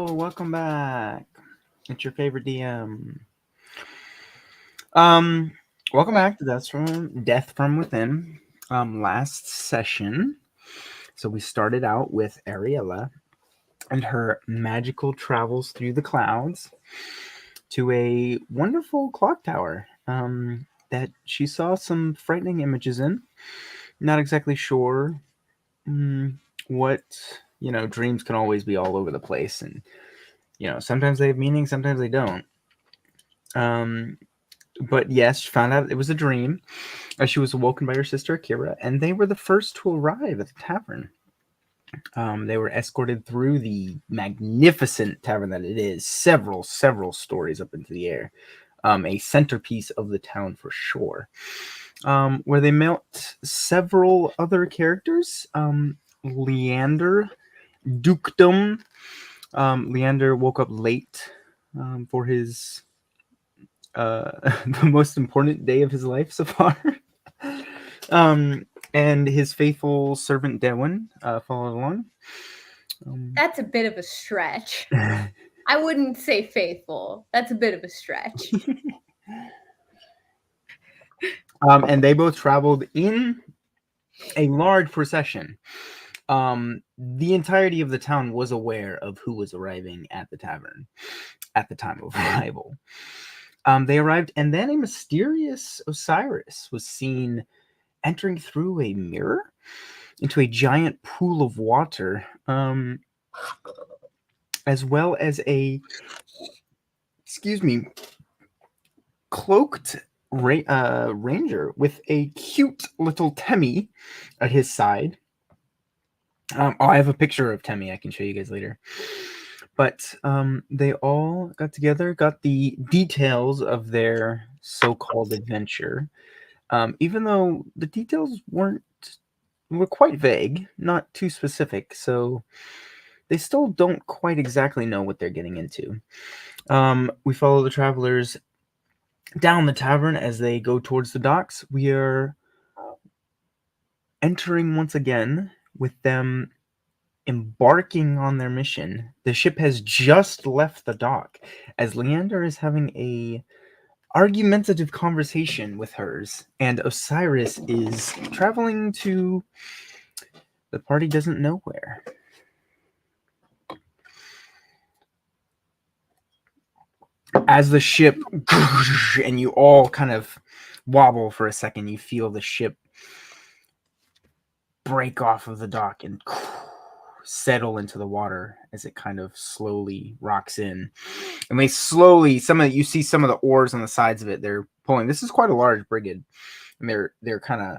welcome back. It's your favorite DM. Um, Welcome back to Death from Within. Last session, so we started out with Ariella and her magical travels through the clouds to a wonderful clock tower. That she saw some frightening images in. Not exactly sure what dreams can always be all over the place, and sometimes they have meaning, sometimes they don't. But yes, she found out it was a dream as she was awoken by her sister Akira, and they were the first to arrive at the tavern. They were escorted through the magnificent tavern that it is, several stories up into the air, a centerpiece of the town for sure, where they met several other characters. Leandre, Dukedom. Leandre woke up late for his the most important day of his life so far. And his faithful servant Dehwin followed along. That's a bit of a stretch. I wouldn't say faithful. That's a bit of a stretch. And they both traveled in a large procession. The entirety of the town was aware of who was arriving at the tavern at the time of arrival. They arrived, and then a mysterious Osiris was seen entering through a mirror into a giant pool of water, as well as a, cloaked ranger with a cute little Temmie at his side. I have a picture of Temmie I can show you guys later. But they all got together, got the details of their so-called adventure, even though the details were quite vague, not too specific, so they still don't quite exactly know what they're getting into. We follow the travelers down the tavern as they go towards the docks. We are entering once again with them embarking on their mission. The ship has just left the dock as Leandre is having a argumentative conversation with hers, and Osiris is traveling to the party doesn't know where. As the ship, and you all kind of wobble for a second, you feel the ship break off of the dock and settle into the water as it kind of slowly rocks in. And they slowly, you see some of the oars on the sides of it, they're pulling. This is quite a large brigade, and they're kind of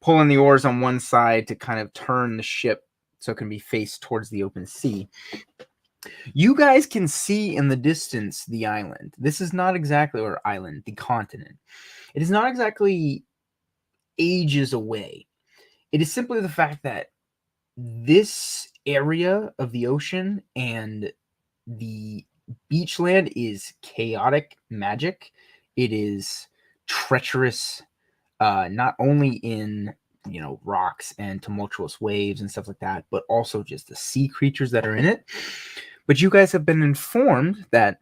pulling the oars on one side to kind of turn the ship so it can be faced towards the open sea. You guys can see in the distance the island. This is not exactly, or island, the continent. It is not exactly ages away. It is simply the fact that this area of the ocean and the beachland is chaotic magic. It is treacherous, not only in rocks and tumultuous waves and stuff like that, but also just the sea creatures that are in it. But you guys have been informed that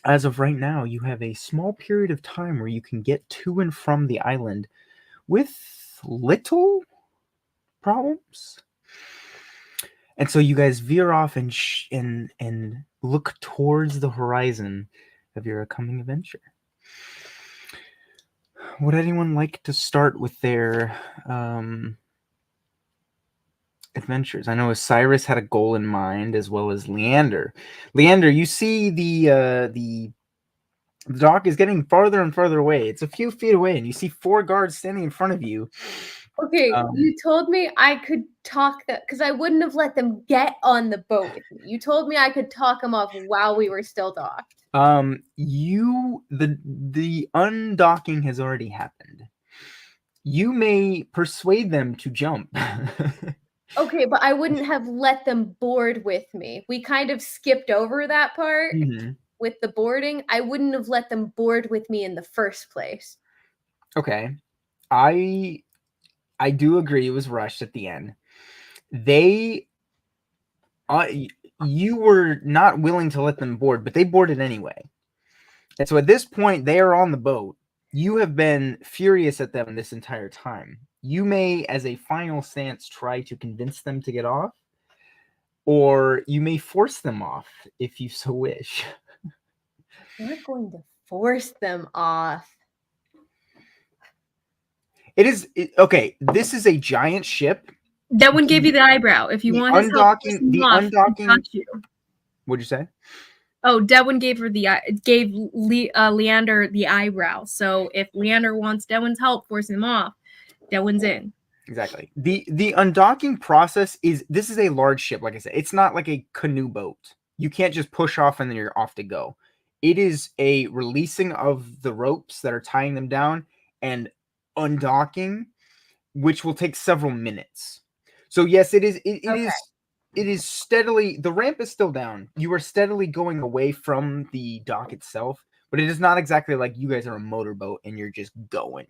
as of right now, you have a small period of time where you can get to and from the island with little problems. And so you guys veer off and look towards the horizon of your coming adventure. Would anyone like to start with their adventures? I know Osiris had a goal in mind, as well as Leandre. Leandre, you see the dock is getting farther and farther away. It's a few feet away, and you see 4 guards standing in front of you. Okay, you told me I could talk that because I wouldn't have let them get on the boat with me. You told me I could talk them off while we were still docked. The undocking has already happened. You may persuade them to jump. Okay, but I wouldn't have let them board with me. We kind of skipped over that part with the boarding. I wouldn't have let them board with me in the first place. Okay. I do agree it was rushed at the end. They you were not willing to let them board, but they boarded anyway. And so at this point, they are on the boat. You have been furious at them this entire time. You may, as a final stance, try to convince them to get off, or you may force them off if you so wish. We're going to force them off. Okay. This is a giant ship. Dehwin gave you the eyebrow. If you want his help, the undocking. What'd you say? Oh, Dehwin gave Leandre the eyebrow. So if Leandre wants Dehwin's help forcing him off, Dehwin's in. Exactly. The undocking process this is a large ship, like I said. It's not like a canoe boat. You can't just push off and then you're off to go. It is a releasing of the ropes that are tying them down and undocking, which will take several minutes. So yes, it is steadily, the ramp is still down. You are steadily going away from the dock itself, but it is not exactly like you guys are a motorboat and you're just going,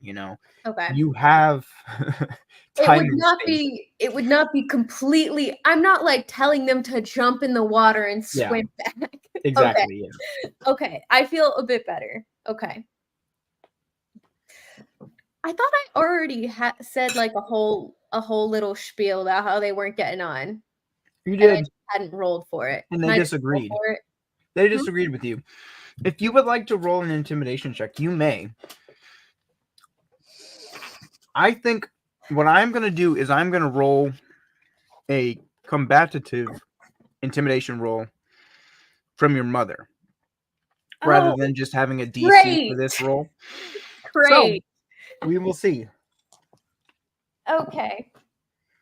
Okay. You have time. It would not be completely, I'm not like telling them to jump in the water and swim back. Exactly. Okay. Yeah. Okay. I feel a bit better. Okay. I thought I already said like a whole little spiel about how they weren't getting on. You did. And I just hadn't rolled for it. And they disagreed. They disagreed with you. If you would like to roll an intimidation check, you may. I think what I'm going to do is I'm going to roll a combative intimidation roll from your mother rather than just having a DC for this roll. Great. So, we will see. Okay.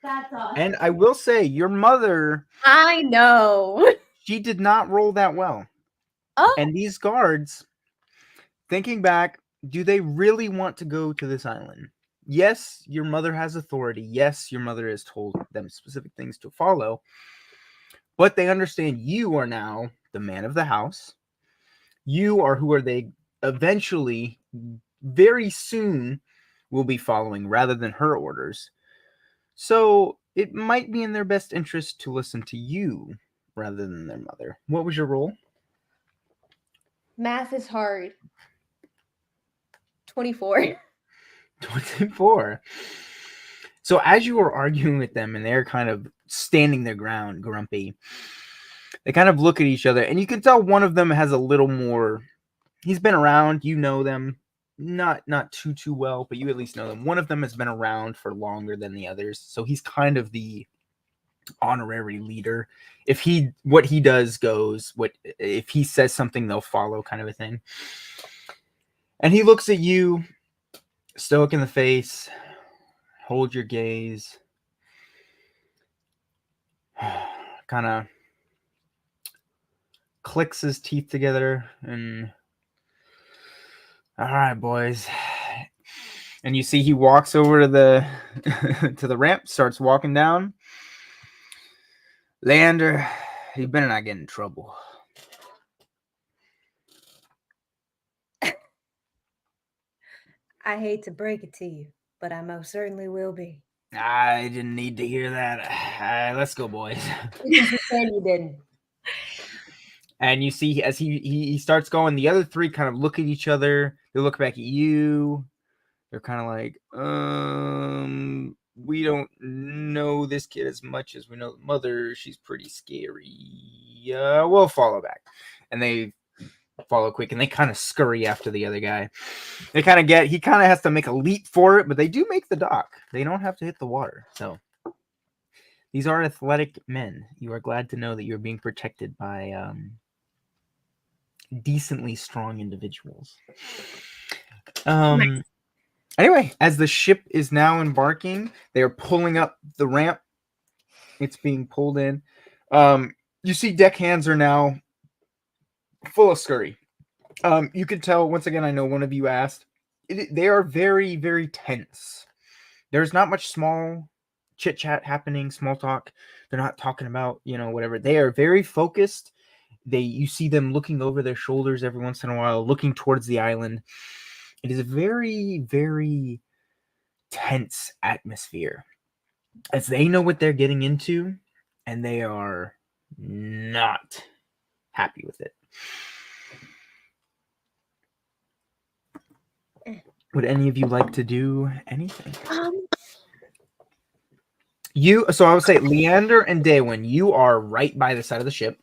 That's awesome. And I will say, your mother... I know. She did not roll that well. Oh. And these guards, thinking back, do they really want to go to this island? Yes, your mother has authority. Yes, your mother has told them specific things to follow. But they understand you are now the man of the house. You are who are they eventually, very soon, will be following rather than her orders. So it might be in their best interest to listen to you rather than their mother. What was your roll? Math is hard. 24. 24. So as you were arguing with them and they're kind of standing their ground, grumpy, they kind of look at each other and you can tell one of them has a little more, he's been around, you know them, not too well, but you at least know them. One of them has been around for longer than the others, so he's kind of the honorary leader. If what he does goes, if he says something, they'll follow, kind of a thing. And he looks at you, stoic in the face, hold your gaze, kind of clicks his teeth together, and all right, boys. And you see he walks over to the to the ramp, starts walking down. Leandre, you better not get in trouble. I hate to break it to you, but I most certainly will be. I didn't need to hear that. Let's go, boys. You didn't. And you see, as he starts going, the other three kind of look at each other. They look back at you. They're kind of like, we don't know this kid as much as we know the mother. She's pretty scary. We'll follow back. And they follow quick, and they kind of scurry after the other guy. He kind of has to make a leap for it, but they do make the dock. They don't have to hit the water. So these are athletic men. You are glad to know that you're being protected by decently strong individuals. Nice. Anyway, as the ship is now embarking, they are pulling up the ramp. It's being pulled in. You see deckhands are now full of scurry. You can tell, once again, I know one of you asked, they are very, very tense. There's not much small chit-chat happening, small talk. They're not talking about, whatever. They are very focused. You see them looking over their shoulders every once in a while, looking towards the island. It is a very, very tense atmosphere as they know what they're getting into, and they are not happy with it. Would any of you like to do anything? So I would say Leandre and Dehwin, you are right by the side of the ship.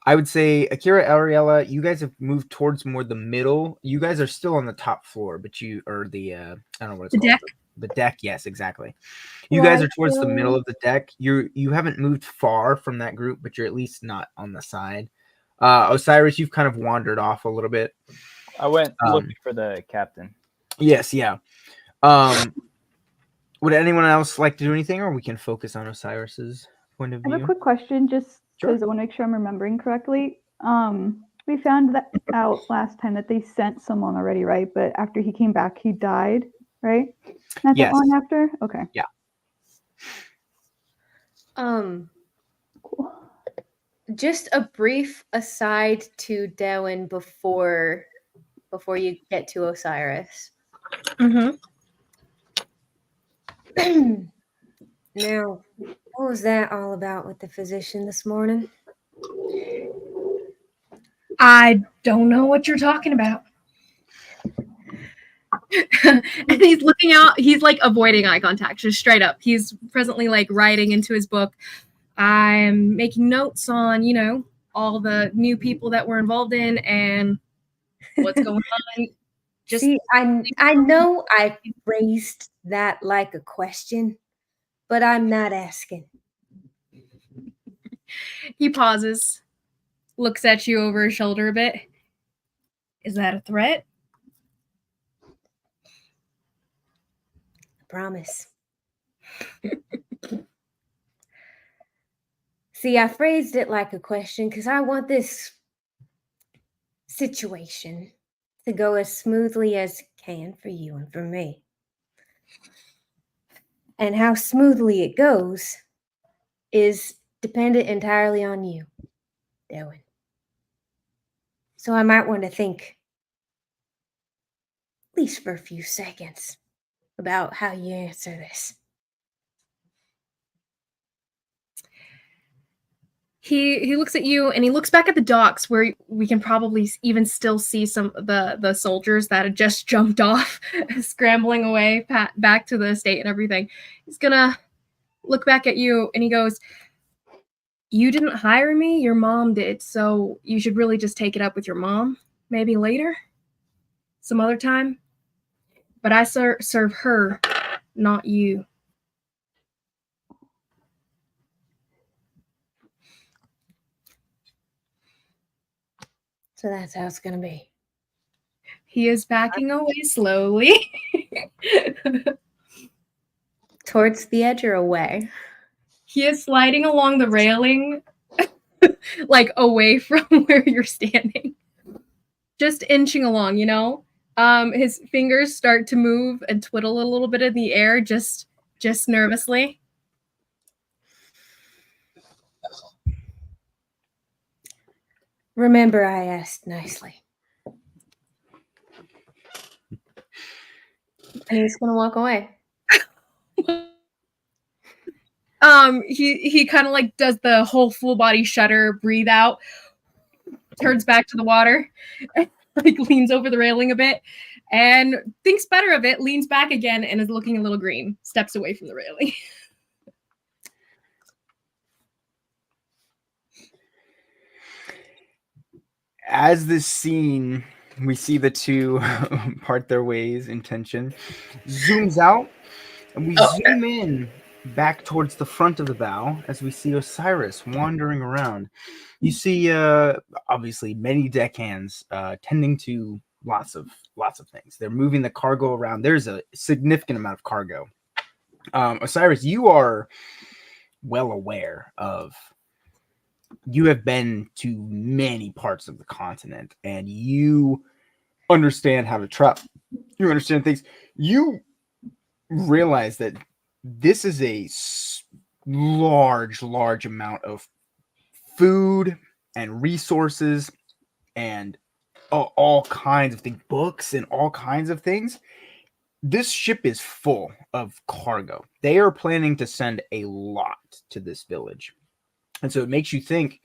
I would say Akira, Ariella, you guys have moved towards more the middle. You guys are still on the top floor, but you are the I don't know what it's called. Deck. The deck, yes, exactly. You guys are towards the middle of the deck. You haven't moved far from that group, but you're at least not on the side. Osiris, you've kind of wandered off a little bit. I went looking for the captain. Yes, yeah. Would anyone else like to do anything, or we can focus on Osiris's point of view? I have a quick question, just because I want to make sure I'm remembering correctly. We found that out last time that they sent someone already, right? But after he came back, he died, right? Not that long after? Okay. Yeah. Cool. Just a brief aside to Dehwin before you get to Osiris. Mm-hmm. Now, what was that all about with the physician this morning? I don't know what you're talking about. And he's looking out. He's like avoiding eye contact, just straight up. He's presently like writing into his book. I'm making notes on, all the new people that we're involved in and what's going on. Just see, I know I phrased that like a question, but I'm not asking. He pauses, looks at you over his shoulder a bit. Is that a threat? I promise. See, I phrased it like a question because I want this situation to go as smoothly as it can for you and for me. And how smoothly it goes is dependent entirely on you, Dehwin. So I might want to think, at least for a few seconds, about how you answer this. He looks at you and he looks back at the docks where we can probably even still see some of the soldiers that had just jumped off, scrambling away back to the estate and everything. He's gonna look back at you and he goes, "You didn't hire me, your mom did, so you should really just take it up with your mom. Maybe later, some other time. But I serve her, not you." So that's how it's going to be. He is backing away slowly. Towards the edge or away? He is sliding along the railing, like away from where you're standing. Just inching along, His fingers start to move and twiddle a little bit in the air, just nervously. Remember, I asked nicely. And he's gonna walk away. He kind of like does the whole full body shudder, breathe out, turns back to the water, and, like leans over the railing a bit, and thinks better of it, leans back again, and is looking a little green. Steps away from the railing. As this scene, we see the two part their ways in tension, zooms out, and we zoom in back towards the front of the bow as we see Osiris wandering around. You see, obviously, many deckhands tending to lots of things. They're moving the cargo around. There's a significant amount of cargo. Osiris, you are well aware of. You have been to many parts of the continent, and you understand how to travel. You understand things. You realize that this is a large amount of food and resources and all kinds of things, books and all kinds of things. This ship is full of cargo. They are planning to send a lot to this village. And so it makes you think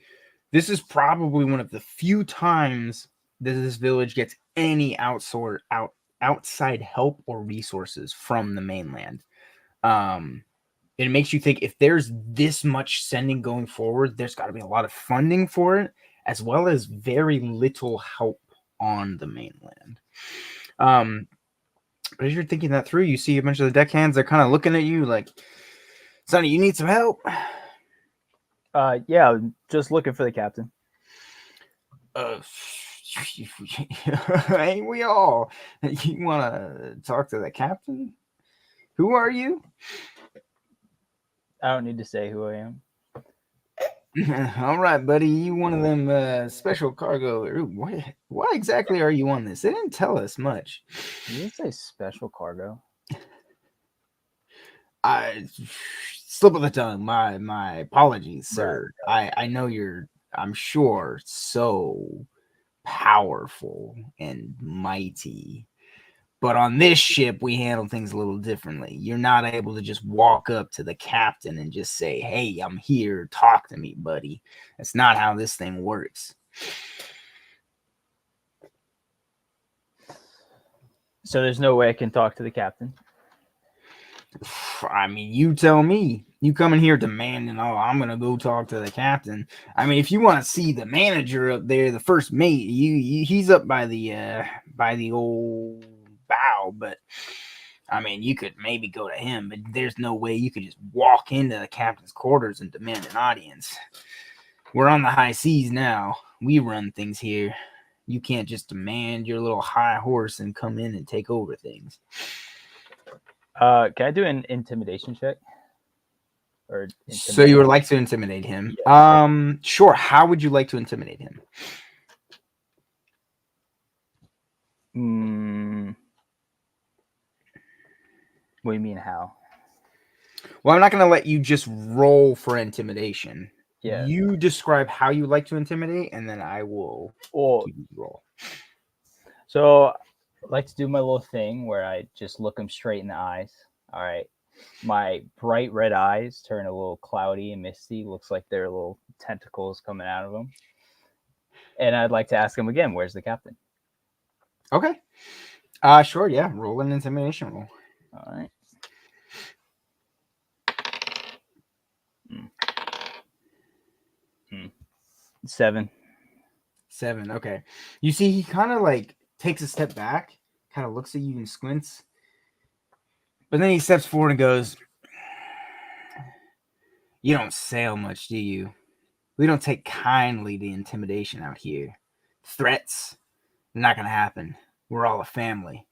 this is probably one of the few times that this village gets any outside help or resources from the mainland. It makes you think if there's this much sending going forward, there's got to be a lot of funding for it, as well as very little help on the mainland. But as you're thinking that through, you see a bunch of the deckhands. They're kind of looking at you like, Sonny, you need some help? Yeah, just looking for the captain. Ain't we all? You want to talk to the captain? Who are you? I don't need to say who I am. All right, buddy. You one of them special cargo. Why exactly are you on this? They didn't tell us much. You didn't say special cargo. I slip of the tongue. My apologies, sir. Right. I know you're, I'm sure, so powerful and mighty. But on this ship, we handle things a little differently. You're not able to just walk up to the captain and just say, hey, I'm here. Talk to me, buddy. That's not how this thing works. So there's no way I can talk to the captain? I mean, you tell me. You come in here demanding, oh, I'm going to go talk to the captain. I mean, if you want to see the manager up there, the first mate, he's up by the old bow, but I mean, you could maybe go to him, but there's no way you could just walk into the captain's quarters and demand an audience. We're on the high seas now. We run things here. You can't just demand your little high horse and come in and take over things. Can I do an intimidation check? Or so you would like to intimidate him? Yeah. Sure. How would you like to intimidate him? What do you mean how? Well, I'm not going to let you just roll for intimidation. Yeah. You describe how you like to intimidate, and then I will roll. So I like to do my little thing where I just look them straight in the eyes. All right. My bright red eyes turn a little cloudy and misty. Looks like there are little tentacles coming out of them. And I'd like to ask him again, where's the captain? Okay. Sure, yeah. Roll an intimidation roll. All right. Seven. Okay. You see, he kind of like takes a step back, kind of looks at you and squints. But then he steps forward and goes, you don't sail much, do you? We don't take kindly to intimidation out here. Threats, not going to happen. We're all a family.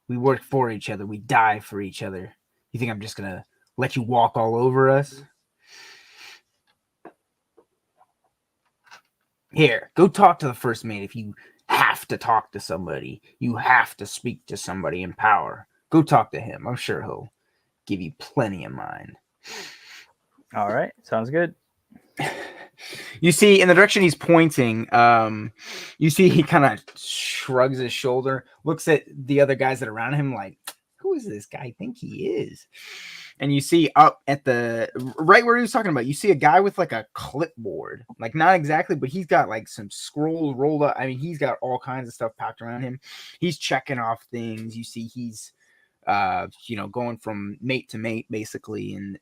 We work for each other. We die for each other. You think I'm just going to let you walk all over us? Here, go talk to the first mate. If you have to talk to somebody, you have to speak to somebody in power. Go talk to him. I'm sure he'll give you plenty of mind. All right. Sounds good. You see, in the direction he's pointing, you see he kind of shrugs his shoulder, looks at the other guys that are around him like, who is this guy think he is? And you see up at the right where he was talking about, you see a guy with like a clipboard, like not exactly, but he's got like some scrolls rolled up. I mean, he's got all kinds of stuff packed around him. He's checking off things. You see, he's, going from mate to mate basically, and,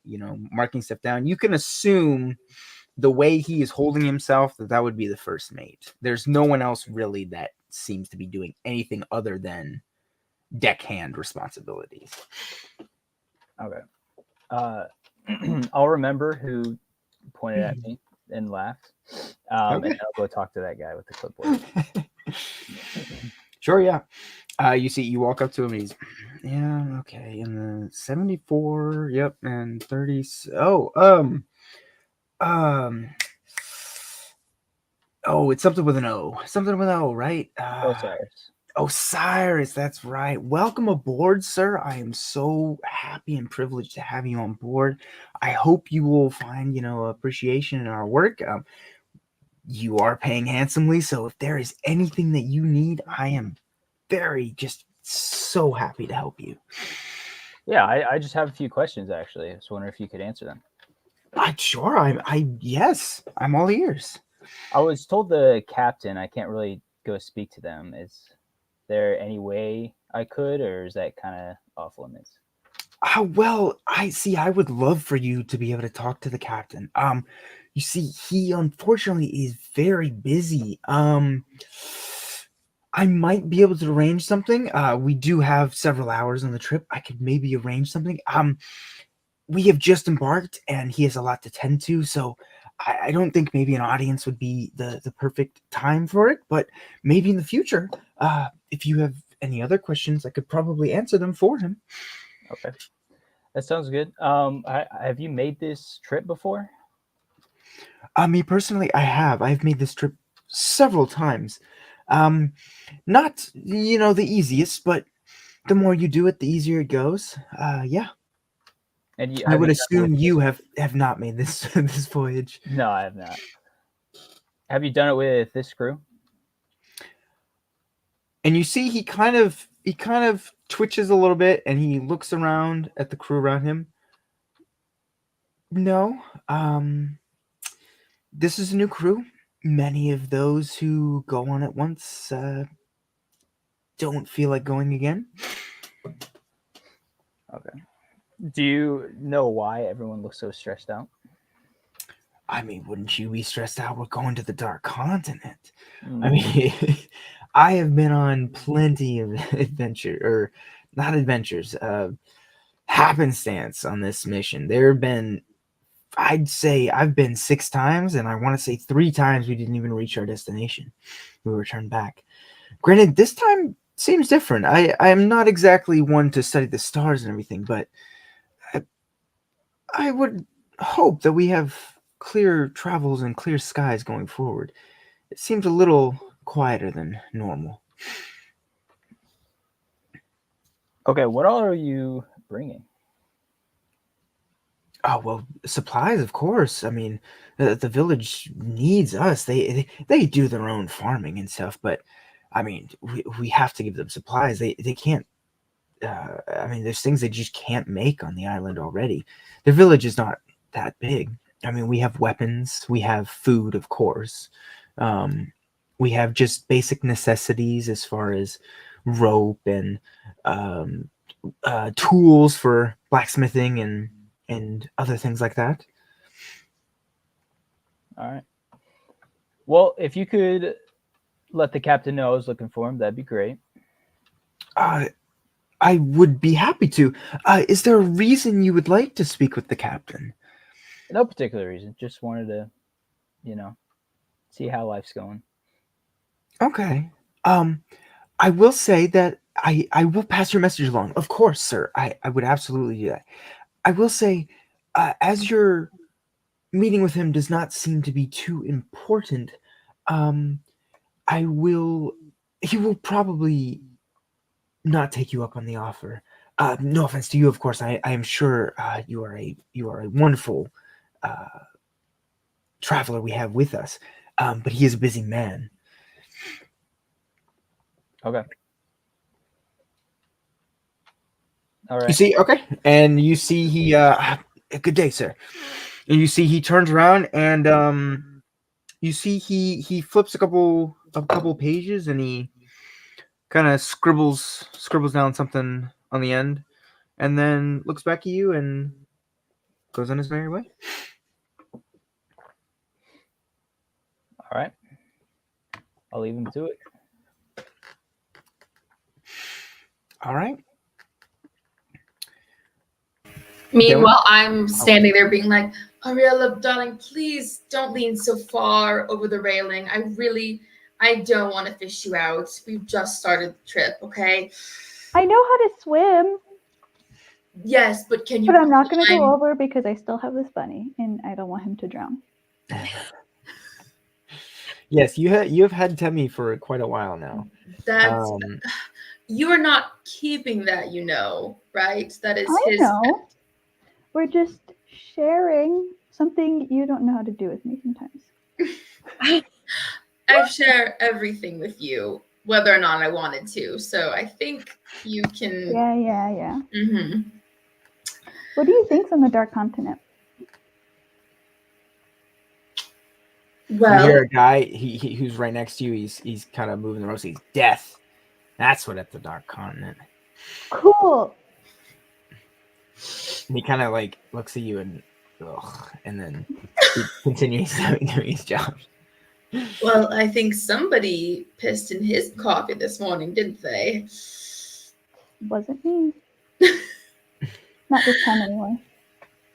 marking stuff down. You can assume the way he is holding himself that would be the first mate. There's no one else really that seems to be doing anything other than deckhand responsibilities. Okay. I'll remember who pointed at me and laughed. Okay. And I'll go talk to that guy with the clipboard. Sure, yeah. You walk up to him and he's, yeah, okay. And the 74, yep, and 30. It's something with an O. Something with an O, right? Osiris, that's right. Welcome aboard, sir. I am so happy and privileged to have you on board. I hope you will find, appreciation in our work. You are paying handsomely, so if there is anything that you need, I am just so happy to help you. Yeah, I just have a few questions, actually. I was wondering if you could answer them. Yes, I'm all ears. I was told the captain I can't really go speak to them. Is there any way I could, or is that kind of off limits? Well, I would love for you to be able to talk to the captain. You see, he unfortunately is very busy. I might be able to arrange something. We do have several hours on the trip. I could maybe arrange something. We have just embarked, and he has a lot to tend to, so I don't think maybe an audience would be the perfect time for it. But maybe in the future, if you have any other questions, I could probably answer them for him. Okay, that sounds good. Have you made this trip before? Me personally, I have. I've made this trip several times. Not the easiest, but the more you do it, the easier it goes. Yeah. And I would assume you have not made this this voyage. No, I have not. Have you done it with this crew? And you see he kind of twitches a little bit, and he looks around at the crew around him. No. This is a new crew. Many of those who go on it once don't feel like going again. Okay. Do you know why everyone looks so stressed out? I mean, wouldn't you be stressed out? We're going to the Dark Continent. I mean, I have been on plenty of happenstance on this mission. There have been, I'd say I've been 6 times, and I want to say 3 times we didn't even reach our destination. We returned back. Granted, this time seems different. I'm not exactly one to study the stars and everything, but I would hope that we have clear travels and clear skies going forward. It seems a little quieter than normal. Okay, what all are you bringing? Oh, well, supplies, of course. I mean, the village needs us. They do their own farming and stuff, but I mean, we have to give them supplies. They can't. I mean, there's things they just can't make on the island already. The village is not that big. I mean, we have weapons, we have food, of course. We have just basic necessities as far as rope and tools for blacksmithing and other things like that. All right. Well, if you could let the captain know I was looking for him, that'd be great. I would be happy to. Is there a reason you would like to speak with the captain? No particular reason. Just wanted to, see how life's going. Okay. I will say that I will pass your message along. Of course, sir. I would absolutely do that. I will say, as your meeting with him does not seem to be too important, he will probably not take you up on the offer. No offense to you, of course. I am sure you are a wonderful traveler we have with us, but he is a busy man. Okay. All right. You see, okay, and you see he. Good day, sir. And you see he turns around and you see he flips a couple pages and he kind of scribbles down something on the end, and then looks back at you and goes on his merry way. All right. I'll leave him to it. All right. Meanwhile, I'm standing there being like, Ariella, darling, please don't lean so far over the railing. I don't want to fish you out. We've just started the trip, okay? I know how to swim. Yes, but can you? But I'm not going to go over because I still have this bunny, and I don't want him to drown. Yes, you have had Temmie for quite a while now. That's you are not keeping that, right? That is his. I know. We're just sharing something you don't know how to do with me sometimes. I share everything with you, whether or not I wanted to. So I think you can. Yeah. Mm-hmm. What do you think's on the Dark Continent? Well, you hear a guy who's right next to you. He's kind of moving the ropes. He's death. That's what at the Dark Continent. Cool. And he kind of like looks at you and then he continues doing his job. well, I think somebody pissed in his coffee this morning, didn't they? Wasn't me. Not this time anyway.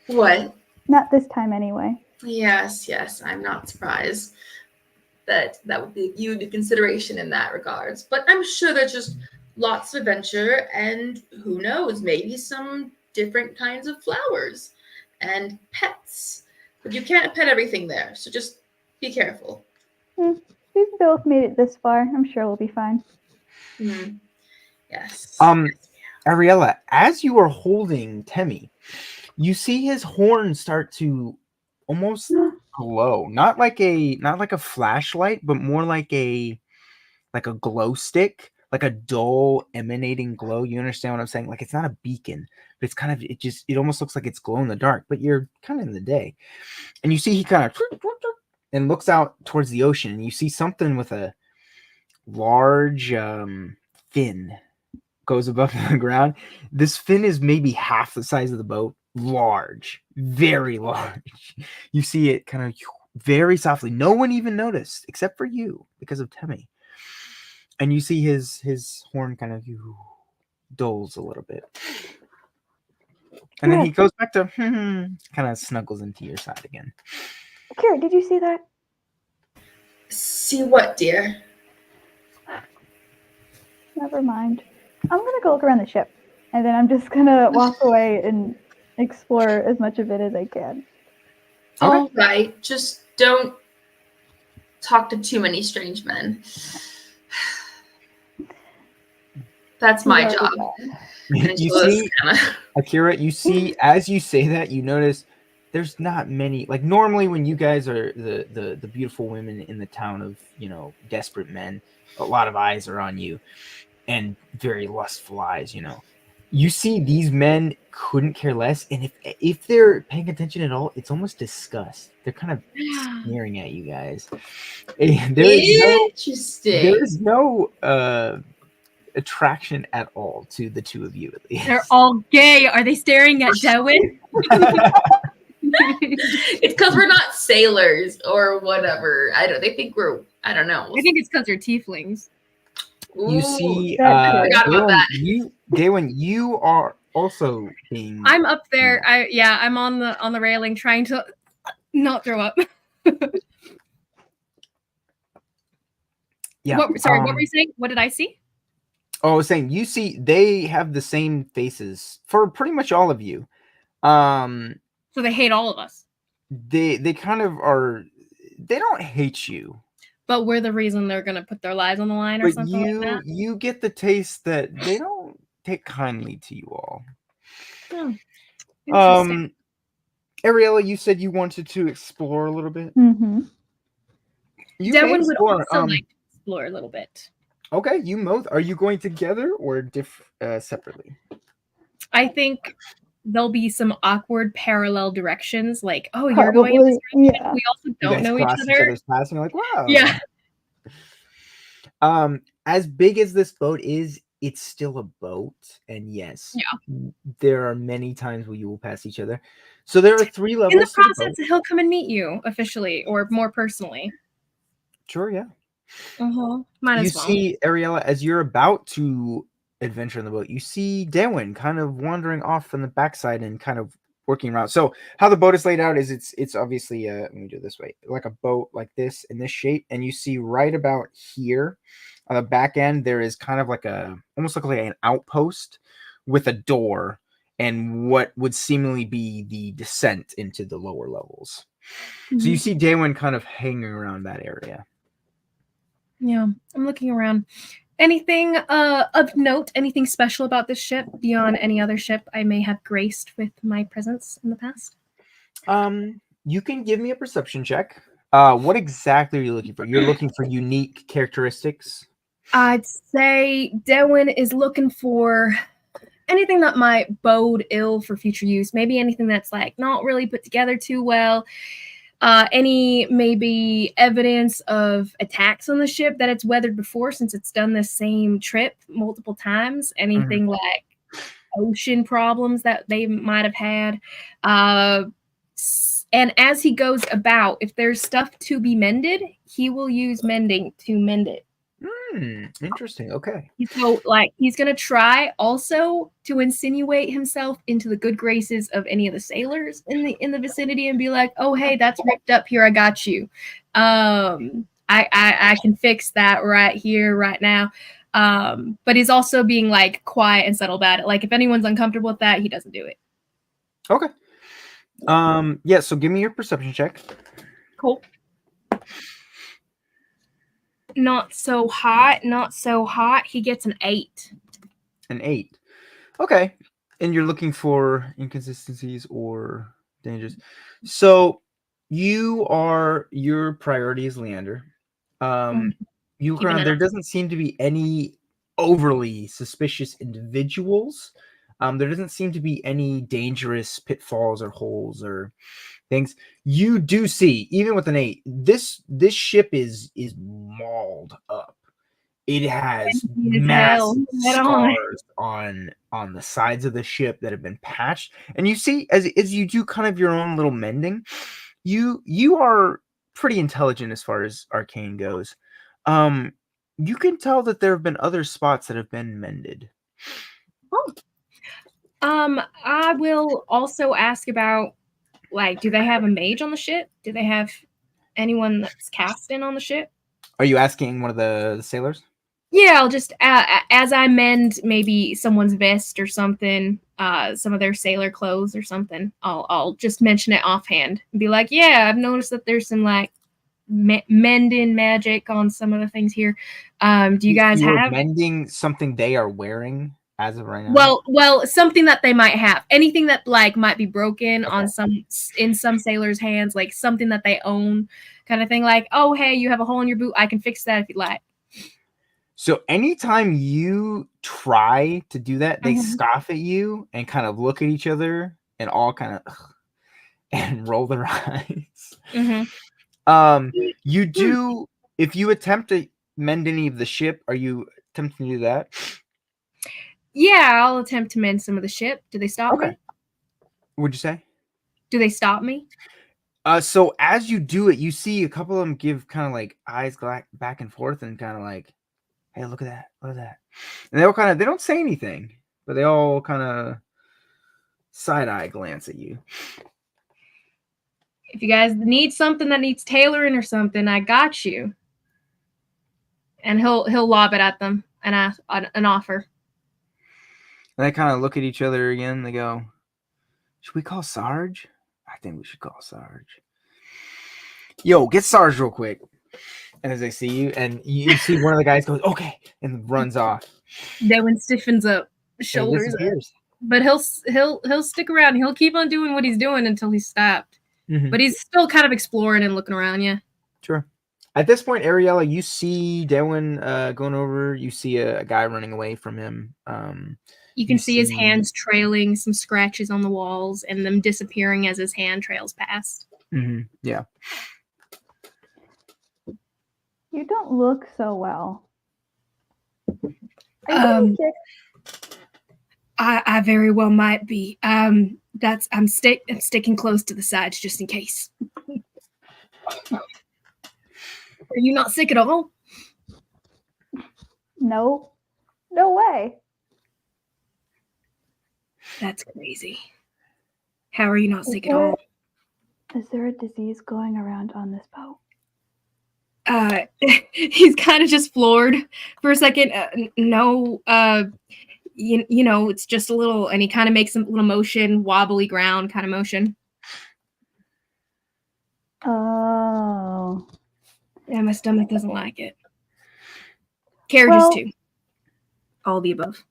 What? Not this time anyway. Yes, I'm not surprised that would be viewed into consideration in that regards. But I'm sure there's just lots of adventure, and who knows, maybe some different kinds of flowers and pets. But you can't pet everything there, so just be careful. We've both made it this far. I'm sure we'll be fine. Yes. Ariella, as you are holding Temmie, you see his horn start to almost glow. Not like a flashlight, but more like a glow stick, like a dull emanating glow. You understand what I'm saying? Like it's not a beacon, but it's kind of it almost looks like it's glow in the dark, but you're kind of in the day. And you see he kind of and looks out towards the ocean, and you see something with a large fin goes above the ground. This fin is maybe half the size of the boat. Large, very large. You see it kind of very softly. No one even noticed except for you because of Temmie. And you see his horn kind of dulls a little bit. And then he goes back to kind of snuggles into your side again. Akira, did you see that? See what, dear? Never mind. I'm gonna go look around the ship, and then I'm just gonna walk away and explore as much of it as I can. All right, just don't talk to too many strange men. That's my job. You see, Akira, you see, as you say that, you notice there's not many. Like normally when you guys are the beautiful women in the town of, desperate men, a lot of eyes are on you and very lustful eyes, You see these men couldn't care less, and if they're paying attention at all, it's almost disgust. They're kind of staring at you guys. Interesting. There is no attraction at all to the two of you, at least. They're all gay. Are they staring at Dehwin? It's because we're not sailors or whatever. They think we're, I don't know. I think it's because they're tieflings. You see, I forgot about that. Dehwin, you are also being. I'm up there. I'm on the railing trying to not throw up. Yeah. What were you saying? What did I see? Oh, I was saying you see they have the same faces for pretty much all of you. So they hate all of us. They kind of are. They don't hate you. But we're the reason they're gonna put their lives on the line, or something like that. You get the taste that they don't take kindly to you all. Oh, interesting. Ariella, you said you wanted to explore a little bit. Mm-hmm. Dehwin would also like to explore a little bit. Okay, you both. Are you going together or separately? I think there'll be some awkward parallel directions, like, oh, you're going in this direction. Yeah. We also don't know each other. Paths and you're like, wow. Yeah. As big as this boat is, it's still a boat, and yes, there are many times where you will pass each other. So there are 3 levels. In the process, he'll come and meet you officially or more personally. Sure, yeah. Might as well. You see, Ariella, as you're about to adventure in the boat, you see Dehwin kind of wandering off from the backside and kind of working around. So how the boat is laid out is it's obviously let me do it this way, like a boat like this in this shape, and you see right about here on the back end there is kind of like almost like an outpost with a door and what would seemingly be the descent into the lower levels. So you see Dehwin kind of hanging around that area. Yeah, I'm looking around. Anything of note, anything special about this ship beyond any other ship I may have graced with my presence in the past? You can give me a perception check. What exactly are you looking for? You're looking for unique characteristics? I'd say Dehwin is looking for anything that might bode ill for future use. Maybe anything that's like not really put together too well. any maybe evidence of attacks on the ship that it's weathered before, since it's done the same trip multiple times? Anything like ocean problems that they might have had? And as he goes about, if there's stuff to be mended, he will use mending to mend it. Interesting. Okay. So, like, he's gonna try also to insinuate himself into the good graces of any of the sailors in the vicinity and be like, "Oh, hey, that's ripped up here. I got you. I can fix that right here, right now." But he's also being like quiet and subtle about it. Like, if anyone's uncomfortable with that, he doesn't do it. Okay. Yeah. So give me your perception check. Cool. Not so hot, not so hot. He gets an 8. An 8. Okay. And you're looking for inconsistencies or dangers. So your priority is Leandre. You look around, there doesn't seem to be any overly suspicious individuals. There doesn't seem to be any dangerous pitfalls or holes or things. You do see, even with an 8, this ship is mauled up. It has massive scars on the sides of the ship that have been patched. And you see, as you do kind of your own little mending, you are pretty intelligent as far as arcane goes. You can tell that there have been other spots that have been mended. I will also ask about, like, do they have a mage on the ship? Do they have anyone that's casting on the ship? Are you asking one of the sailors? Yeah, I'll just, as I mend maybe someone's vest or something, some of their sailor clothes or something, I'll just mention it offhand and be like, yeah, I've noticed that there's some, like, mending magic on some of the things here. Do you guys have mending something they are wearing as of right now? Well, something that they might have, anything that like might be broken on in some sailors' hands, like something that they own, kind of thing. Like, oh, hey, you have a hole in your boot, I can fix that if you like. So anytime you try to do that, they scoff at you and kind of look at each other and all kind of and roll their eyes. You do, if you attempt to mend any of the ship, are you attempting to do that? Yeah, I'll attempt to mend some of the ship. Do they stop me? What'd you say? Do they stop me? So as you do it, you see a couple of them give kind of like eyes back and forth and kind of like, hey, look at that, look at that. And they all kind of, they don't say anything, but they all kind of side-eye glance at you. If you guys need something that needs tailoring or something, I got you. And he'll lob it at them and ask an offer. And they kind of look at each other again. They go, should we call Sarge? I think we should call Sarge. Yo, get Sarge real quick. And as they see you, and you see one of the guys goes, okay, and runs off. Dehwin stiffens up, shoulders up. But he'll stick around. He'll keep on doing what he's doing until he's stopped. But he's still kind of exploring and looking around, yeah. Sure. At this point, Ariella, you see Dehwin going over. You see a guy running away from him. You can see his hands trailing, some scratches on the walls, and them disappearing as his hand trails past. Yeah. You don't look so well. I very well might be. I'm sticking close to the sides just in case. Are you not sick at all? No. No way. That's crazy. How are you not sick at all? Is there a disease going around on this boat? He's kind of just floored for a second. No, you know, it's just a little, and he kind of makes a little motion, wobbly ground kind of motion. Oh. Yeah, my stomach doesn't like it. Carriages too. All the above.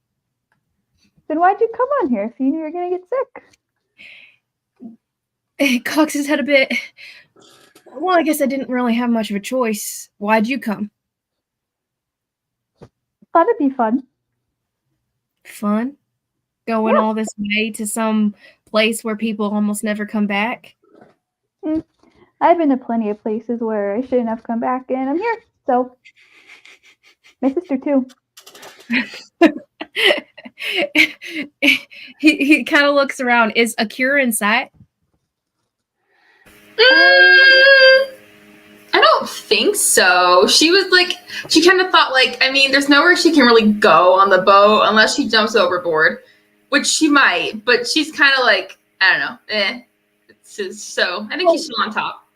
Then why'd you come on here if you knew you were going to get sick? It cocks his head a bit. Well, I guess I didn't really have much of a choice. Why'd you come? Thought it'd be fun. Fun? Going all this way to some place where people almost never come back? I've been to plenty of places where I shouldn't have come back, and I'm here. So, my sister too. he kind of looks around. Is Akira in sight? I don't think so. She was like, she kind of thought like, I mean, there's nowhere she can really go on the boat unless she jumps overboard, which she might, but she's kind of like, I don't know, so I think she's still on top.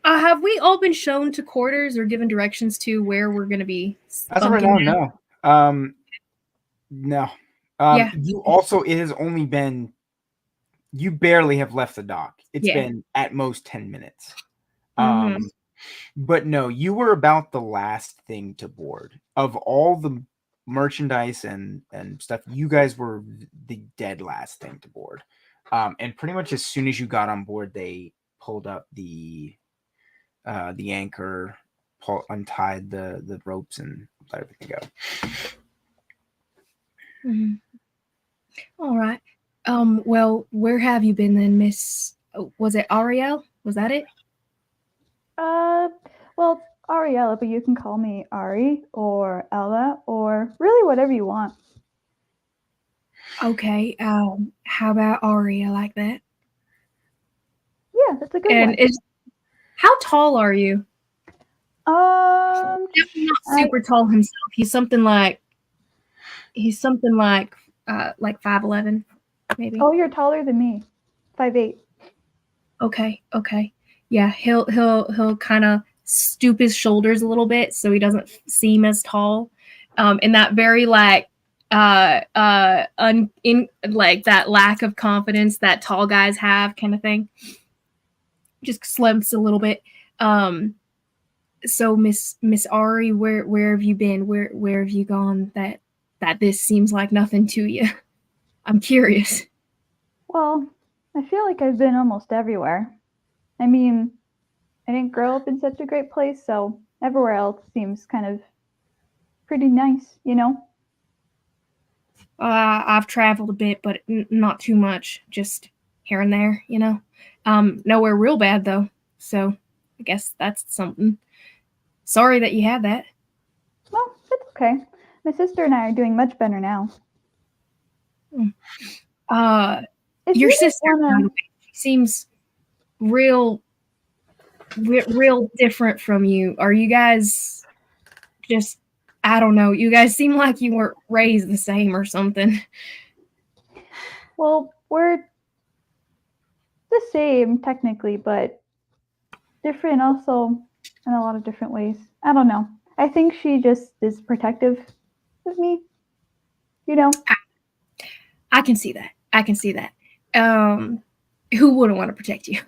Have we all been shown to quarters or given directions to where we're going to be? As of right now, no. No. Yeah. You also, it has only been, you barely have left the dock. It's been at most 10 minutes. But no, you were about the last thing to board. Of all the merchandise and stuff, you guys were the dead last thing to board. And pretty much as soon as you got on board, they pulled up the anchor, untied the ropes, and let everything go. All right. Well, where have you been then, Miss? Was it Arielle? Was that it? Well, Ariella, but you can call me Ari or Ella or really whatever you want. Okay. How about Ari? I like that. Yeah, that's a good one. How tall are you? Not super tall himself. He's something like 5'11", maybe. Oh, you're taller than me. 5'8". Okay. Yeah, he'll kind of stoop his shoulders a little bit so he doesn't seem as tall. And that very like that lack of confidence that tall guys have kind of thing. Just slumps a little bit. So Miss Ari, where have you been? Where have you gone that this seems like nothing to you? I'm curious. Well, I feel like I've been almost everywhere. I mean, I didn't grow up in such a great place, so everywhere else seems kind of pretty nice, you know? I've traveled a bit, but not too much, just here and there, you know? Nowhere real bad, though, so I guess that's something. Sorry that you had that. Well, it's okay. My sister and I are doing much better now. Your sister seems real different from you. Are you guys just, I don't know, you guys seem like you weren't raised the same or something. Well, we're the same technically, but different also in a lot of different ways. I don't know. I think she just is protective of me, you know? I can see that. Who wouldn't want to protect you?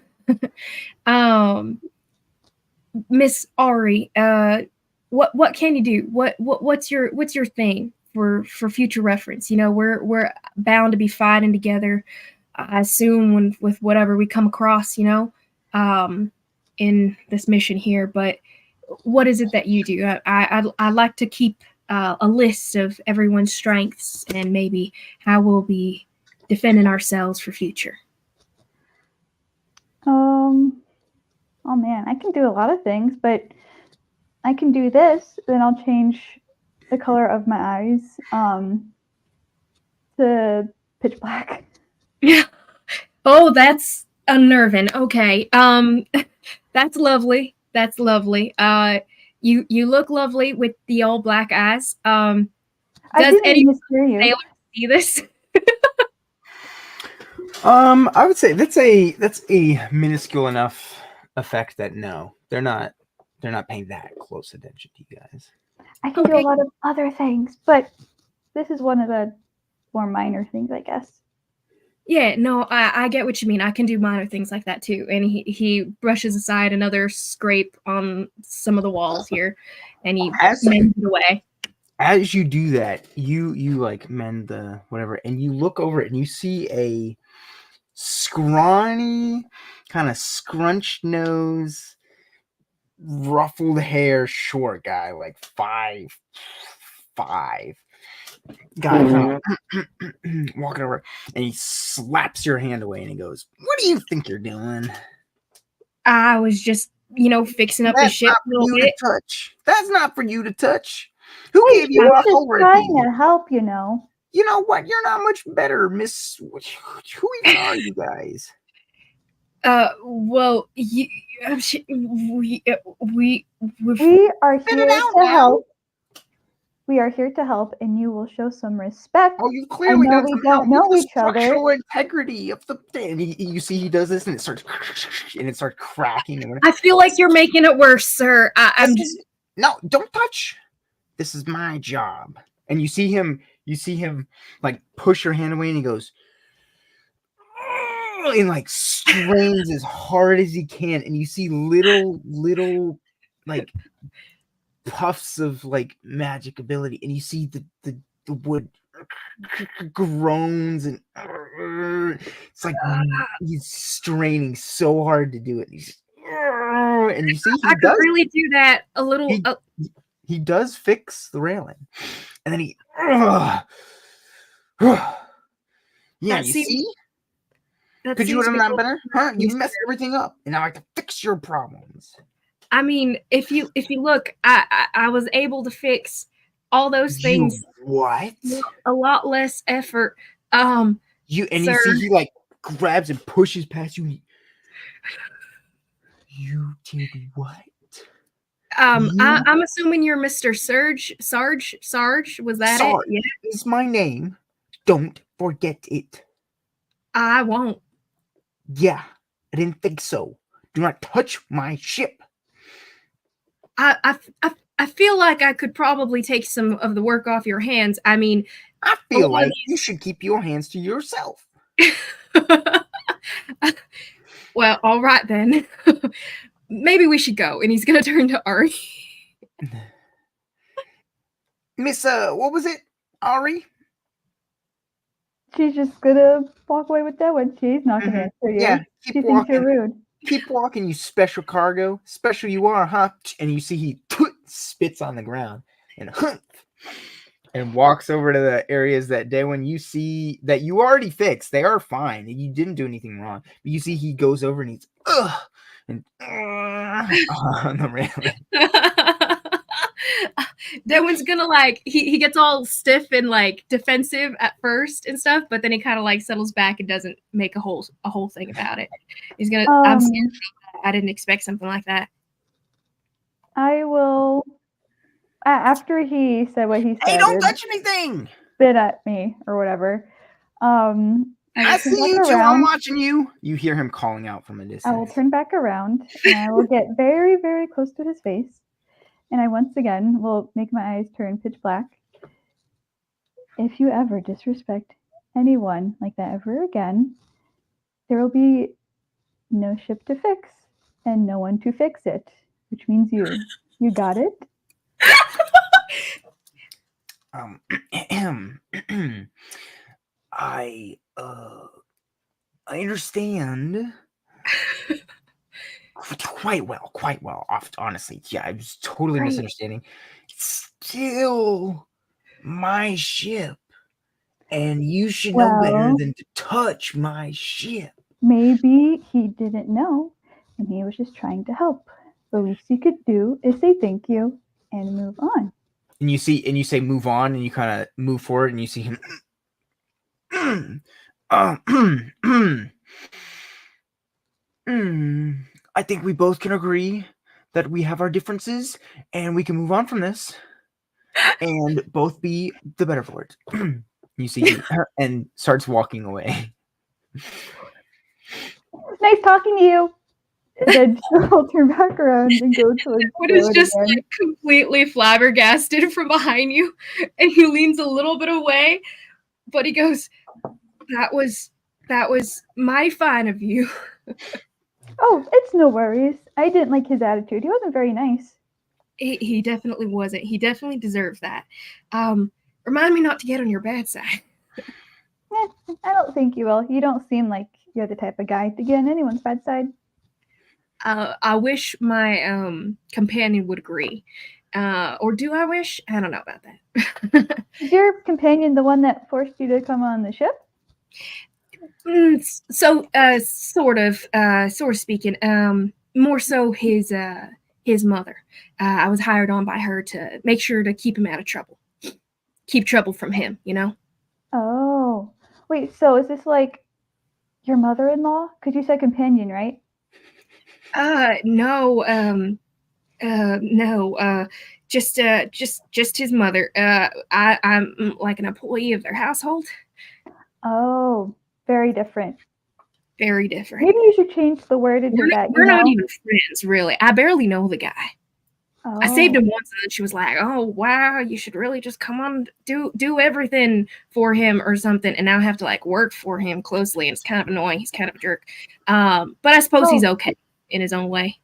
Miss Ari, what can you do? What's your thing for future reference? You know, we're bound to be fighting together, I assume, with whatever we come across, you know, in this mission here. But what is it that you do? I like to keep a list of everyone's strengths and maybe how we'll be defending ourselves for future. Oh man, I can do a lot of things, but I can do this, then I'll change the color of my eyes to pitch black. Yeah. Oh, that's unnerving. Okay. That's lovely. That's lovely. You look lovely with the all black eyes. Does anyone see this? I would say that's a minuscule enough effect that no, they're not paying that close attention to you guys. I can do a lot of other things, but this is one of the more minor things, I guess. Yeah, no, I get what you mean. I can do minor things like that too. And he brushes aside another scrape on some of the walls here, and he mends it away. As you do that, you like mend the whatever, and you look over it and you see a scrawny, kind of scrunched nose, ruffled hair, short guy, like 5'5", guy walking over, and he slaps your hand away and he goes, "What do you think you're doing?" I was just, fixing up the That's ship not a for little you bit. to touch. That's not for you to touch. Who Hey, gave you she's just authority? trying to help, you know. You know what? You're not much better, Miss. Who even are you guys? Well, we We are Spit here it out to now. help. We are here to help, and you will show some respect. Oh, you've clearly know done we some don't help know with the each other. structural integrity of the thing. You see, he does this, and it starts cracking. I feel like you're making it worse, sir. I'm just no, don't touch. This is my job. And you see him like push your hand away, and he goes and like strains as hard as he can, and you see little like puffs of like magic ability, and you see the wood groans, and it's like he's straining so hard to do it. And you see I could really do that a little. He does fix the railing, and then he yeah, you see? Could you have done that better? Huh? You messed everything up, and now I have to fix your problems. I mean, if you look, I was able to fix all those things. What? A lot less effort. You see he like grabs and pushes past you. You did what? I'm assuming you're Mr. Sarge. Was that Sarge it? Yeah, is my name. Don't forget it. I won't. Yeah, I didn't think so. Do not touch my ship. I feel like I could probably take some of the work off your hands. I mean, I feel like you should keep your hands to yourself. Well, all right then. Maybe we should go. And he's gonna turn to Ari. Miss, what was it, Ari? She's just gonna walk away with Dehwin. She's not gonna answer you. Yeah, she thinks you're rude. Keep walking, you special cargo. Special you are, huh? And you see he spits on the ground and walks over to the areas that Dehwin you see that you already fixed. They are fine. You didn't do anything wrong. But you see he goes over and he's on the railing. Dehwin's gonna like he gets all stiff and like defensive at first and stuff, but then he kind of like settles back and doesn't make a whole thing about it. He's gonna I'm scared. I didn't expect something like that. I will after he said what he said. Hey, don't touch anything. Spit at me or whatever. I see you too. I'm watching you. You hear him calling out from a distance. I will turn back around and I will get very, very close to his face. And I once again will make my eyes turn pitch black. If you ever disrespect anyone like that ever again, there will be no ship to fix and no one to fix it, which means you. You got it? I understand. Quite well. Honestly, yeah, I was totally misunderstanding. It's still my ship, and you should know better than to touch my ship. Maybe he didn't know, and he was just trying to help. The least you could do is say thank you and move on. And you say move on, and you kind of move forward, and you see him. I think we both can agree that we have our differences and we can move on from this and both be the better for it. You see, and starts walking away. Nice talking to you. And then she'll turn back around and go to like. What is just like completely flabbergasted from behind you, and he leans a little bit away, but he goes, "That was my fine of you." Oh, it's no worries. I didn't like his attitude. He wasn't very nice. He definitely wasn't. He definitely deserves that. Remind me not to get on your bad side. I don't think you will. You don't seem like you're the type of guy to get on anyone's bad side. I wish my companion would agree. Or do I wish? I don't know about that. Is your companion the one that forced you to come on the ship? So, sort of speaking. more so his mother. I was hired on by her to make sure to keep him out of trouble. Keep trouble from him, you know? Oh. Wait, so is this like your mother-in-law? Because you said companion, right? No, no, just his mother. I'm like an employee of their household. Oh, very different. Very different. Maybe you should change the wordage of that. We're not even friends, really. I barely know the guy. Oh. I saved him once, and then she was like, "Oh wow, you should really just come on, do everything for him or something." And now I have to like work for him closely, and it's kind of annoying. He's kind of a jerk, but I suppose he's okay in his own way.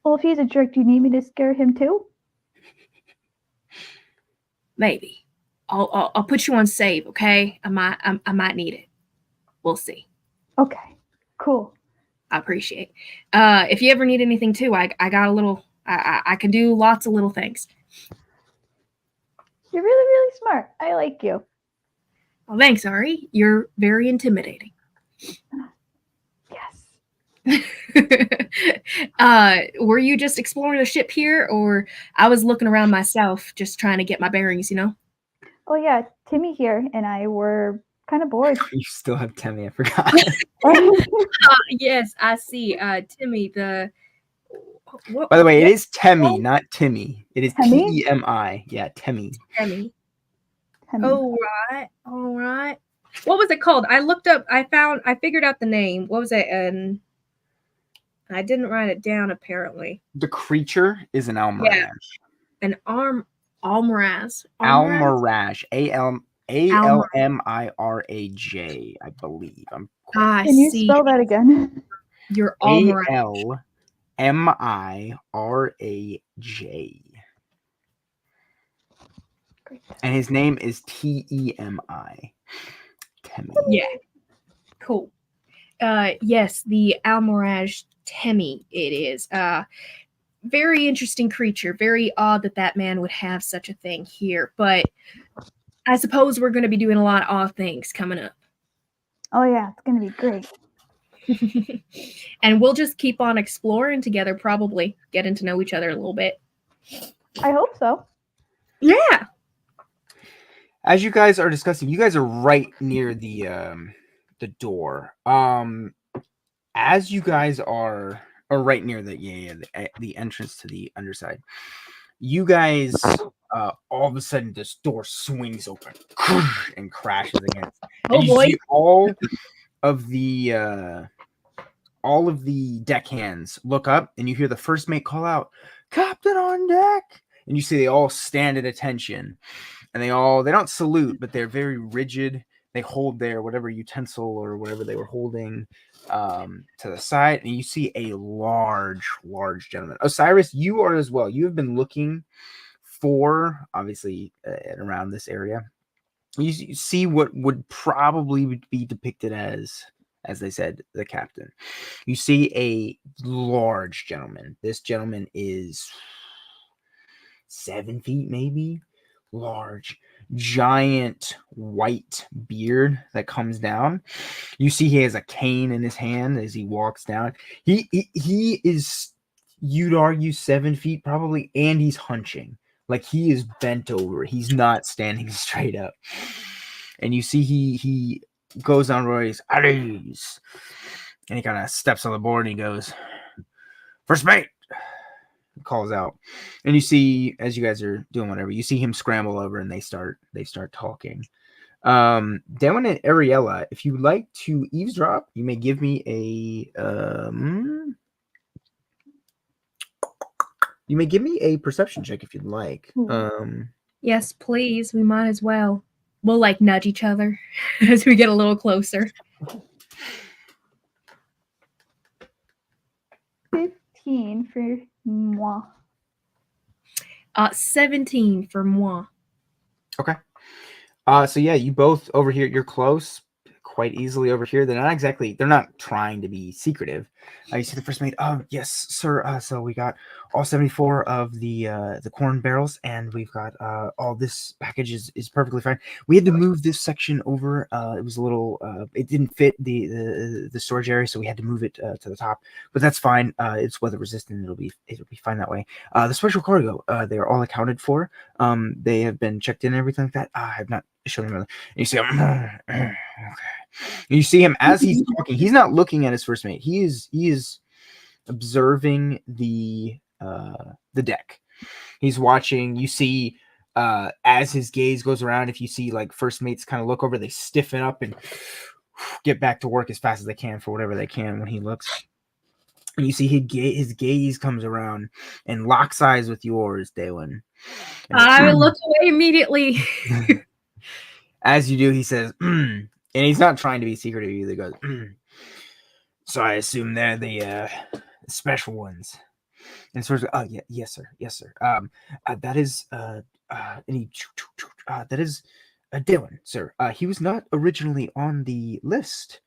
Well, if he's a jerk, do you need me to scare him too? Maybe. I'll put you on save, okay? I might need it. We'll see. Okay, cool. I appreciate. If you ever need anything too, I got a little. I can do lots of little things. You're really, really smart. I like you. Well, thanks, Ari. You're very intimidating. Yes. Were you just exploring the ship here, or I was looking around myself, just trying to get my bearings, you know? Oh yeah, Timmy here and I were kind of bored. You still have Timmy, I forgot. Yes, I see. Timmy, the. By the way, it is Temi, not Timmy. It is Temi? T-E-M-I. Yeah, Temi. Temi. Timmy. All right. What was it called? I looked up. I figured out the name. What was it? And I didn't write it down. Apparently, The creature is an Almirage. Yeah. An Almiraj. Almiraj. A-L-M-I-R-A-J, I believe. I Can you see. spell that again? You're Almiraj. A-L-M-I-R-A-J. And his name is T-E-M-I. Temi. Yeah. Cool. Yes, the Almiraj Temi. It is. Very interesting creature. Very odd that man would have such a thing here. But I suppose we're going to be doing a lot of odd things coming up. Oh yeah, it's gonna be great. And we'll just keep on exploring together, probably getting to know each other a little bit. I hope so. Yeah. As you guys are discussing, you guys are right near the door. As you guys are right near the entrance to the underside, you guys all of a sudden this door swings open and crashes against. And you see all of the deckhands look up, and you hear the first mate call out, "Captain on deck!" And you see they all stand at attention, and they don't salute, but they're very rigid. They hold their whatever utensil or whatever they were holding to the side, and you see a large gentleman. Osiris, you are as well. You have been looking for, obviously, around this area. You see what would probably be depicted as they said, the captain. You see a large gentleman. This gentleman is 7 feet, maybe. Large, giant white beard that comes down. You see he has a cane in his hand as he walks down. He is, you'd argue, 7 feet probably, and he's hunching. Like he is bent over. He's not standing straight up. And you see he goes on Roy's Aries, and he kind of steps on the board and he goes, "First mate," calls out, and you see, as you guys are doing whatever, you see him scramble over and they start talking. Dehwin and Ariella, if you'd like to eavesdrop, you may give me a perception check if you'd like. Yes, please. We might as well. We'll like nudge each other as we get a little closer. 15 for moi. 17 for moi. Okay. So yeah, you both over here, you're close. quite easily over here. They're not trying to be secretive. You see the first mate. Oh yes, sir. So we got all 74 of the corn barrels, and we've got all this package is perfectly fine. We had to move this section over. It was a little. It didn't fit the storage area, so we had to move it to the top. But that's fine. It's weather resistant. It'll be fine that way. The special cargo. They are all accounted for. They have been checked in and everything like that. I have not shown him. And you see him. Okay. You see him as he's talking. He's not looking at his first mate. He is observing the deck. He's watching. You see as his gaze goes around. If you see like first mates kind of look over, they stiffen up and get back to work as fast as they can for whatever they can when he looks. And you see his gaze comes around and locks eyes with yours, Dehwin. I look away immediately. As you do, he says, and he's not trying to be secretive either. He goes, so I assume they're the special ones. And sort of, oh yeah, yes sir. That is that is Dehwin, sir. He was not originally on the list,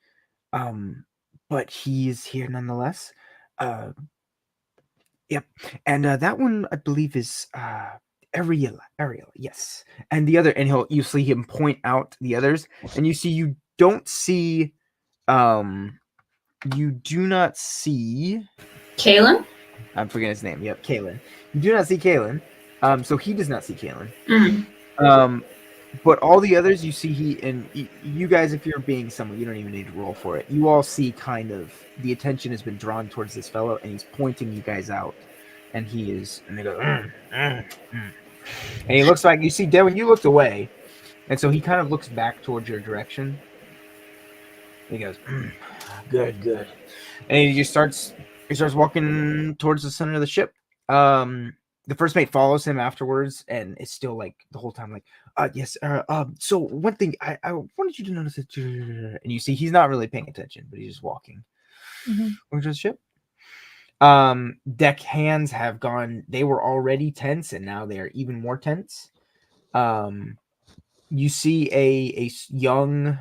but he is here nonetheless. Yep, and that one I believe is Ariella, yes. And the other, and you see him point out the others, and you don't see, you do not see Kalen? I'm forgetting his name. Yep, Kalen. You do not see Kalen. So he does not see Kalen. Mm-hmm. But all the others you see, you guys, if you're being someone, you don't even need to roll for it. You all see kind of the attention has been drawn towards this fellow, and he's pointing you guys out. And he is, and they go, And he looks like, you see, Dehwin, you looked away. And so he kind of looks back towards your direction. He goes, good. And he starts walking towards the center of the ship. The first mate follows him afterwards, and it's still like the whole time, like, yes. So one thing I wanted you to notice that, and you see he's not really paying attention, but he's just walking over to the ship. Deck hands have gone. They were already tense, and now they are even more tense. You see a young,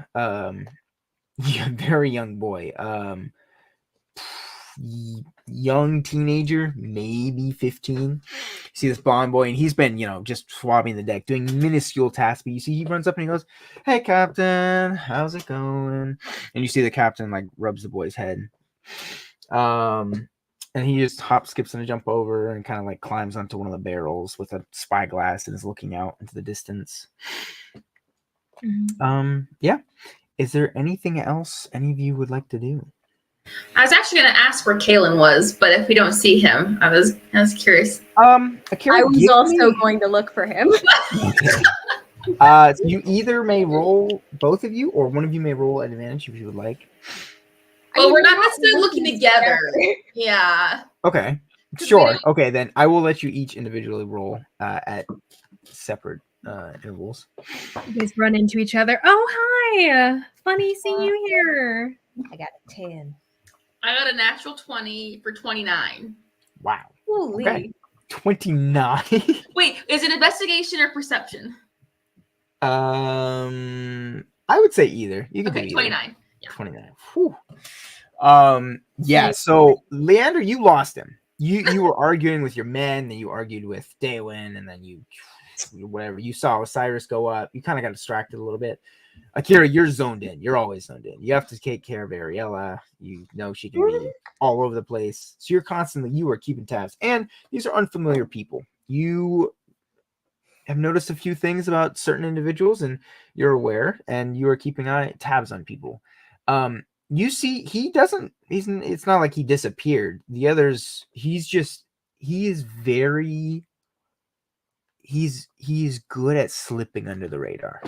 very young boy, young teenager, maybe 15. You see this blonde boy, and he's been, just swabbing the deck, doing minuscule tasks. But you see, he runs up and he goes, "Hey, Captain, how's it going?" And you see the captain like rubs the boy's head. And he just hop, skips, and a jump over and kind of like climbs onto one of the barrels with a spyglass and is looking out into the distance. Yeah. Is there anything else any of you would like to do? I was actually going to ask where Kalen was, but if we don't see him, I was curious. Akira, I was also going to look for him. You either may roll, both of you, or one of you may roll at advantage if you would like. Well, we're not necessarily looking together. Yeah. Okay. Sure. Okay, then I will let you each individually roll at separate intervals. You guys run into each other. Oh, hi. Funny seeing you here. I got a 10. I got a natural 20 for 29. Wow. Holy. Okay. 29. Wait, is it investigation or perception? I would say either. You can do either. 29. Yeah. 29. Whew. Yeah, so Leandre, you lost him. You were arguing with your men, then you argued with Dehwin, and then you saw Osiris go up. You kind of got distracted a little bit. Akira, you're zoned in. You're always zoned in. You have to take care of Ariella. You know she can be all over the place. So you are keeping tabs. And these are unfamiliar people. You have noticed a few things about certain individuals, and you're aware, and you are keeping tabs on people. You see, it's not like he disappeared. The others, he is good at slipping under the radar.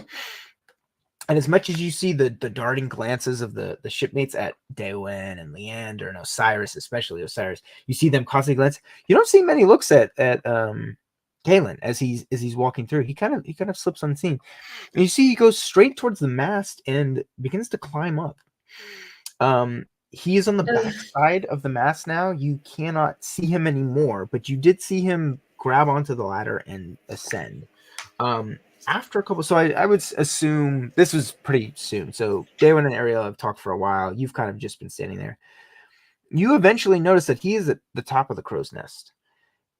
And as much as you see the darting glances of the shipmates at Dehwin and Leandre and Osiris, especially Osiris, you see them constantly glance. You don't see many looks at Kalen as he's walking through. He kind of slips unseen. And you see he goes straight towards the mast and begins to climb up. He is on the back side of the mast now. You cannot see him anymore, but you did see him grab onto the ladder and ascend. after a couple, so I would assume this was pretty soon. So Dehwin and Ariella have talked for a while. You've kind of just been standing there. You eventually notice that he is at the top of the crow's nest,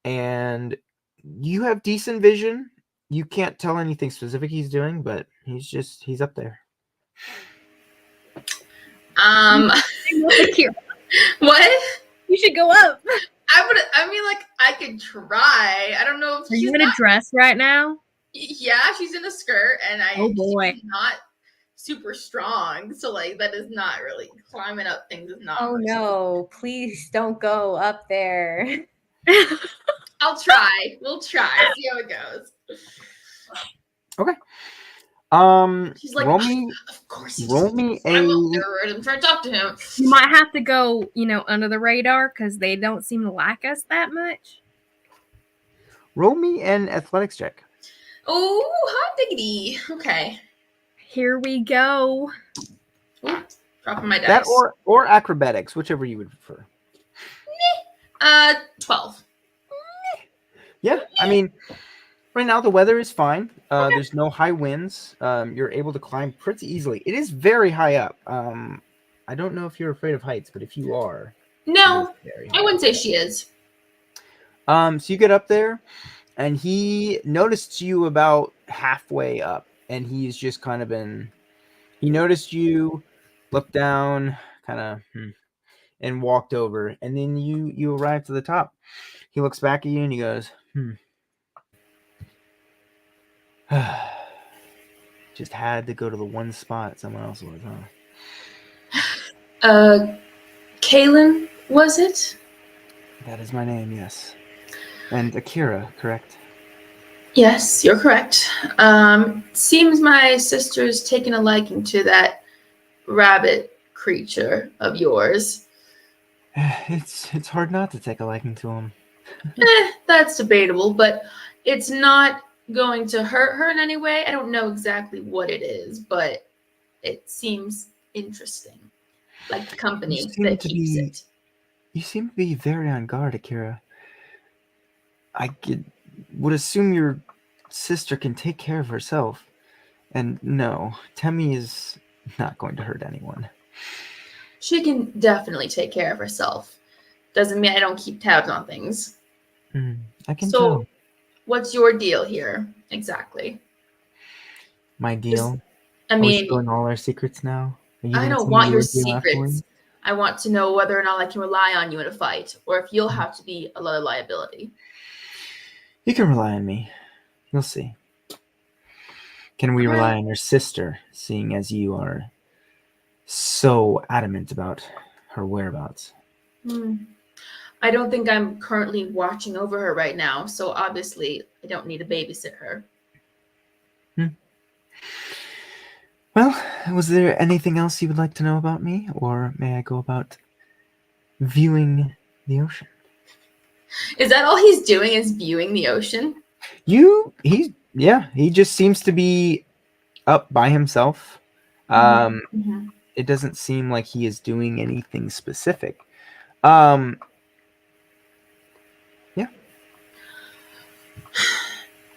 and you have decent vision. You can't tell anything specific he's doing, but he's up there. What? You should go up. I mean, like, I could try. I don't know if Are you in a dress right now? Yeah, she's in a skirt, and Oh boy, she's not super strong, so like that is not really climbing up things. Is not. Oh no! Please don't go up there. I'll try. We'll try. See how it goes. Okay. She's like, roll me. Of course. Roll me a. I'm trying to talk to him. you might have to go, under the radar because they don't seem to like us that much. Roll me an athletics check. Oh, hot diggity. Okay. Here we go. Ooh, dropping my dice. That or acrobatics, whichever you would prefer. 12. Yeah, I mean, right now the weather is fine. There's no high winds. You're able to climb pretty easily. It is very high up. I don't know if you're afraid of heights, but if you are, no, I wouldn't say she is. So you get up there, and he noticed you about halfway up, and he's just kind of been. He noticed you, looked down, kind of, and walked over, and then you arrive to the top. He looks back at you and he goes, just had to go to the one spot someone else was, huh? Kaylin, was it? That is my name, yes. And Akira, correct? Yes, you're correct. Seems my sister's taken a liking to that rabbit creature of yours. It's hard not to take a liking to him. That's debatable, but it's not going to hurt her in any way. I don't know exactly what it is, but it seems interesting. Like the company that keeps it. You seem to be very on guard, Akira. I would assume your sister can take care of herself. And no, Temmie is not going to hurt anyone. She can definitely take care of herself. Doesn't mean I don't keep tabs on things. I can tell. So, what's your deal here exactly? My deal? I mean, spilling all our secrets now? I don't want your secrets. I want to know whether or not I can rely on you in a fight, or if you'll have to be a liability. You can rely on me. You'll see. Can we rely on your sister, seeing as you are so adamant about her whereabouts? I don't think I'm currently watching over her right now, so obviously I don't need to babysit her. Well, was there anything else you would like to know about me, or may I go about viewing the ocean? Is that all he's doing, is viewing the ocean? He just seems to be up by himself. It doesn't seem like he is doing anything specific.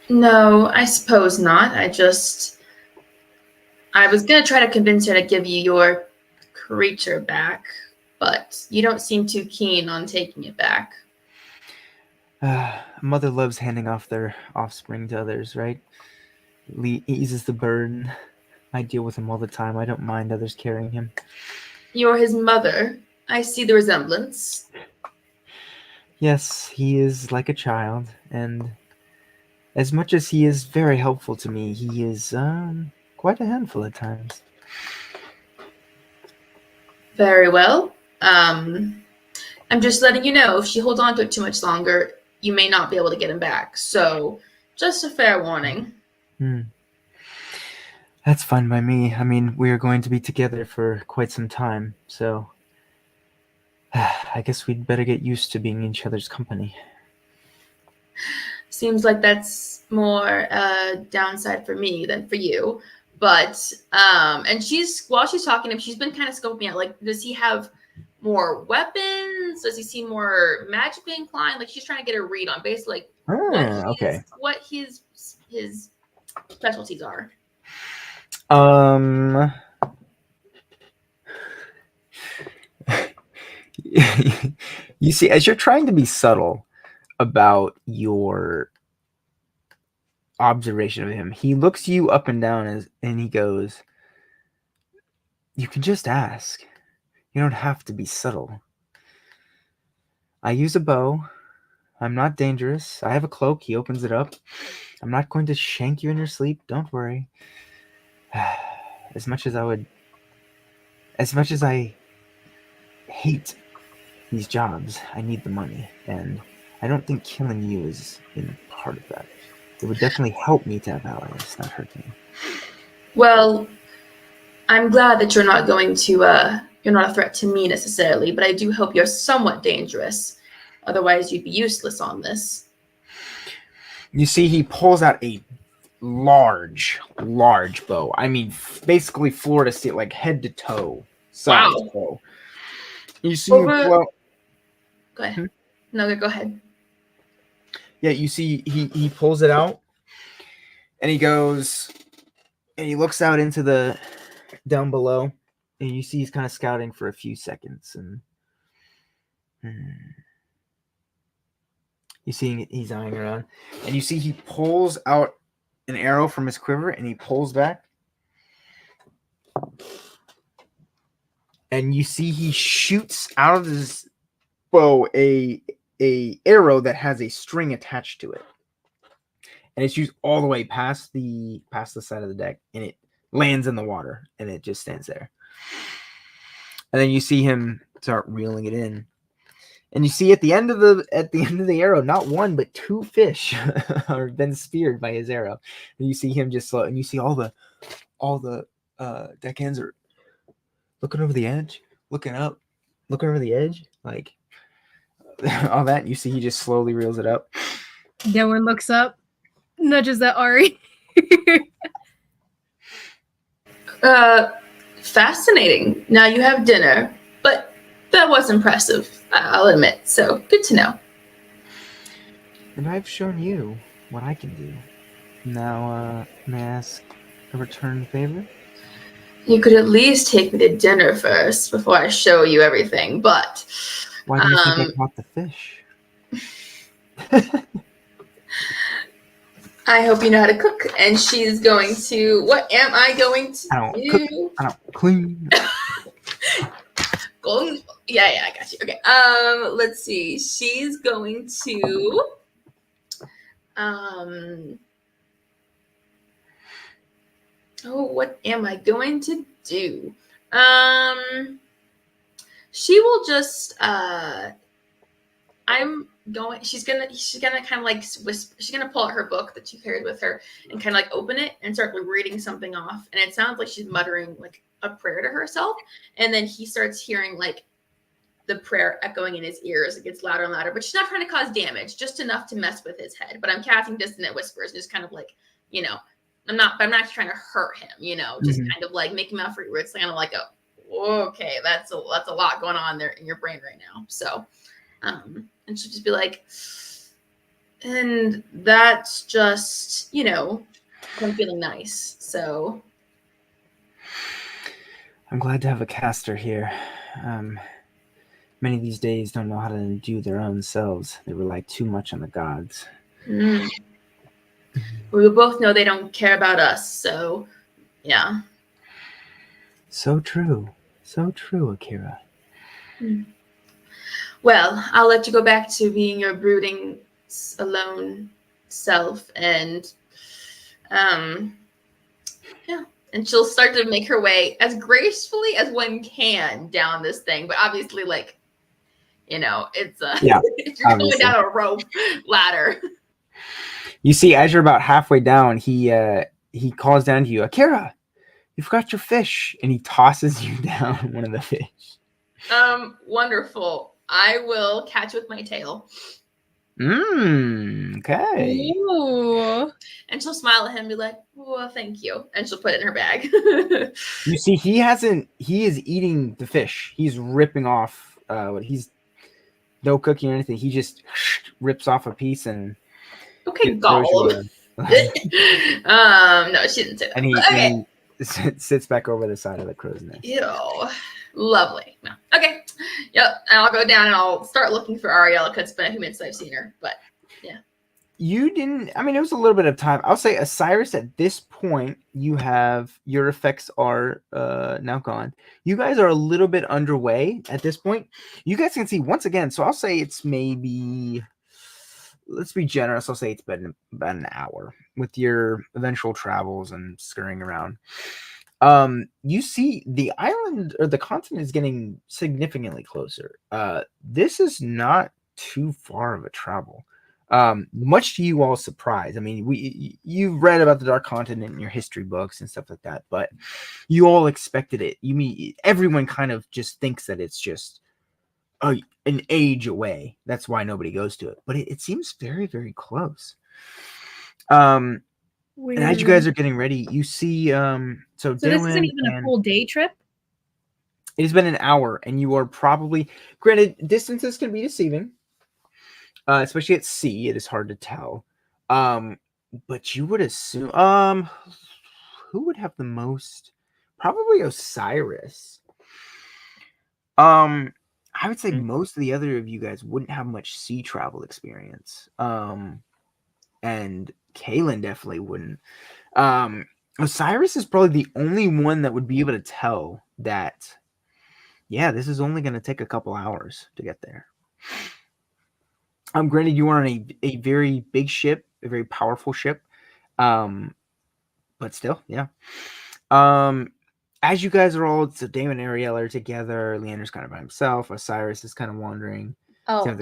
No, I suppose not. I was going to try to convince her to give you your creature back, but you don't seem too keen on taking it back. A mother loves handing off their offspring to others, right? It eases the burden. I deal with him all the time. I don't mind others carrying him. You're his mother. I see the resemblance. Yes, he is like a child, and as much as he is very helpful to me, he is quite a handful at times. Very well. I'm just letting you know, if she holds on to it too much longer, you may not be able to get him back. So, just a fair warning. That's fine by me. I mean, we are going to be together for quite some time, so I guess we'd better get used to being in each other's company. Seems like that's more downside for me than for you. But, and while she's talking to him, she's been kind of scoping out, like, does he have more weapons? Does he seem more magically inclined? Like, she's trying to get a read on basically, like, what his specialties are. You see, as you're trying to be subtle about your observation of him, he looks you up and down and he goes, "You can just ask. You don't have to be subtle. I use a bow. I'm not dangerous. I have a cloak." He opens it up. "I'm not going to shank you in your sleep. Don't worry. As much as I hate these jobs, I need the money, and I don't think killing you is in part of that. It would definitely help me to have allies, not hurt me." Well, I'm glad that you're not going to, you're not a threat to me necessarily, but I do hope you're somewhat dangerous. Otherwise, you'd be useless on this. You see, he pulls out a large bow. I mean, basically floor to ceiling, like head to toe size bow. You see him Go ahead. Hmm? No, go ahead. Yeah, you see he pulls it out and he goes and he looks out into the down below and you see he's kind of scouting for a few seconds and you see he's eyeing around and you see he pulls out an arrow from his quiver and he pulls back and you see he shoots out of his bow a arrow that has a string attached to it, and it shoots all the way past the side of the deck, and it lands in the water, and it just stands there. And then you see him start reeling it in, and you see at the end of the arrow, not one but two fish are been speared by his arrow. And you see him just slow, and you see all the deckhands are looking over the edge, looking up, looking over the edge, like all that. You see he just slowly reels it up. Dehwin looks up, nudges at Ari. Fascinating. Now you have dinner, but that was impressive, I'll admit. So good to know. And I've shown you what I can do. Now, may I ask a return favor? You could at least take me to dinner first before I show you everything, but... Why do you think I caught the fish? I hope you know how to cook, and she's going to... What am I going to I don't do? cook, I don't clean. Yeah, I got you. Okay, let's see. She's going to... Oh, what am I going to do? She will just she's gonna kind of like whisper, she's gonna pull out her book that she carried with her and kind of like open it and start reading something off, and it sounds like she's muttering like a prayer to herself, and then he starts hearing like the prayer echoing in his ears. It gets louder and louder, but she's not trying to cause damage, just enough to mess with his head. But I'm casting dissonant whispers, just kind of like, you know, I'm not trying to hurt him, you know, just kind of like make him out for where it's kind of like okay, that's a lot going on there in your brain right now. So, and she'll just be like, and that's just, you know, I'm feeling nice. So I'm glad to have a caster here. Many of these days don't know how to do their own selves. They rely too much on the gods. We both know they don't care about us, so yeah. So true, Akira. Well, I'll let you go back to being your brooding, alone self, and yeah. And she'll start to make her way as gracefully as one can down this thing, but obviously, like, you know, it's you're going down a rope ladder. You see, as you're about halfway down, he calls down to you, "Akira, you forgot your fish," and he tosses you down one of the fish. Wonderful. I will catch with my tail. Okay. Ooh. And she'll smile at him and be like, "Well, thank you," and she'll put it in her bag. You see, he is eating the fish. He's ripping off he's no cooking or anything. He just rips off a piece and okay, gobble. No, she didn't say that. And he, Okay. and he sits back over the side of the crow's nest. Ew. Lovely. No. Okay. Yep. And I'll go down and I'll start looking for Ariella because it's been a few minutes since I've seen her. But yeah. You didn't. I mean, it was a little bit of time. I'll say Osiris. At this point, you have your effects are now gone. You guys are a little bit underway at this point. You guys can see once again. So I'll say it's maybe. Let's be generous. I'll say it's been about an hour with your eventual travels and scurrying around. You see the island or the continent is getting significantly closer. This is not too far of a travel. Much to you all's surprise. I mean, you've read about the Dark Continent in your history books and stuff like that, but you all expected it. You mean everyone kind of just thinks that it's just an age away. That's why nobody goes to it. But it seems very, very close. And as you guys are getting ready, you see so this isn't even a full day trip? It has been an hour, and you are probably, granted, distances can be deceiving. Especially at sea, it is hard to tell. But you would assume who would have the most? Probably Osiris. I would say most of the other of you guys wouldn't have much sea travel experience. And Kaylin definitely wouldn't. Osiris is probably the only one that would be able to tell that, yeah, this is only going to take a couple hours to get there. Granted, you are on a very big ship, a very powerful ship. But still, yeah. As you guys are all, so Dehwin and Ariella are together. Leandre's kind of by himself. Osiris is kind of wandering. Oh,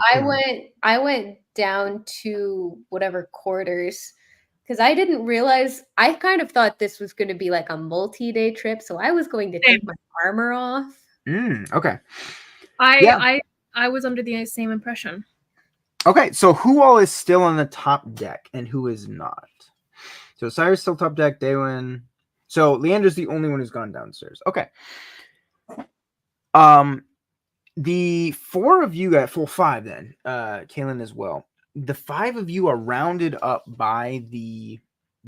I went down to whatever quarters because I didn't realize. I kind of thought this was going to be like a multi-day trip, so I was going to take my armor off. Okay. I was under the same impression. Okay, so who all is still on the top deck and who is not? So Osiris still top deck, Dehwin. So Leandre's the only one who's gone downstairs. Okay. The four of you got full five then. Kaylin as well. The five of you are rounded up by the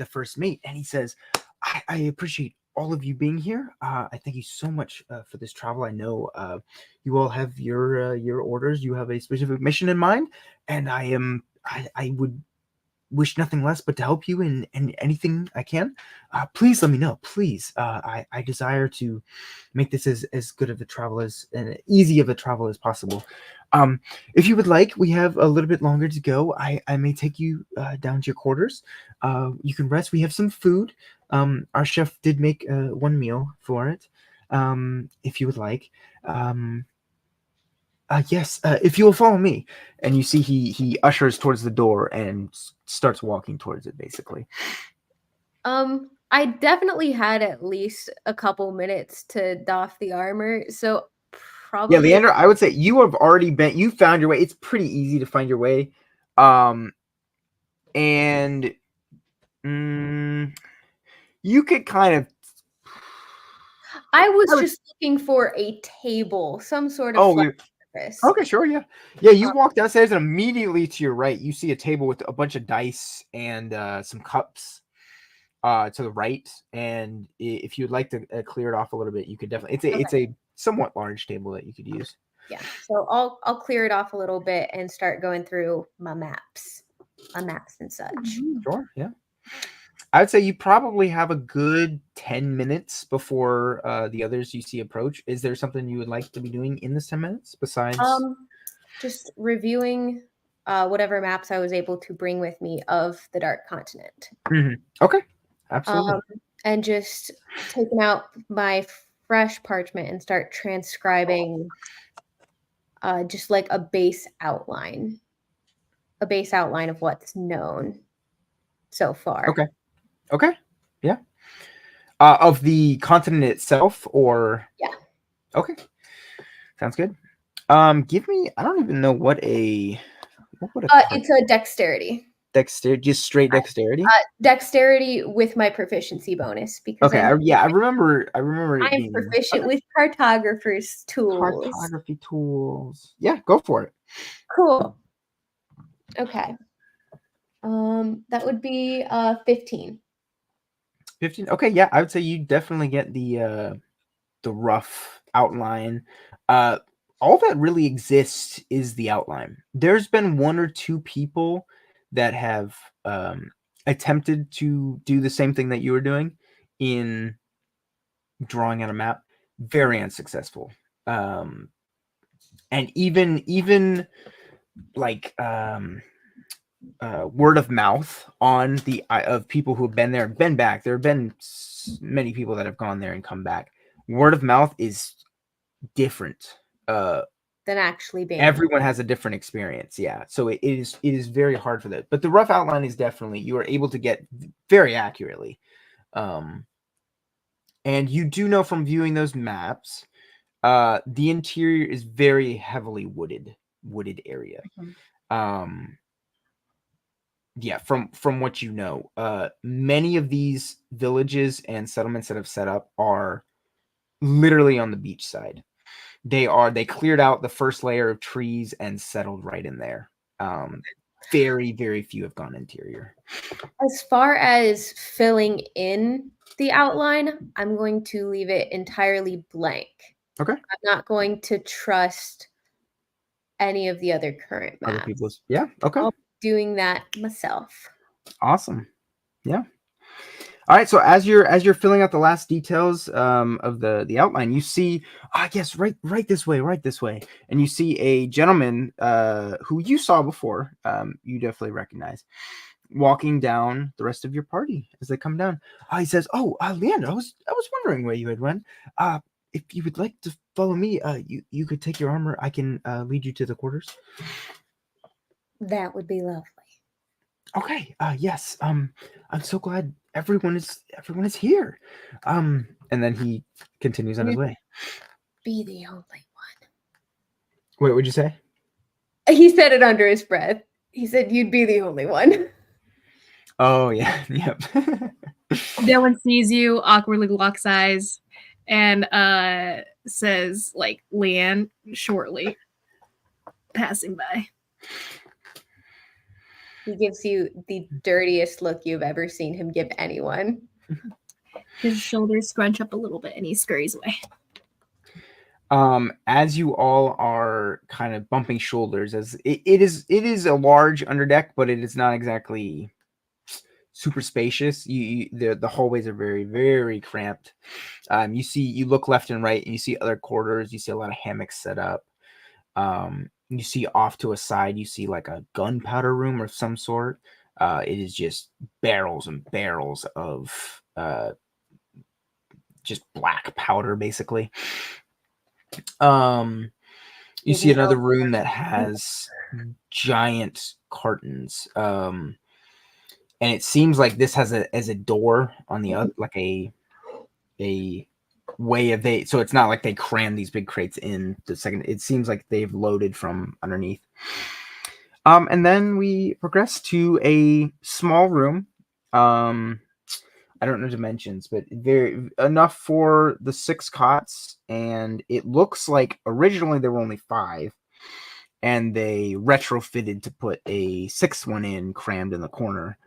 first mate, and he says, I appreciate all of you being here. I thank you so much for this travel. I know you all have your orders. You have a specific mission in mind, and I would wish nothing less but to help you in anything I can. Please let me know. Please, I desire to make this as good of a travel as and easy of a travel as possible. If you would like, we have a little bit longer to go. I may take you down to your quarters. You can rest. We have some food. Our chef did make one meal for it. If you would like. Yes, if you will follow me. And you see he ushers towards the door and starts walking towards it, basically. I definitely had at least a couple minutes to doff the armor, so probably. Yeah, Leandre, I would say you have already you found your way. It's pretty easy to find your way. And you could kind of. I was just looking for a table, some sort of surface. Okay, sure, yeah. Yeah, you walk downstairs and immediately to your right, you see a table with a bunch of dice and some cups to the right. And if you'd like to clear it off a little bit, you could definitely. It's a somewhat large table that you could use. Yeah, so I'll clear it off a little bit and start going through my maps and such. Sure, yeah. I would say you probably have a good 10 minutes before the others you see approach. Is there something you would like to be doing in this 10 minutes besides? Just reviewing whatever maps I was able to bring with me of the Dark Continent. Okay, absolutely. And just taking out my fresh parchment and start transcribing just like a base outline of what's known so far. Okay. Yeah. Of the continent itself, or yeah. Okay. Sounds good. Give me. I don't even know what would it's a dexterity. Dexterity, just straight dexterity. Dexterity with my proficiency bonus because. Okay. I remember. I'm proficient with cartographer's tools. Cartography tools. Yeah, go for it. Cool. Okay. That would be 15. 15. Okay, yeah, I would say you definitely get the rough outline. All that really exists is the outline. There's been one or two people that have attempted to do the same thing that you were doing in drawing out a map. Very unsuccessful. And even like word of mouth on the of people who have been there and been back. There have been many people that have gone there and come back. Word of mouth is different. Than actually being. Everyone has a different experience, yeah. So it is very hard for that. But the rough outline is definitely you are able to get very accurately. And you do know from viewing those maps, the interior is very heavily wooded area. Yeah, from what you know, many of these villages and settlements that have set up are literally on the beach side. They cleared out the first layer of trees and settled right in there. Very, very few have gone interior. As far as filling in the outline, I'm going to leave it entirely blank. Okay. I'm not going to trust any of the other current maps. Other people's, yeah. Okay. I'll be doing that myself. Awesome. Yeah. All right. So as you're filling out the last details of the outline, you see, yes, right this way, and you see a gentleman who you saw before. You definitely recognize, walking down the rest of your party as they come down. He says, Leandre, I was wondering where you had went. If you would like to follow me, you could take your armor. I can lead you to the quarters. That would be lovely. Okay. Yes. I'm so glad everyone is here. And then he continues on his way. Be the only one. What would you say? He said it under his breath. He said, "You'd be the only one." Oh yeah. Yep. Dehwin sees you, awkwardly locks eyes, and says, like, Leanne, shortly, passing by. He gives you the dirtiest look you've ever seen him give anyone. His shoulders scrunch up a little bit and he scurries away. As you all are kind of bumping shoulders, as it is a large underdeck, but it is not exactly super spacious. The hallways are very, very cramped. You look left and right and you see other quarters. You see a lot of hammocks set up. You see off to a side, you see like a gunpowder room of some sort. It is just barrels and barrels of just black powder, basically. You see another room that has giant cartons. And it seems like this has a door on the other, like a way of so it's not like they cram these big crates in the second. It seems like they've loaded from underneath. And then we progress to a small room. I don't know dimensions, but very enough for the 6 cots, and it looks like originally there were only 5, and they retrofitted to put a 6th one in, crammed in the corner.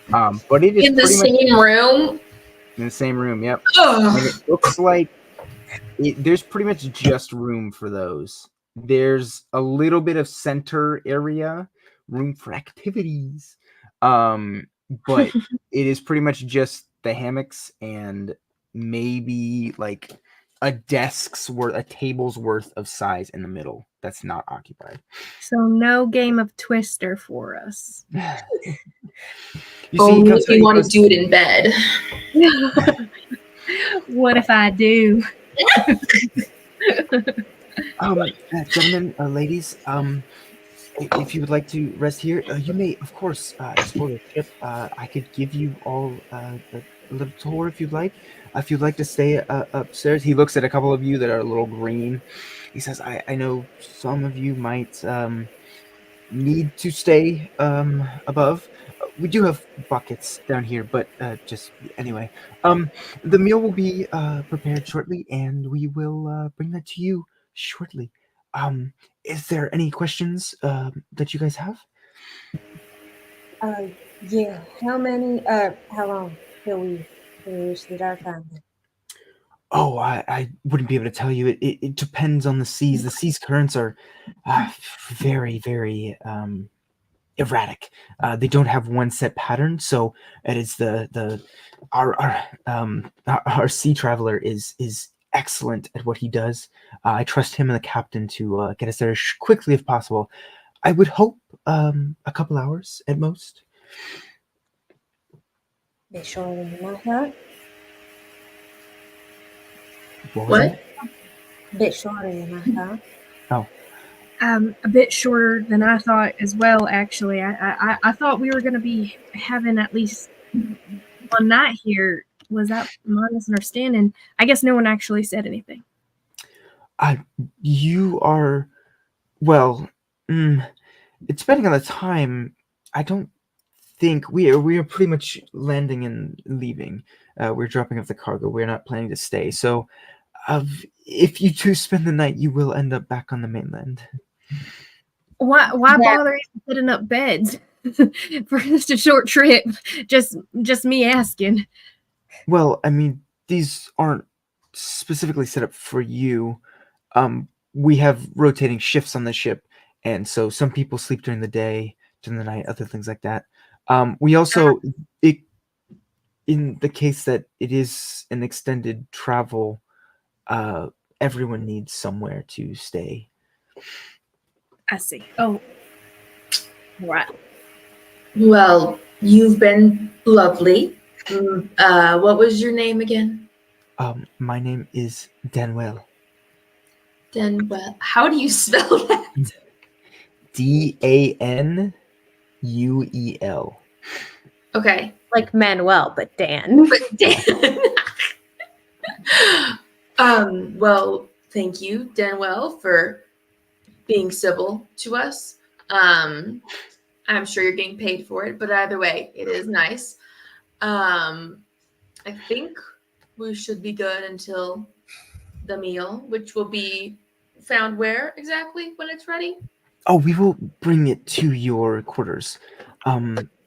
But it is in the same room. In the same room, yep. Ugh. And it looks like there's pretty much just room for those. There's a little bit of center area, room for activities. But it is pretty much just the hammocks and maybe like a table's worth of size in the middle that's not occupied. So no game of Twister for us. Only if you want to do it in bed. What if I do? Gentlemen, ladies, if you would like to rest here, you may, of course, explore the ship. I could give you all a little tour if you'd like. If you'd like to stay upstairs. He looks at a couple of you that are a little green. He says, I know some of you might need to stay above. We do have buckets down here, but just anyway. The meal will be prepared shortly, and we will bring that to you shortly. Is there any questions that you guys have? Yeah. How long till we reach the Dark Island? Oh, I wouldn't be able to tell you. It depends on the seas. The sea's currents are very, very erratic. They don't have one set pattern, so it is our sea traveler is excellent at what he does. I trust him and the captain to get us there as quickly as possible. I would hope a couple hours at most. Bit shorter than I thought. What was that? Bit shorter than I thought. Oh. A bit shorter than I thought as well, actually. I thought we were going to be having at least one night here. Was that my misunderstanding? I guess no one actually said anything. You are, well, it's depending on the time. I don't think we are pretty much landing and leaving. We're dropping off the cargo. We're not planning to stay. So, if you do spend the night, you will end up back on the mainland. Why bother setting up beds for just a short trip? Just me asking. Well, I mean, these aren't specifically set up for you. We have rotating shifts on the ship, and so some people sleep during the day, during the night, other things like that. We also, in the case that it is an extended travel, everyone needs somewhere to stay. I see. Oh, right. Well, you've been lovely. What was your name again? My name is Denwell. Denwell. How do you spell that? Danuel. Okay. Like Manuel, but Dan. But Dan. Well, thank you, Denwell, for being civil to us. I'm sure you're getting paid for it, but either way, it is nice. I think we should be good until the meal, which will be found where exactly when it's ready? Oh, we will bring it to your quarters.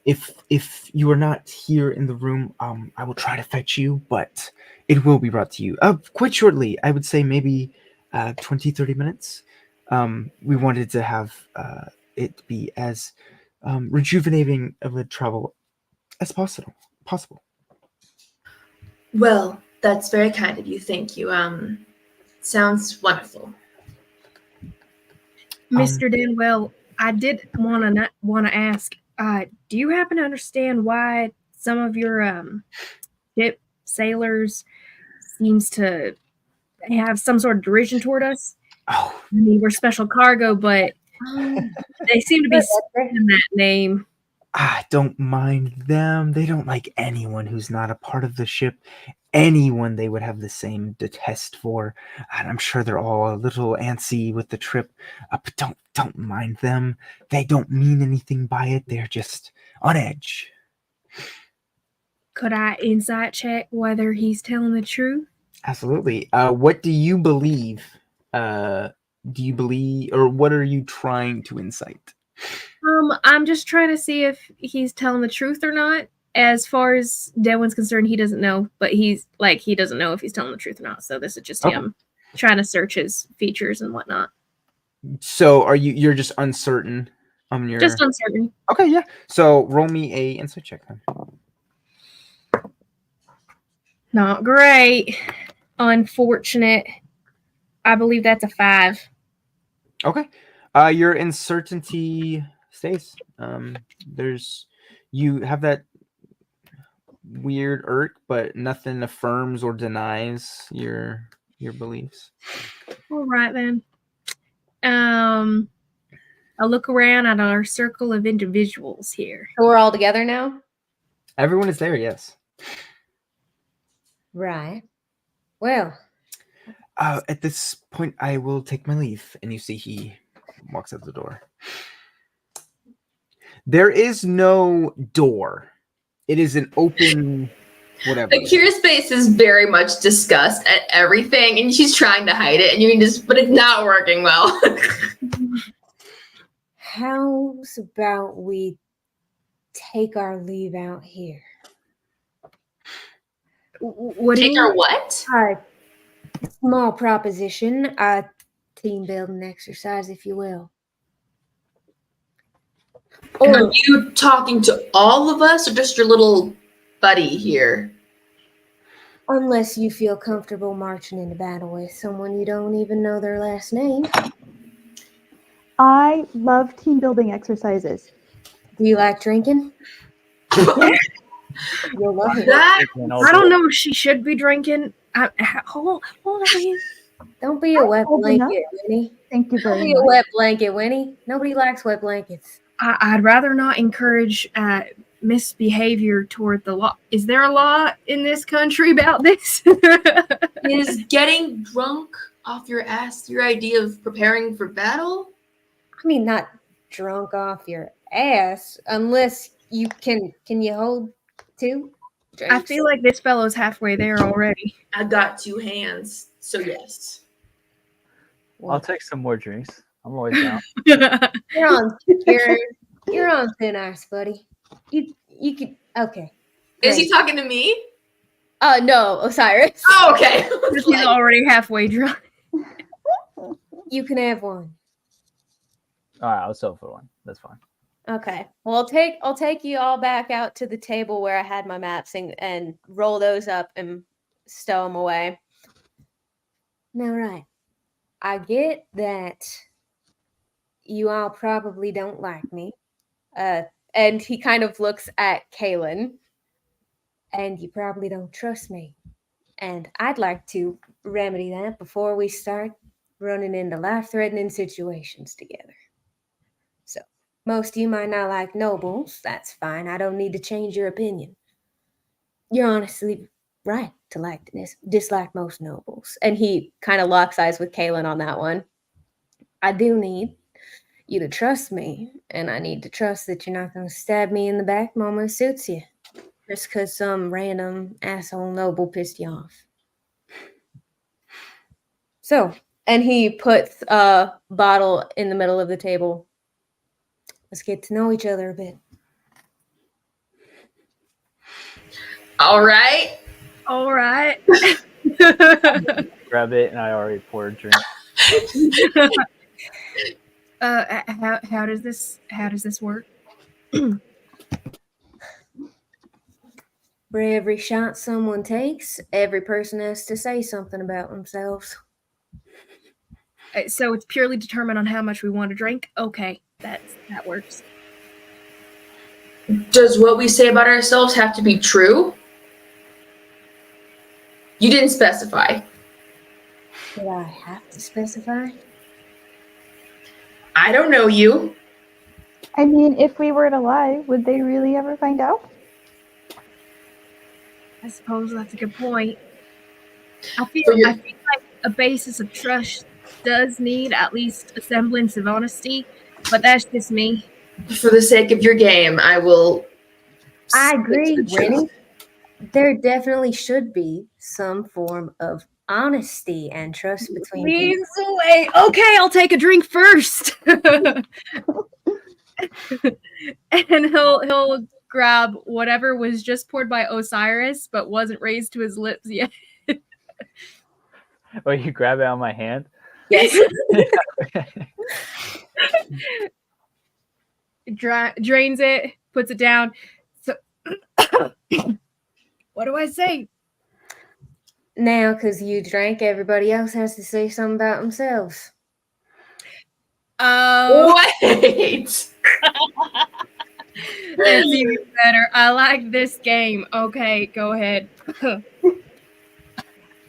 If you are not here in the room, I will try to fetch you, but it will be brought to you quite shortly. I would say maybe 20-30 minutes. We wanted to have it be as rejuvenating of a travel as possible. Well, that's very kind of you. Thank you. Sounds wonderful. Mr. Denwell, I did want to ask, do you happen to understand why some of your ship sailors seems to have some sort of derision toward us? Oh. I mean, we're special cargo, but they seem to be in that name. I don't mind them. They don't like anyone who's not a part of the ship. Anyone they would have the same detest for. And I'm sure they're all a little antsy with the trip. But don't mind them. They don't mean anything by it. They're just on edge. Could I insight check whether he's telling the truth? Absolutely. What do you believe? Do you believe, or what are you trying to incite? I'm just trying to see if he's telling the truth or not. As far as Dehwin's concerned, he doesn't know, but he doesn't know if he's telling the truth or not. So this is just him trying to search his features and whatnot. So you're just uncertain on your... Just uncertain. Okay, yeah. So roll me a insight check then. Not great. Unfortunate. I believe that's a 5. Okay. Your uncertainty stays. You have that weird irk, but nothing affirms or denies your beliefs. All right then. I'll look around at our circle of individuals here. So we're all together now? Everyone is there, yes. Right. Well. At this point, I will take my leave. And you see he walks out the door. There is no door. It is an open whatever. Akira's face is very much disgust at everything, and she's trying to hide it, and you can but it's not working well. How's about we take our leave out here. What do you Take mean? our what? A small proposition, a team building exercise, if you will. Are Or you talking to all of us or just your little buddy here? unless you feel comfortable marching into battle with someone you don't even know their last name. I love team building exercises. Do you like drinking? You'll love it. That I don't know if she should be drinking. Hold on, please. Don't be a wet old enough. blanket, Winnie. Thank you Don't very be a much. wet blanket, Winnie. Nobody likes wet blankets. I'd rather not encourage misbehavior toward the law. Is there a law in this country about this? is getting drunk off your ass your idea of preparing for battle? I mean, not drunk off your ass, unless you can you hold two drinks? I feel like this fellow's halfway there already. I got 2 hands, so yes. I'll take some more drinks. I'm always down. You're on thin ice, buddy. You could okay. Is he Great. talking to me? No, Osiris. Oh, okay. He's already halfway drunk. You can have one. All right, I'll settle for one. That's fine. Okay. Well, I'll take you all back out to the table where I had my maps and roll those up and stow them away. Now, right. I get that you all probably don't like me. And he kind of looks at Kaylin. And you probably don't trust me. And I'd like to remedy that before we start running into life-threatening situations together. So, most of you might not like nobles. That's fine. I don't need to change your opinion. You're honestly right to dislike most nobles. And he kind of locks eyes with Kaylin on that one. I do need you to trust me, and I need to trust that you're not going to stab me in the back moment it suits you. Just because some random asshole noble pissed you off. So, and he puts a bottle in the middle of the table. Let's get to know each other a bit. All right. All right. Grab it, and I already poured a drink. How does this work? For every shot someone takes, every person has to say something about themselves. So it's purely determined on how much we want to drink. Okay, that works. Does what we say about ourselves have to be true? You didn't specify. Did I have to specify? I don't know you. I mean, if we were to lie, would they really ever find out? I suppose that's a good point. I feel So you're- like a basis of trust does need at least a semblance of honesty, but that's just me. For the sake of your game, I will. I stick agree, to the truth. Winnie. There definitely should be some form of honesty and trust between people. Leans away. Okay, I'll take a drink first. And he'll grab whatever was just poured by Osiris but wasn't raised to his lips yet. Oh, you grab it on my hand? Yes. Drains it, puts it down. So, what do I say? Now, because you drank, everybody else has to say something about themselves. Wait. That's even better. I like this game. Okay, go ahead.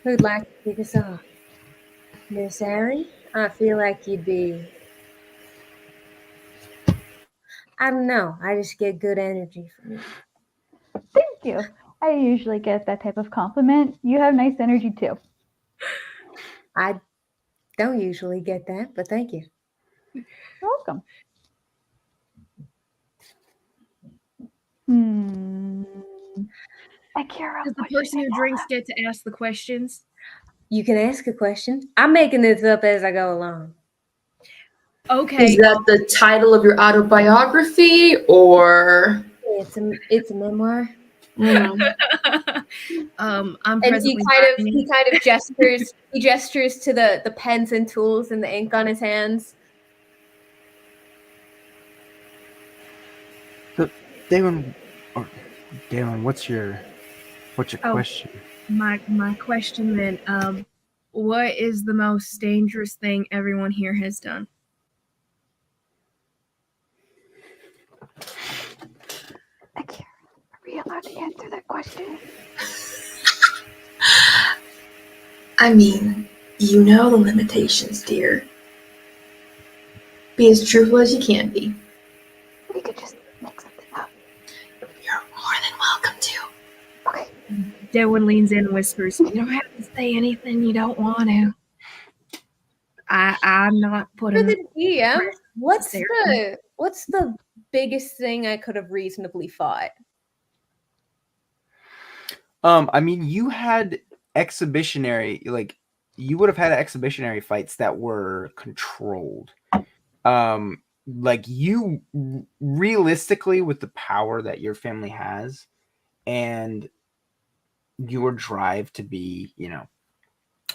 Who'd like to kick us off? Miss Ari? I feel like you'd be... I don't know. I just get good energy from you. Thank you. I usually get that type of compliment. You have nice energy too. I don't usually get that, but thank you. You're welcome. Akira, Does the what should person I who tell drinks her? get to ask the questions? You can ask a question. I'm making this up as I go along. Okay. Is that the title of your autobiography or? It's a memoir. I'm And presently he kind of gestures to the pens and tools and the ink on his hands. So, Dehwin, what's your question? My question then, what is the most dangerous thing everyone here has done? Akira, are we allowed to answer that question? I mean, you know the limitations, dear. Be as truthful as you can be. We could just make something up. You're more than welcome to. Okay. Dehwin leans in and whispers, "You don't have to say anything you don't want to. I'm not For putting." the DM, what's necessarily. the biggest thing I could have reasonably fought? I mean, you had exhibitionary, like you would have had exhibitionary fights that were controlled. Like you realistically, with the power that your family has and your drive to be,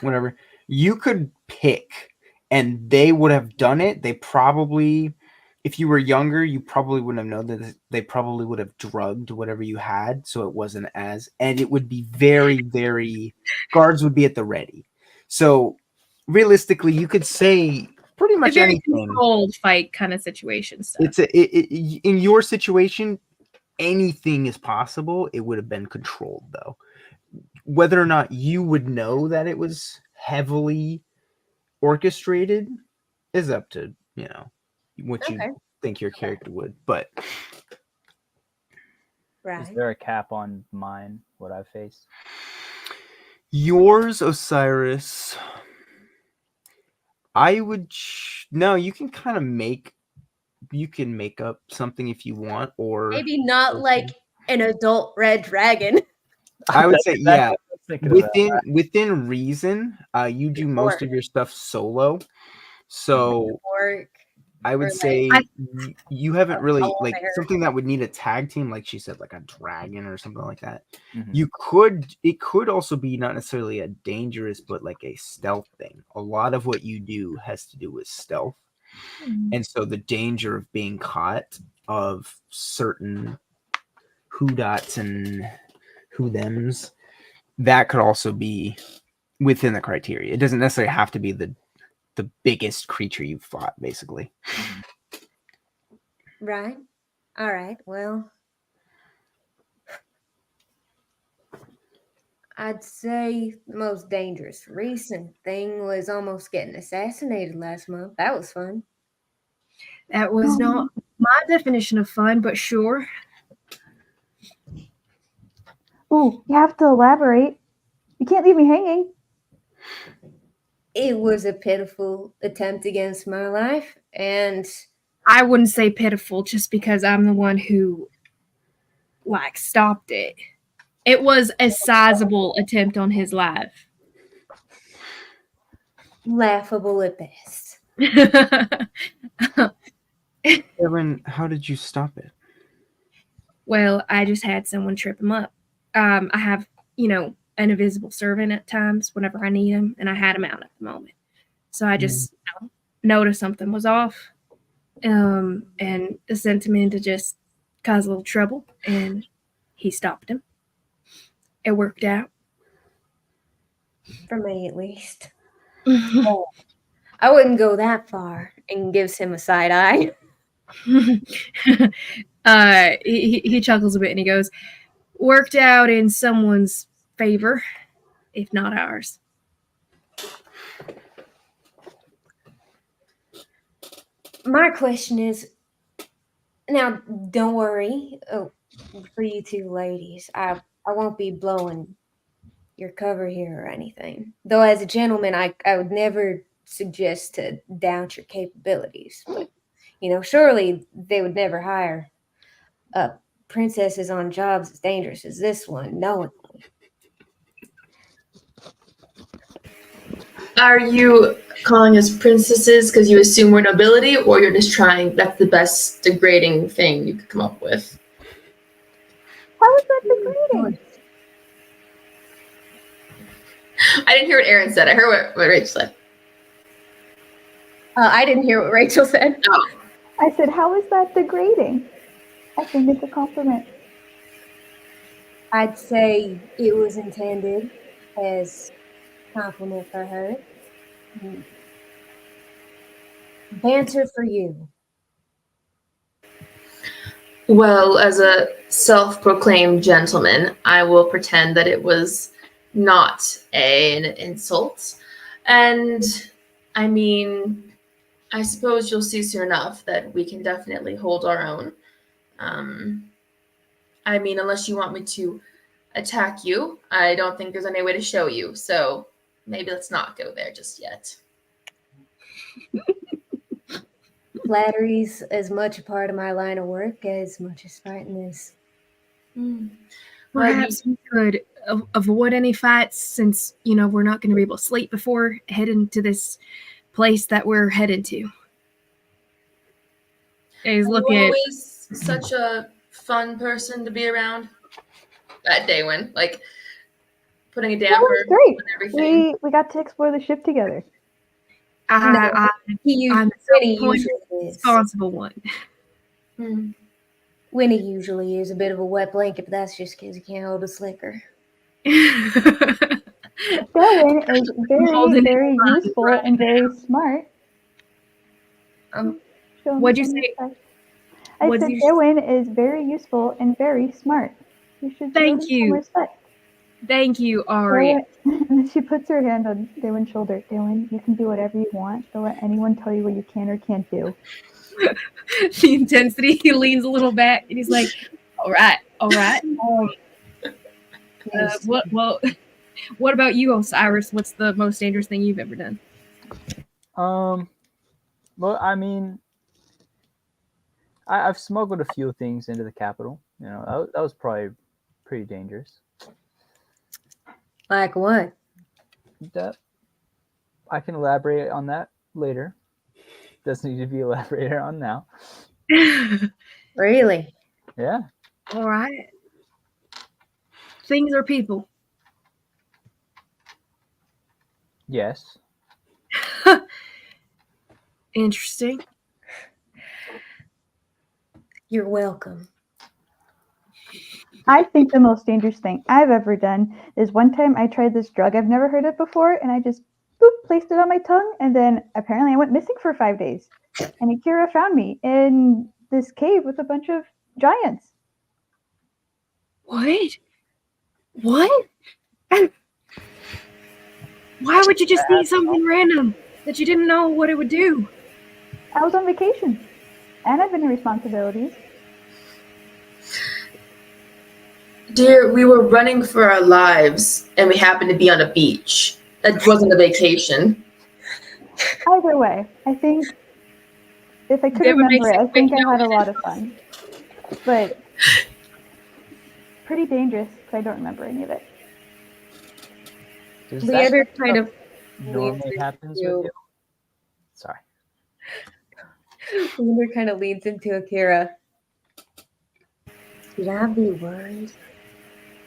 whatever, you could pick and they would have done it. They probably, if you were younger, you probably wouldn't have known that they probably would have drugged whatever you had. So it wasn't and it would be very, very, guards would be at the ready. So realistically, you could say pretty much A very anything. controlled fight kind of situation stuff. In your situation, anything is possible. It would have been controlled though. Whether or not you would know that it was heavily orchestrated is up to what you think your character would. But is there a cap on mine? What I face? Yours, Osiris. I would no. You can kind of make up something if you want, or Maybe not like an adult red dragon. I would say within reason. You do most of your stuff solo, so I would say you haven't really like something that would need a tag team, like she said, like a dragon or something like that. Mm-hmm. It could also be not necessarily a dangerous, but like a stealth thing. A lot of what you do has to do with stealth, and so the danger of being caught, of certain who dots and who thems, that could also be within the criteria. It doesn't necessarily have to be the biggest creature you've fought, basically. Right. All right. Well, I'd say the most dangerous recent thing was almost getting assassinated last month. That was fun. That was not my definition of fun, but sure. Oh, you have to elaborate. You can't leave me hanging. It was a pitiful attempt against my life, and I wouldn't say pitiful just because I'm the one who stopped it. It was a sizable attempt on his life. Laughable at best. Evan, how did you stop it? Well, I just had someone trip him up. I have, an invisible servant at times whenever I need him, and I had him out at the moment. So I just noticed something was off, and sent him in to just cause a little trouble, and he stopped him. It worked out. For me, at least. I wouldn't go that far, and gives him a side eye. He chuckles a bit and he goes, "Worked out in someone's favor, if not ours." My question is, now don't worry, for you two ladies, I won't be blowing your cover here or anything. Though as a gentleman, I would never suggest to doubt your capabilities. But, surely they would never hire princesses on jobs as dangerous as this one, knowingly. Are you calling us princesses because you assume we're nobility, or you're just trying, that's the best degrading thing you could come up with? How is that degrading? I didn't hear what Aaron said. I heard what Rachel said. I didn't hear what Rachel said. Oh. I said, how is that degrading? I think it's a compliment. I'd say it was intended as a compliment for her. Banter for you. Well, as a self-proclaimed gentleman, I will pretend that it was not an insult. And I mean, I suppose you'll see soon enough that we can definitely hold our own. I mean, unless you want me to attack you, I don't think there's any way to show you. So maybe let's not go there just yet. Flattery's as much a part of my line of work as much as fighting is. Perhaps we could avoid any fights since, we're not going to be able to sleep before heading to this place that we're headed to. He's looking. You're always such a fun person to be around. That Dehwin, like putting a damper was great. on everything. We got to explore the ship together. I'm Winnie the usually is. responsible one. Winnie usually is a bit of a wet blanket, but that's just because he can't hold a slicker. Dehwin is very, very useful and very smart. What'd you say? I said Dehwin is very useful and very smart. You should Thank you. Some respect. Thank you, Ari. And she puts her hand on Dehwin's shoulder. Dehwin, you can do whatever you want. Don't let anyone tell you what you can or can't do. The intensity, he leans a little back and he's like, all right. What about you, Osiris? What's the most dangerous thing you've ever done? Well, I mean, I've smuggled a few things into the capital. That was probably pretty dangerous. Like what? That I can elaborate on that later. Doesn't need to be elaborated on now. Really? Yeah. All right. Things are people. Yes. Interesting. You're welcome. I think the most dangerous thing I've ever done is one time I tried this drug I've never heard of before, and I just placed it on my tongue, and then apparently I went missing for 5 days. And Akira found me in this cave with a bunch of giants. What? And why would you just eat something random that you didn't know what it would do? I was on vacation, and I've been in responsibilities. Dear, we were running for our lives, and we happened to be on a beach. That wasn't a vacation. Either way, I think if I could remember it, I think I had a lot of fun. But pretty dangerous because I don't remember any of it. Leandre kind of normally happens with you. Sorry. Leandre kind of leads into Akira. Should I be worried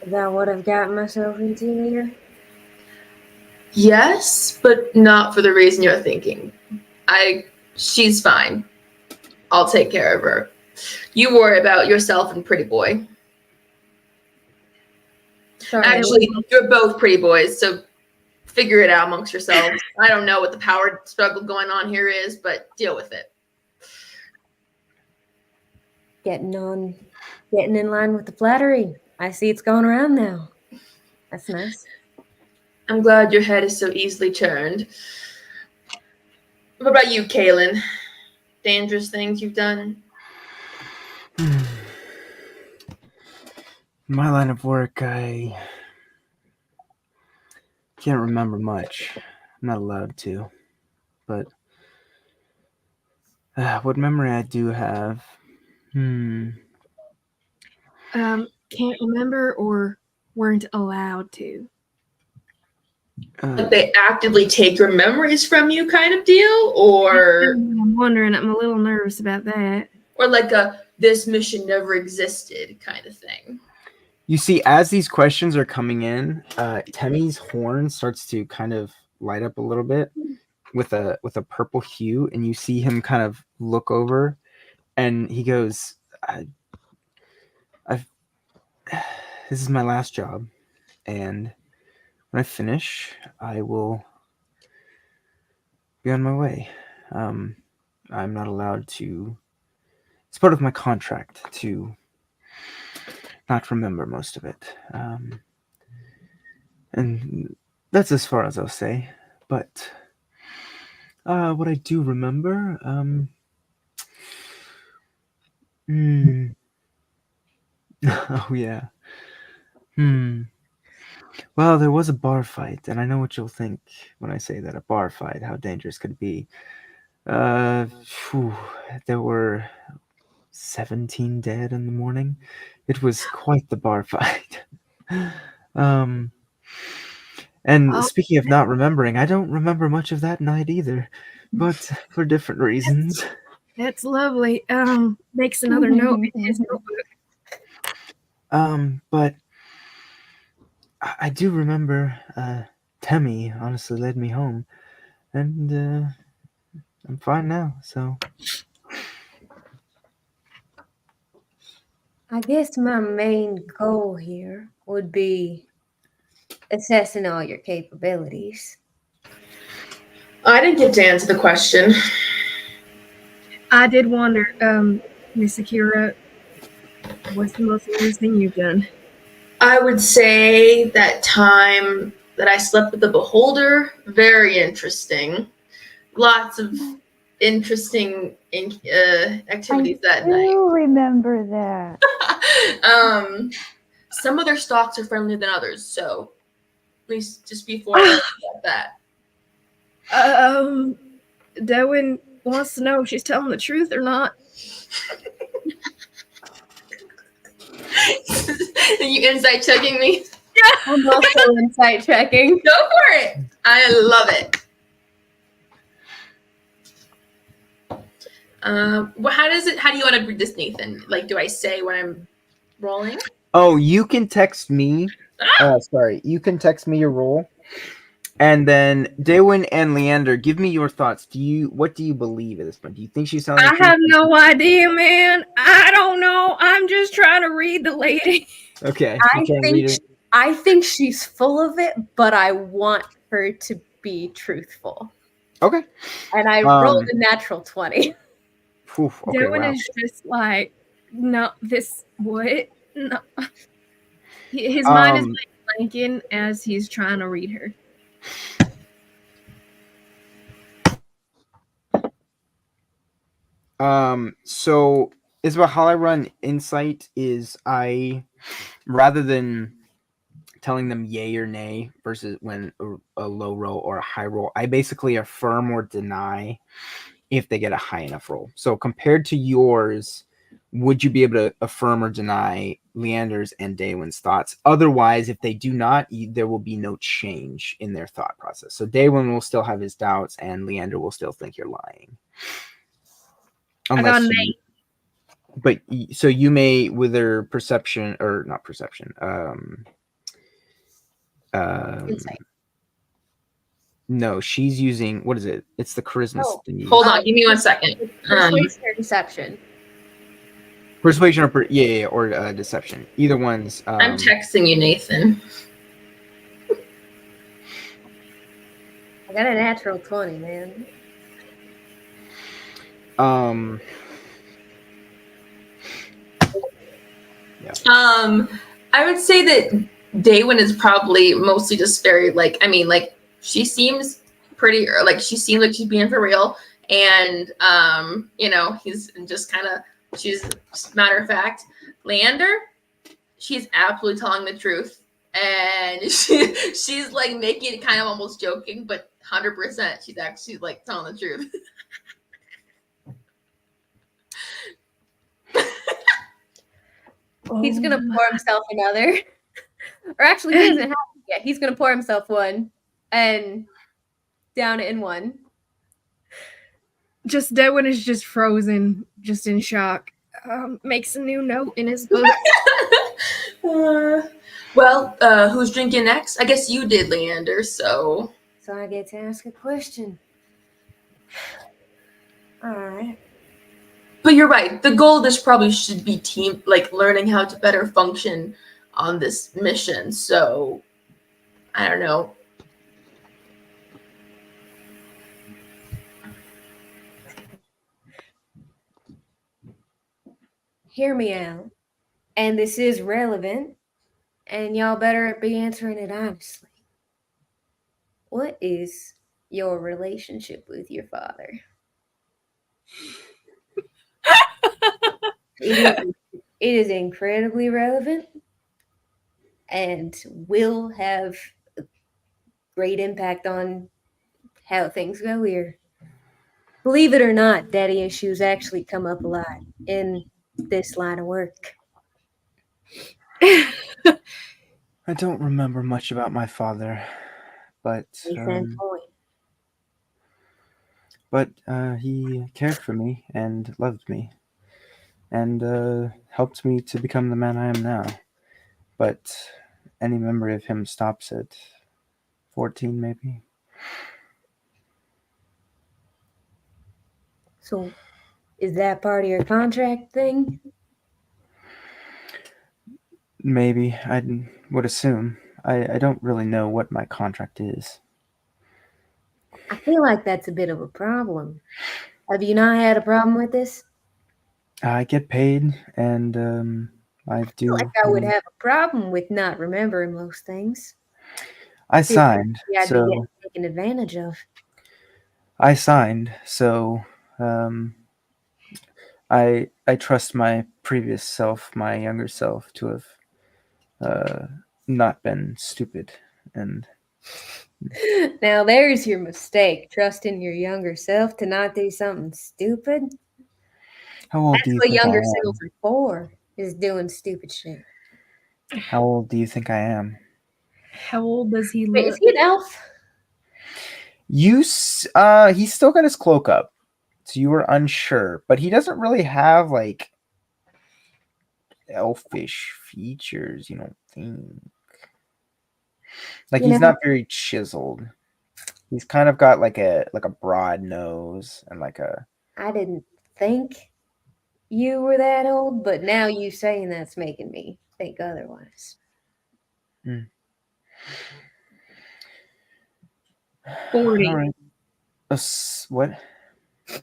about what I've gotten myself into here? Yes, but not for the reason you're thinking. She's fine. I'll take care of her. You worry about yourself and Pretty Boy. Sorry. Actually, you're both pretty boys, so figure it out amongst yourselves. I don't know what the power struggle going on here is, but deal with it. Getting in line with the flattery. I see it's going around now. That's nice. I'm glad your head is so easily turned. What about you, Kaylin? Dangerous things you've done? My line of work, I can't remember much. I'm not allowed to. But what memory I do have? Can't remember or weren't allowed to. Like they actively take your memories from you kind of deal? Or I'm wondering, I'm a little nervous about that. or like this mission never existed kind of thing? You see, as these questions are coming in, Temmie's horn starts to kind of light up a little bit with a purple hue, and you see him kind of look over, and he goes, "I've this is my last job, and when I finish, I will be on my way. I'm not allowed to. It's part of my contract to not remember most of it, and that's as far as I'll say. But what I do remember, oh yeah, Well, there was a bar fight, and I know what you'll think when I say that a bar fight. How dangerous could it be? Phew, there were 17 dead in the morning. It was quite the bar fight. And Oh. speaking of not remembering, I don't remember much of that night either, but for different reasons. That's lovely. Makes another note in his notebook. But I do remember Temmie honestly led me home, and I'm fine now, so. I guess my main goal here would be assessing all your capabilities. I didn't get to answer the question. I did wonder, Miss Akira, what's the most weirdest thing you've done? I would say that time that I slept with the beholder, very interesting. Lots of interesting activities that night. I do remember that. Some of their stocks are friendlier than others, so please just be forewarned about that. Dehwin wants to know if she's telling the truth or not. You insight checking me? Yeah, I'm also insight checking. Go for it. I love it. How do you want to read this, Nathan? Like, do I say when I'm rolling? Oh, you can text me. Sorry, you can text me your roll, and then Dehwin and Leandre, give me your thoughts. What do you believe at this point? Do you think she's telling the I truth? have no idea, man. I don't know. I'm just trying to read the lady. Okay, I think she's full of it, but I want her to be truthful. Okay. And I rolled a natural 20. Oof, okay, Dehwin wow. is just like, no, this what? No. His mind is like blanking as he's trying to read her. So Isabel, how I run insight is rather than telling them yay or nay versus when a low roll or a high roll, I basically affirm or deny if they get a high enough roll. So compared to yours, would you be able to affirm or deny Leandre's and Dehwin's thoughts? Otherwise, if they do not, there will be no change in their thought process. So Dehwin will still have his doubts, and Leandre will still think you're lying. Unless but so you may, with their perception or not perception, Insight. No, she's using, what is it? It's the charisma. Hold on, give me 1 second. Persuasion or deception? Persuasion or deception. Either one's. I'm texting you, Nathan. I got a natural 20, man. Yeah. I would say that Dehwin is probably mostly just very she seems pretty, she seems like she's being for real, and he's just kind of, she's just matter of fact. Leandre, she's absolutely telling the truth, and she's like making it kind of almost joking, but 100% she's actually like telling the truth. He's gonna pour himself another. Or actually, he doesn't have to yet. He's gonna pour himself one and down it in one. Just Dehwin is just frozen, just in shock. Makes a new note in his book. Who's drinking next? I guess you did, Leander, so... So I get to ask a question. Alright. But you're right. The goal of this probably should be learning how to better function on this mission. So, I don't know. Hear me out. And this is relevant. And y'all better be answering it honestly. What is your relationship with your father? It is incredibly relevant and will have a great impact on how things go here. Believe it or not, daddy issues actually come up a lot in this line of work. I don't remember much about my father, but he cared for me and loved me and helped me to become the man I am now. But any memory of him stops at 14, maybe. So, is that part of your contract thing? Maybe. I would assume. I don't really know what my contract is. I feel like that's a bit of a problem. Have you not had a problem with this? I get paid, and I do. I feel like I would have a problem with not remembering most things. I signed, I'd be so getting taken advantage of. I signed, so I trust my previous self, my younger self, to have not been stupid. And now there's your mistake, trusting your younger self to not do something stupid. How old do you think I am? That's what younger selves are for, is doing stupid shit. How old do you think I am? How old does he look? Wait, is he an elf? He's still got his cloak up, so you were unsure, but he doesn't really have like elfish features, you don't think? Like he's not very chiseled. He's kind of got like a broad nose and like a. I didn't think you were that old, but now you saying that's making me think otherwise. 40. All right. What?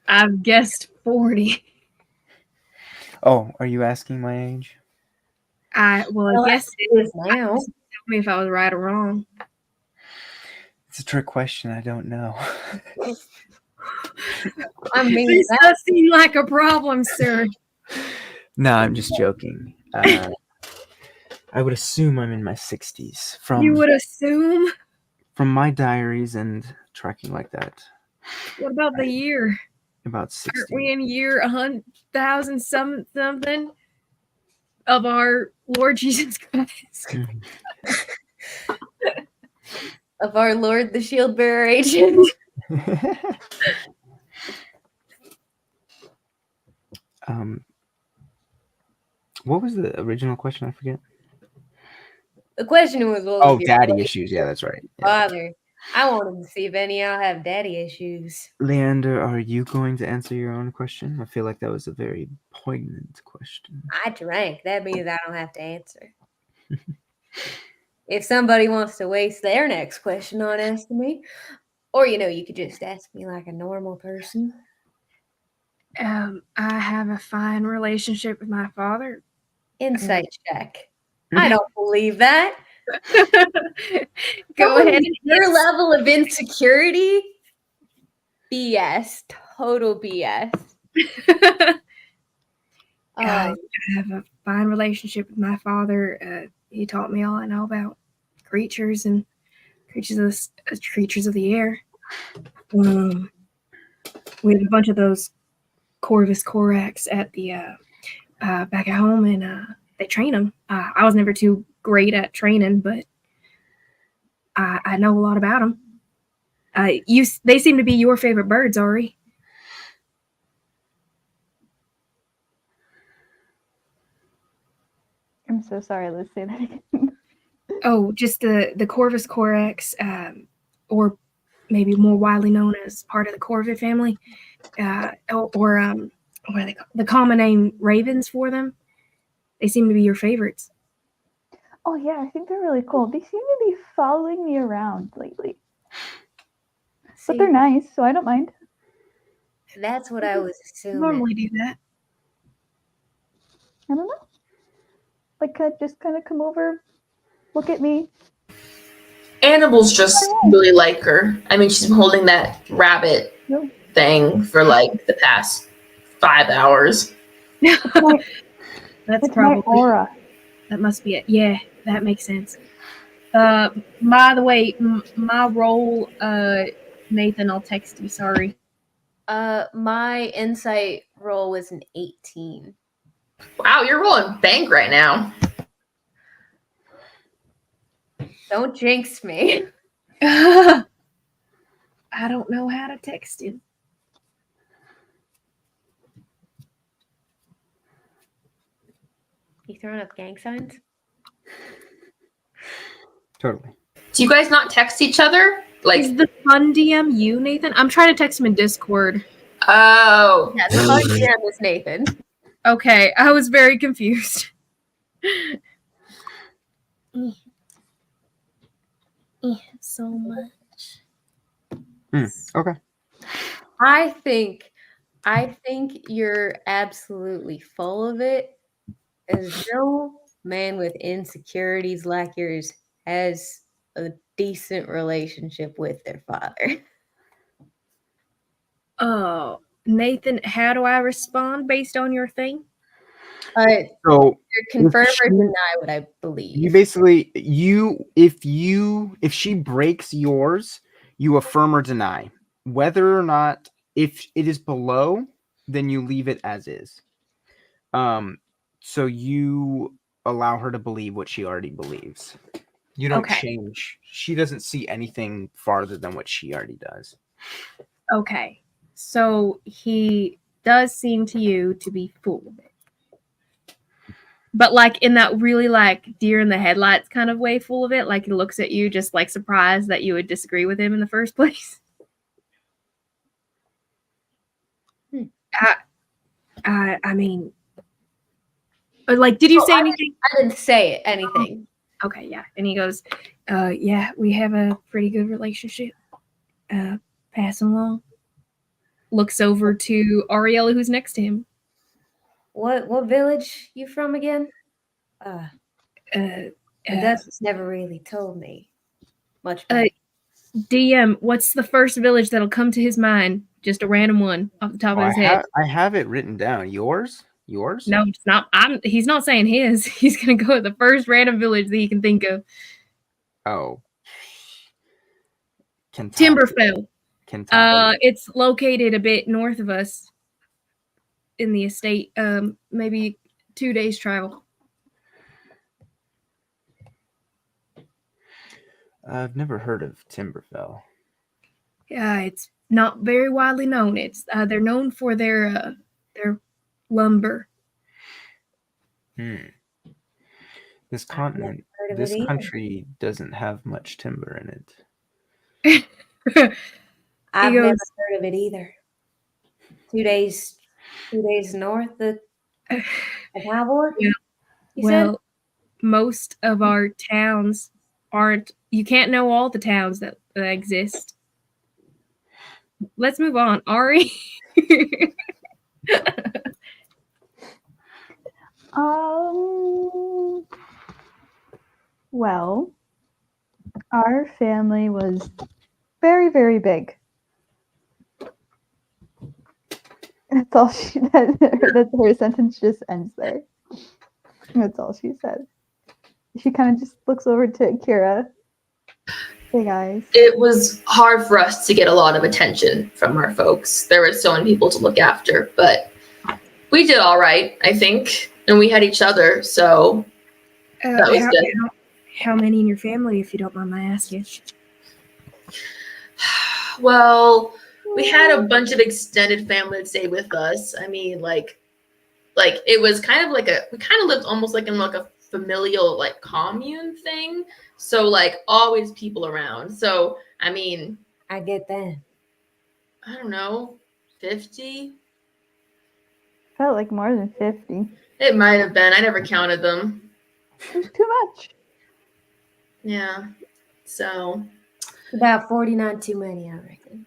I've guessed 40. Oh, are you asking my age? I guess it is now. Tell me if I was right or wrong. It's a trick question. I don't know. I mean, this does seem like a problem, sir. No, I'm just joking. I would assume I'm in my 60s. You would assume? From my diaries and tracking like that. What about the year? About 60. Aren't we in year 100,000 something of our Lord Jesus Christ? Of our Lord the Shield Bearer agent. What was the original question? I forget. The question was daddy issues. Yeah, that's right. Father. I wanted to see if any of y'all have daddy issues. Leander, are you going to answer your own question? I feel like that was a very poignant question. I drank. That means I don't have to answer. If somebody wants to waste their next question on asking me, or, you could just ask me like a normal person. I have a fine relationship with my father. Insight check. I don't believe that. Go ahead. Your level of insecurity? BS. Total BS. I have a fine relationship with my father. He taught me all I know about creatures and creatures of the air. We have a bunch of those Corvus Corax at the back at home, and they train them. I was never too great at training, but I know a lot about them. They seem to be your favorite birds, Ari. I'm so sorry. Let's say that again. Oh, just the Corvus Corax, or maybe more widely known as part of the Corvid family, or what are they called? The common name ravens for them. They seem to be your favorites. Oh yeah, I think they're really cool. They seem to be following me around lately, but they're nice, so I don't mind. That's what I was assuming. Normally do that. I don't know. Like, just kind of come over, look at me. Animals just really like her. I mean, she's been holding that rabbit thing for like the past 5 hours. That's It's probably my aura. That must be it. Yeah, that makes sense. By the way, my roll, Nathan, I'll text you. Sorry. My insight roll was an 18. Wow, you're rolling bank right now. Don't jinx me. I don't know how to text him. You throwing up gang signs? Totally. Do you guys not text each other? Like, Is the fun DM you, Nathan? I'm trying to text him in Discord. oh. Yeah, the fun DM is Nathan. Okay, I was very confused. So much. Okay. I think you're absolutely full of it. As no man with insecurities like yours has a decent relationship with their father. Oh, Nathan, how do I respond based on your thing? So You confirm or she- deny what I believe. you basically if she breaks yours, you affirm or deny. Whether or not, if it is below, then you leave it as is. So you allow her to believe what she already believes. You don't Okay. change. She doesn't see anything farther than what she already does. Okay. So he does seem to you to be full of it. But like in that really like deer in the headlights kind of way, full of it. Like he looks at you just like surprised that you would disagree with him in the first place. I mean, like, did you say anything? I didn't say anything. Okay, yeah. And he goes, yeah, we have a pretty good relationship. Passing along. Looks over to Ariella, who's next to him. What village you from again? The Dustin's never really told me much about DM, what's the first village that'll come to his mind? Just a random one off the top of his head. I have it written down. Yours? No, it's not. He's not saying his. He's gonna go with the first random village that he can think of. Oh. Timberfell. Kentucky. It's located a bit north of us in the estate. Maybe 2 days travel. I've never heard of Timberfell. Yeah, it's not very widely known. It's they're known for their lumber. This continent, this country doesn't have much timber in it. I've never heard of it either. 2 days north of Halvor? Yeah. Well, most of our towns aren't. You can't know all the towns that exist. Let's move on, Ari. Well, our family was very, very big. That's all she said. That's her sentence just ends there. That's all she said. She kind of just looks over to Akira. Hey guys. It was hard for us to get a lot of attention from our folks. There were so many people to look after, but we did all right, I think. And we had each other, so that was good. How many in your family, if you don't mind my asking? Well, we had a bunch of extended family that stayed with us. I mean, like it was kind of like we kind of lived almost like in like a familial like commune thing. So like always people around. So I mean, I get that. I don't know, 50. Felt like more than 50. It might have been. I never counted them. It's too much. Yeah. So About 49 too many, I reckon.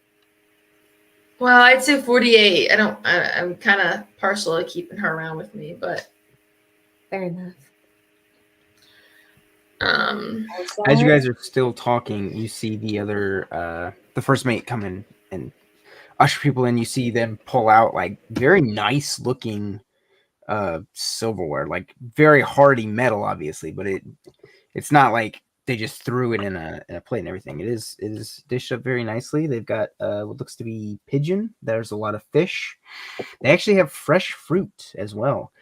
well, I'd say 48. I'm kind of partial to keeping her around with me, but Fair enough. As you guys are still talking, you see the other, the first mate come in and usher people in. You see them pull out like very nice looking silverware, like very hardy metal, obviously, but it's not like they just threw it in a plate and everything. It is dished up very nicely. They've got what looks to be pigeon. There's a lot of fish. They actually have fresh fruit as well.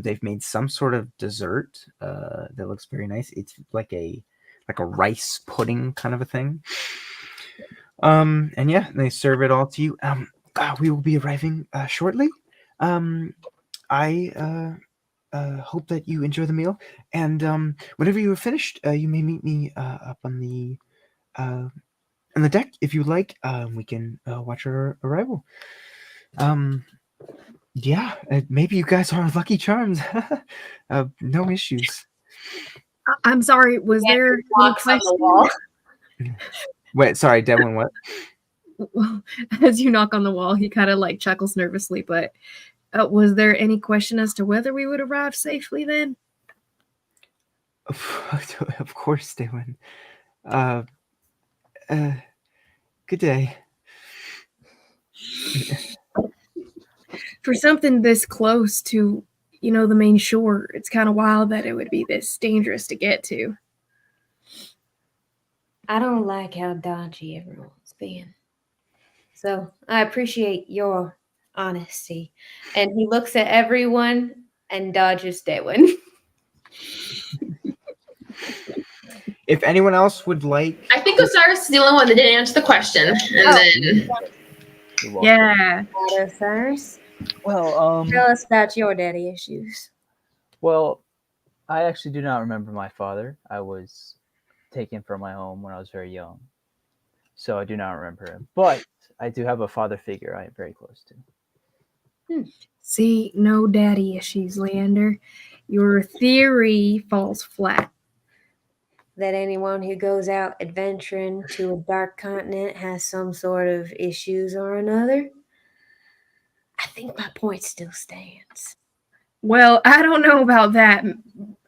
They've made some sort of dessert that looks very nice. It's like a rice pudding kind of a thing. And yeah, they serve it all to you. We will be arriving shortly. I hope that you enjoy the meal, and whenever you are finished, you may meet me up on the deck if you like. We can watch our arrival. Yeah, maybe you guys are lucky charms. No issues. I'm sorry. Was there any walks on the question? wall. Wait, sorry, Dehwin, what? Well, as you knock on the wall, he kind of like chuckles nervously. But was there any question as to whether we would arrive safely then? Of course, Dehwin. Good day. For something this close to, the main shore, it's kind of wild that it would be this dangerous to get to. I don't like how dodgy everyone's being. So I appreciate your honesty. And he looks at everyone and dodges Dehwin. If anyone else would like, I think Osiris is the only one that didn't answer the question. And then Yeah. Osiris, Well, tell us about your daddy issues. well, I actually do not remember my father. I was taken from my home when I was very young, so I do not remember him. But I do have a father figure I am very close to. See, no daddy issues, Leander. Your theory falls flat. That anyone who goes out adventuring to a dark continent has some sort of issues or another. I think my point still stands. Well, I don't know about that.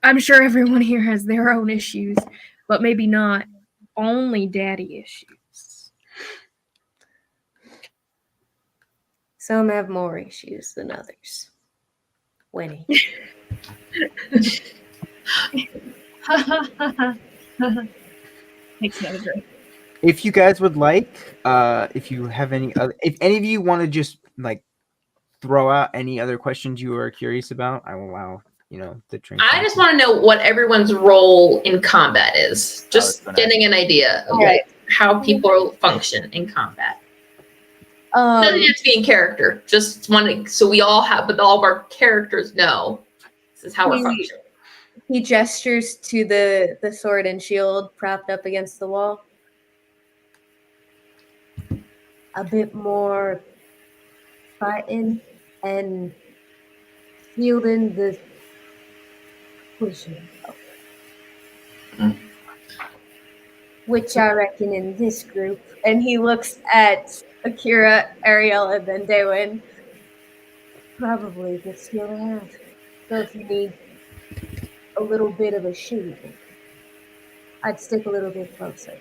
I'm sure everyone here has their own issues, but maybe not only daddy issues. Some have more issues than others. Winnie. Takes another drink. if you guys would like, if you have if any of you want to just like throw out any other questions you are curious about, I will allow the drink. I just want to know what everyone's role in combat is. Just getting an idea of how people function in combat. Doesn't have to be in character. Just wanting so we all have, but all of our characters know this is how we're functioning. He gestures to the sword and shield propped up against the wall. A bit more fighting and shielding the pushing. Which I reckon in this group. And he looks at Akira, Ariella, and then Dehwin. Probably a good skill to have. So if you need a little bit of a shield, I'd stick a little bit closer.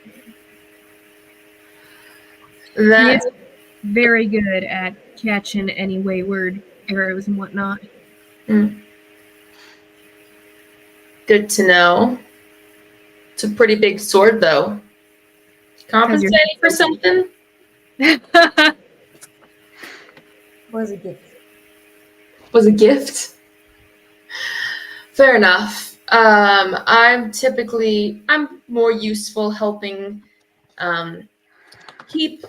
He is very good at catching any wayward arrows and whatnot. Good to know. It's a pretty big sword, though. Compensating for something? Was a gift. Was a gift? Fair enough. I'm more useful helping keep,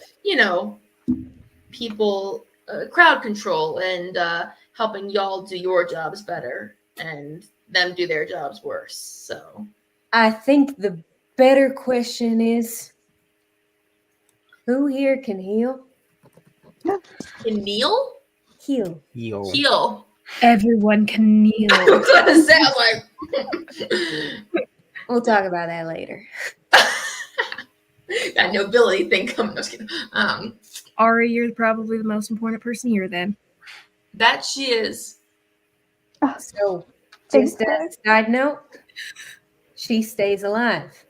people crowd control and helping y'all do your jobs better. And them do their jobs worse. So I think the better question is, who here can heal? can Neil Heal. heal? Everyone can kneel. I was gonna say, I was like, We'll talk about that later. that nobility thing coming. I was kidding. Ari, you're probably the most important person here then. That she is. So, Thanks, just as guys. a side note, she stays alive.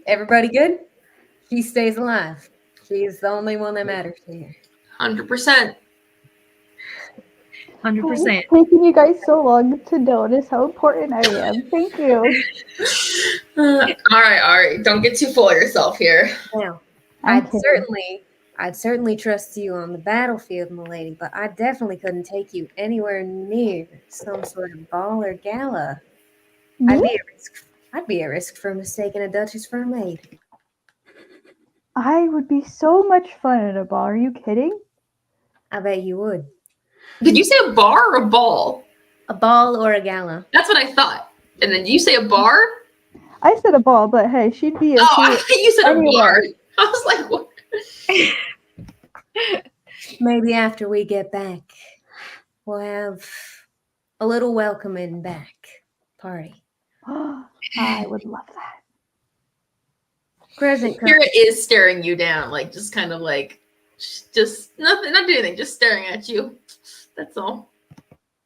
Everybody good? She stays alive. She's the only one that matters here. 100%. 100%. It's taking you guys so long to notice how important I am. Thank you. All right. Don't get too full of yourself here. Now, I'm I'd certainly trust you on the battlefield, milady, but I definitely couldn't take you anywhere near some sort of ball or gala. I'd be at risk for mistaking a duchess for a maid. I would be so much fun at a ball. Are you kidding? I bet you would. Did you say a bar or a ball? A ball or a gala. That's what I thought. And then you say a bar? I said a ball, but hey, she'd be a You said anyway. a bar. I was like, what? Maybe after we get back, we'll have a little welcoming back party. I would love that. Present Akira is staring you down, like just kind of like, just nothing, not doing anything, just staring at you. That's all.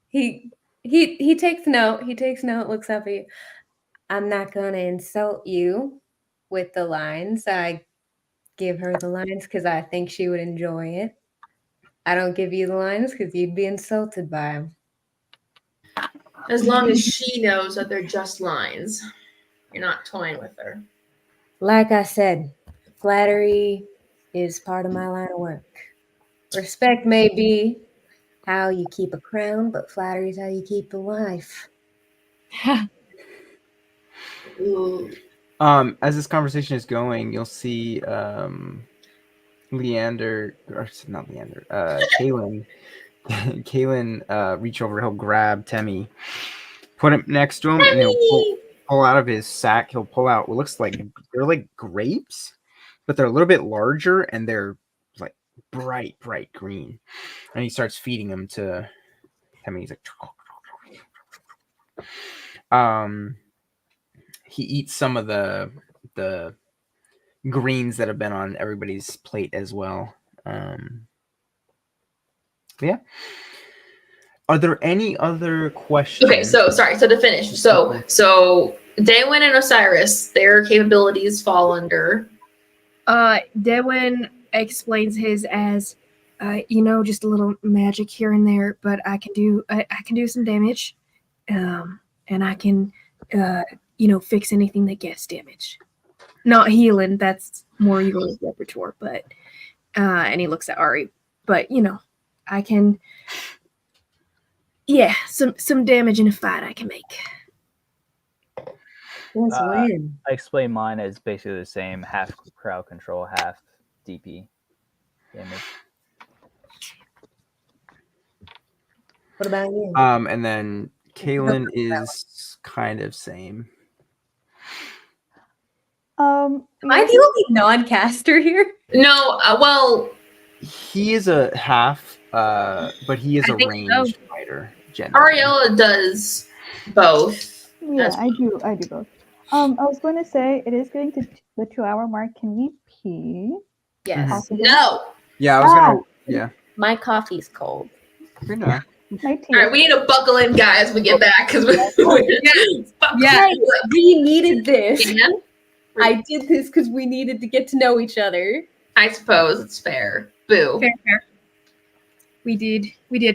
He takes note. He takes note. Looks up at you. I'm not gonna insult you with the lines. I give her the lines because I think she would enjoy it. I don't give you the lines because you'd be insulted by them. As long as she knows that they're just lines, you're not toying with her. Like I said, flattery is part of my line of work. Respect may be how you keep a crown, but flattery is how you keep a life. Ooh. As this conversation is going, you'll see Leander, or not Leander, Kaylin reach over. He'll grab Temmie, put him next to him, and he'll pull out of his sack. He'll pull out what looks like they're like grapes, but they're a little bit larger and they're like bright green. And he starts feeding them to Temmie. He's like, he eats some of the greens that have been on everybody's plate as well. Yeah. Are there any other questions? Okay, so sorry. So to finish, so Dehwin and Osiris, their capabilities fall under. Dehwin explains his as, just a little magic here and there, but I can do some damage, and I can, fix anything that gets damaged. Not healing, that's more your repertoire, but, and he looks at Ari, but, I can, some damage in a fight I can make. Since when? I explain mine as basically the same, half crowd control, half DP damage. What about you? And then Kaylin is kind of same. Am I the only non-caster here? No, well, he is a half, but he is a ranged fighter. Generally. Ariella does both. Yeah, I do both. I was going to say it is getting to the 2-hour mark. Can we pee? Yes. No. Yeah, I was gonna. Yeah. My coffee's cold. You're not. My tea. All right, we need to buckle in, guys. We get back because We needed this. Yeah. I did this because we needed to get to know each other. I suppose it's fair. Boo. Fair. We did.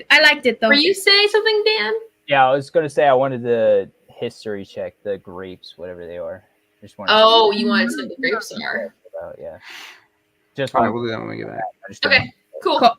I liked it though. Were you saying something, Dan? Yeah, I was going to say I wanted to history check the grapes, whatever they are. Just wanted Oh, you wanted to know the grapes are. yeah. Just All right, wanted we'll do that when we get back. I just Okay, cool. Cool.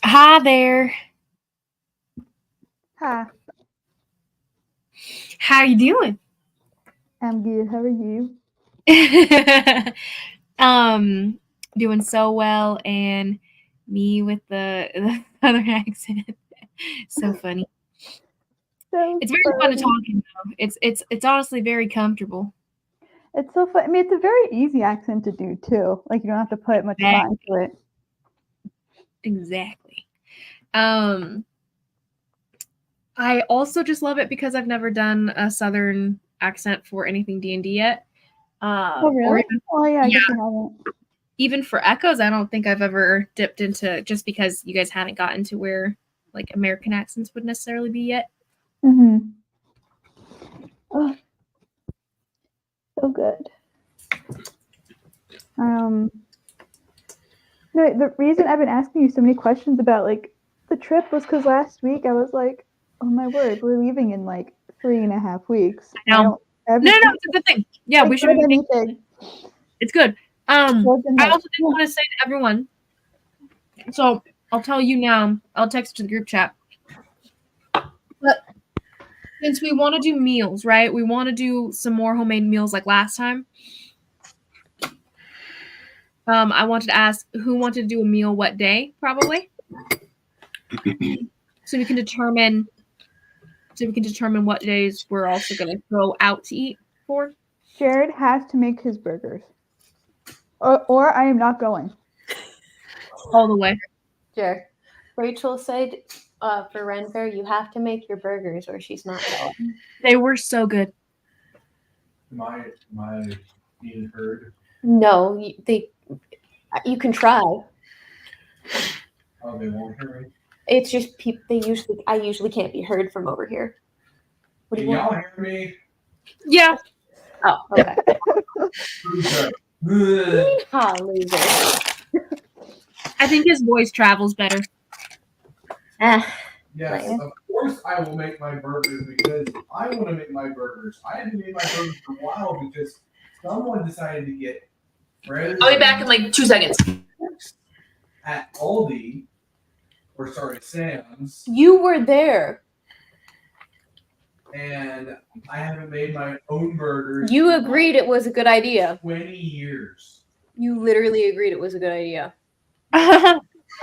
Hi there. Hi, How you doing? I'm good. How are you? Doing so well, and me with the southern accent. So funny. So It's very fun to funny. talk in, though. It's honestly very comfortable. It's so fun. I mean, it's a very easy accent to do too. Like you don't have to put much thought into it. Exactly. I also just love it because I've never done a southern accent for anything D&D yet. Oh really? Or even, Oh yeah, I guess you haven't. even for echoes, I don't think I've ever dipped into, just because you guys haven't gotten to where like American accents would necessarily be yet. Mm-hmm. Oh, so good. No, the reason I've been asking you so many questions about like the trip was because last week I was like, oh my word, we're leaving in like 3.5 weeks. I know. No, it's a good thing. Yeah, we should be anything. It's good. I More than also that. didn't want to say to everyone, so I'll tell you now. I'll text to the group chat. But since we want to do meals, right? We want to do some more homemade meals like last time. I wanted to ask who wanted to do a meal what day, probably. So we can determine what days we're also going to go out to eat for. Jared has to make his burgers. Or I am not going. All the way. Jared, Rachel said for Ren Fair, you have to make your burgers or she's not going. They were so good. Am I being heard? No, you can try. Oh, they won't hear me? It's just I usually can't be heard from over here. What do Can you y'all want? hear me? Yeah. Oh, okay. Ugh. Ha, loser. I think his voice travels better. Yes, of course I will make my burgers because I want to make my burgers. I haven't made my burgers for a while because someone decided to get bread. I'll be back in like 2 seconds. At Aldi, or sorry, Sam's, You were there. and I haven't made my own burgers. You in agreed it was a good idea. 20 years. You literally agreed it was a good idea. I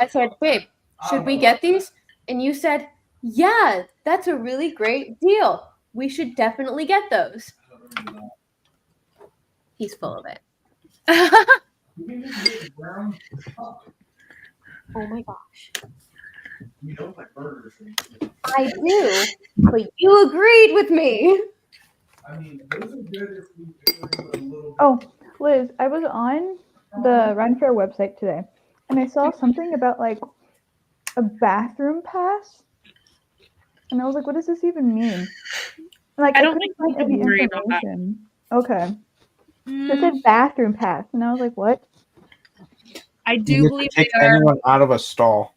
said, babe, should we get these? And you said, yeah, that's a really great deal. We should definitely get those. I don't remember that. He's full of it. You can just get a brown cup. Oh my gosh. You know my burgers. I do, but you agreed with me. I mean, those are good if we put a little bit. Oh, Liz, I was on the Run Fair website today, and I saw something about like a bathroom pass, and I was like, "What does this even mean?" Like, I I don't couldn't think find we any can worry about that. information. Okay, it said bathroom pass, and I was like, "What?" I You do get to believe kick they are. anyone out of a stall.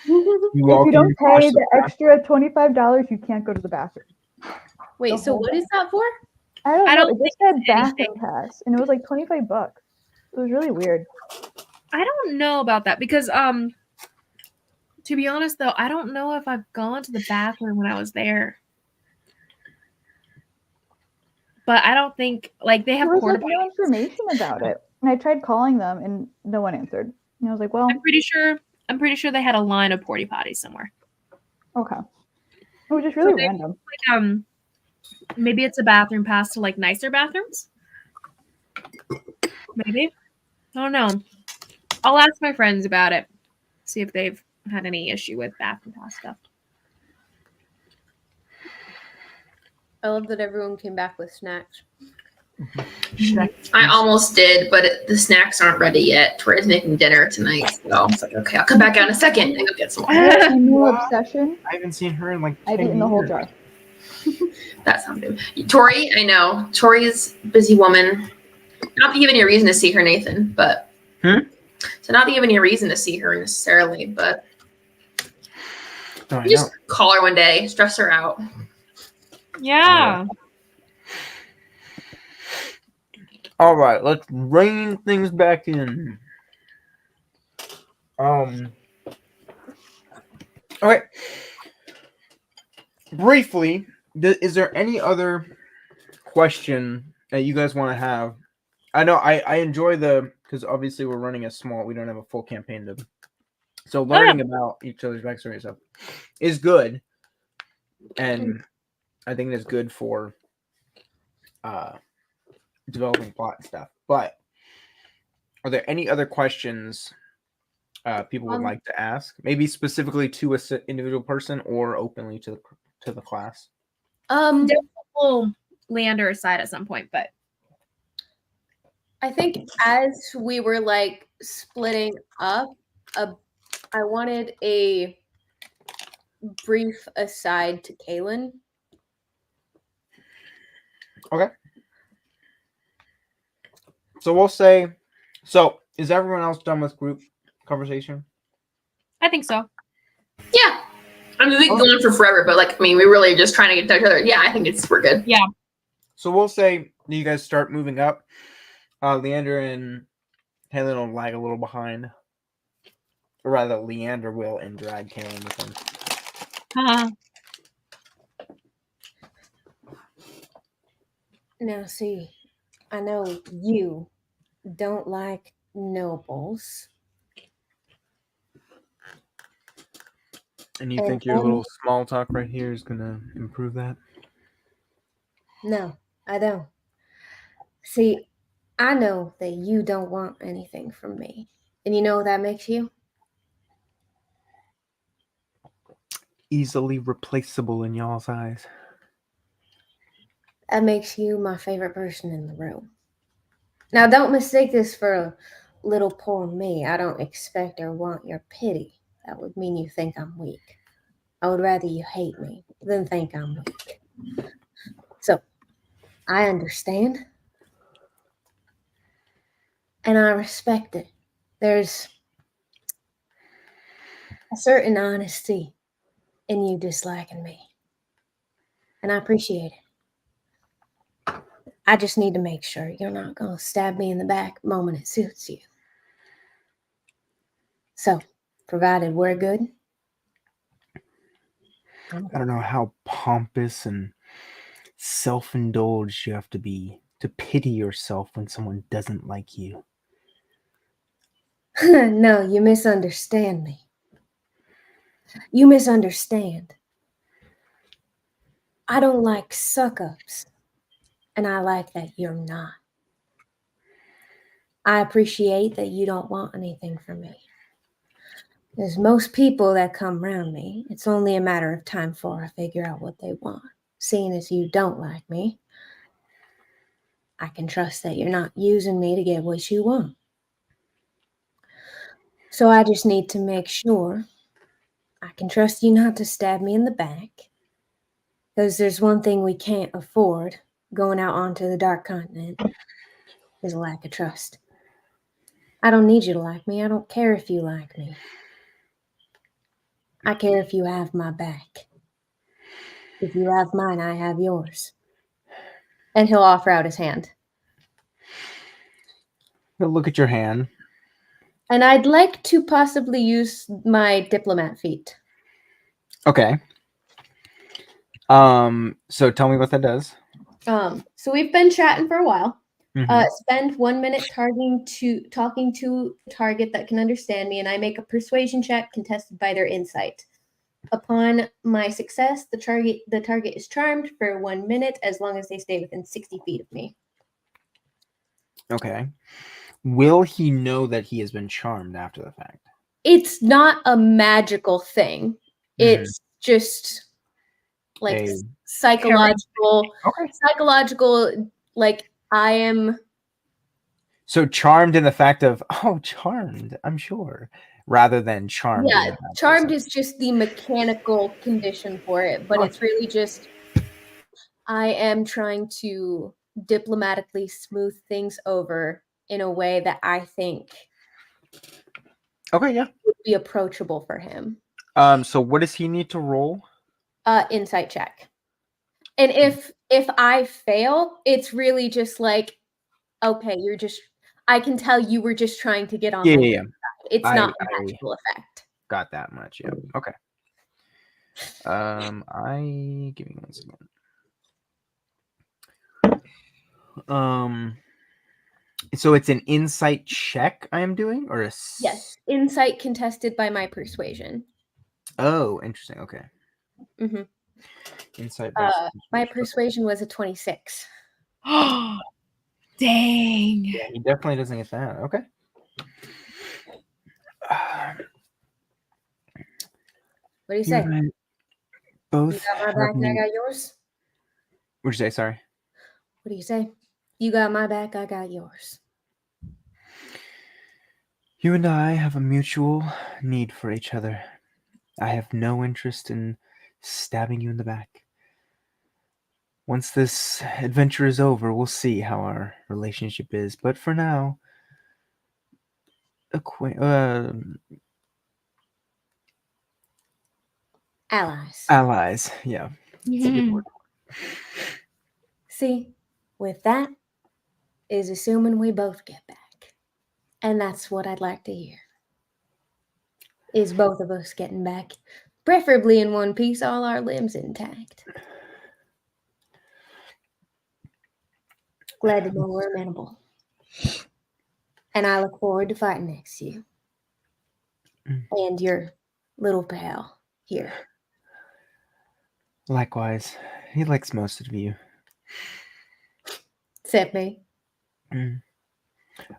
You If walk you in, don't you wash pay the bathroom. extra $25, you can't go to the bathroom. Wait, so what is that for? I don't I know. don't It just said think bathroom pass, and it was like $25. It was really weird. I don't know about that because to be honest though, I don't know if I've gone to the bathroom when I was there. But I don't think like they have There was porta like no potties. information about it, and I tried calling them, and no one answered. And I was like, "Well, I'm pretty sure they had a line of porta potties somewhere. okay." It was just really So they- random. Like, maybe it's a bathroom pass to like nicer bathrooms. Maybe. I don't know. I'll ask my friends about it. See if they've had any issue with bathroom pass stuff. I love that everyone came back with snacks. I almost did, but the snacks aren't ready yet. Tori's making dinner tonight, so I was like, okay, I'll come back out in a second and go get some more. My new obsession. I haven't seen her in like 10 I've eaten the whole years. jar. That sounds good. Tori, I know. Tori's a busy woman. Not that you have any reason to see her, Nathan, but so not that you have any reason to see her necessarily, but Oh, I just know. call her one day, stress her out. Yeah. All right, let's rein things back in. Okay. Briefly, is there any other question that you guys want to have? I know I enjoy because obviously we're running a small, we don't have a full campaign to, so learning about each other's backstory and stuff is good, and I think it's good for developing plot and stuff. But are there any other questions people would like to ask? Maybe specifically to an individual person or openly to the class? Pull Leandre aside at some point, but I think as we were like splitting up, I wanted a brief aside to Kaylin. Okay. So we'll say, so is everyone else done with group conversation? I think so. Yeah. I mean, we can go on for forever, but like, I mean, we're really just trying to get to each other. Yeah, I think we're good. Yeah. So we'll say you guys start moving up. Leandre and Kaylin will lag a little behind. Or rather, Leandre will and drag Kaylin with him. Now, see, I know you don't like nobles. And you think your little small talk right here is going to improve that? No, I don't. See, I know that you don't want anything from me. And you know what that makes you? Easily replaceable in y'all's eyes. That makes you my favorite person in the room. Now, don't mistake this for little poor me. I don't expect or want your pity. That would mean you think I'm weak. I would rather you hate me than think I'm weak. So, I understand. And I respect it. There's a certain honesty in you disliking me. And I appreciate it. I just need to make sure you're not going to stab me in the back the moment it suits you. So, provided we're good. I don't know how pompous and self-indulged you have to be to pity yourself when someone doesn't like you. No, you misunderstand me. You misunderstand. I don't like suck-ups, and I like that you're not. I appreciate that you don't want anything from me. There's most people that come around me. It's only a matter of time before I figure out what they want. Seeing as you don't like me, I can trust that you're not using me to get what you want. So I just need to make sure I can trust you not to stab me in the back. Because there's one thing we can't afford going out onto the Dark Continent is a lack of trust. I don't need you to like me. I don't care if you like me. I care if you have my back. If you have mine, I have yours. And he'll offer out his hand. He'll look at your hand. And I'd like to possibly use my diplomat feat. Okay. So tell me what that does. So we've been chatting for a while. Mm-hmm. Spend 1 minute talking to a target that can understand me, and I make a persuasion check contested by their insight. Upon my success, the target is charmed for 1 minute as long as they stay within 60 feet of me. Okay. Will he know that he has been charmed after the fact? It's not a magical thing. It's just like psychological. Okay. Psychological, like I am. So charmed in the fact of, oh, charmed, I'm sure, rather than charmed. Yeah, charmed is just the mechanical condition for it, but it's really just I am trying to diplomatically smooth things over in a way that I think would be approachable for him. So what does he need to roll? Insight check. And if I fail, it's really just like, okay, I can tell you were just trying to get on my side. It's not a magical effect. Got that much, yeah. Okay. Give me 1 second. So it's an insight check I am doing, or Yes, insight contested by my persuasion. Oh, interesting. Okay. Mm-hmm. Insight. My persuasion was a 26. Dang. Yeah, he definitely doesn't get that. Okay. What do you say? Both. You got my back and I got yours? What'd you say? Sorry. What do you say? You got my back, I got yours. You and I have a mutual need for each other. I have no interest in stabbing you in the back. Once this adventure is over, we'll see how our relationship is. But for now, Allies. Allies. Yeah. That's a good word. See, with that is assuming we both get back. And that's what I'd like to hear. Is both of us getting back. Preferably in one piece, all our limbs intact. Glad to know we're amenable. And I look forward to fighting next to you. And your little pal here. Likewise. He likes most of you. Except me.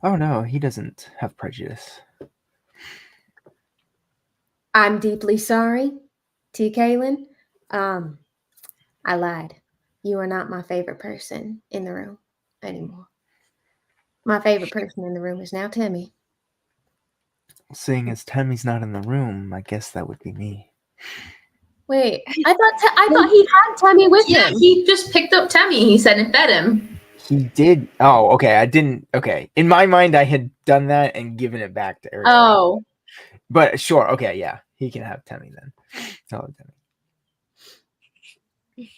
Oh no, he doesn't have prejudice. I'm deeply sorry to Kaylin. I lied. You are not my favorite person in the room anymore. My favorite person in the room is now Timmy. Seeing as Tammy's not in the room, I guess that would be me. Wait, I thought he had Timmy with him. He just picked up Tammy, he said, and fed him. He did. Oh, okay. I didn't. Okay. In my mind, I had done that and given it back to Ariella. Oh. But sure. Okay. Yeah. He can have Tammy then. Oh, Tammy.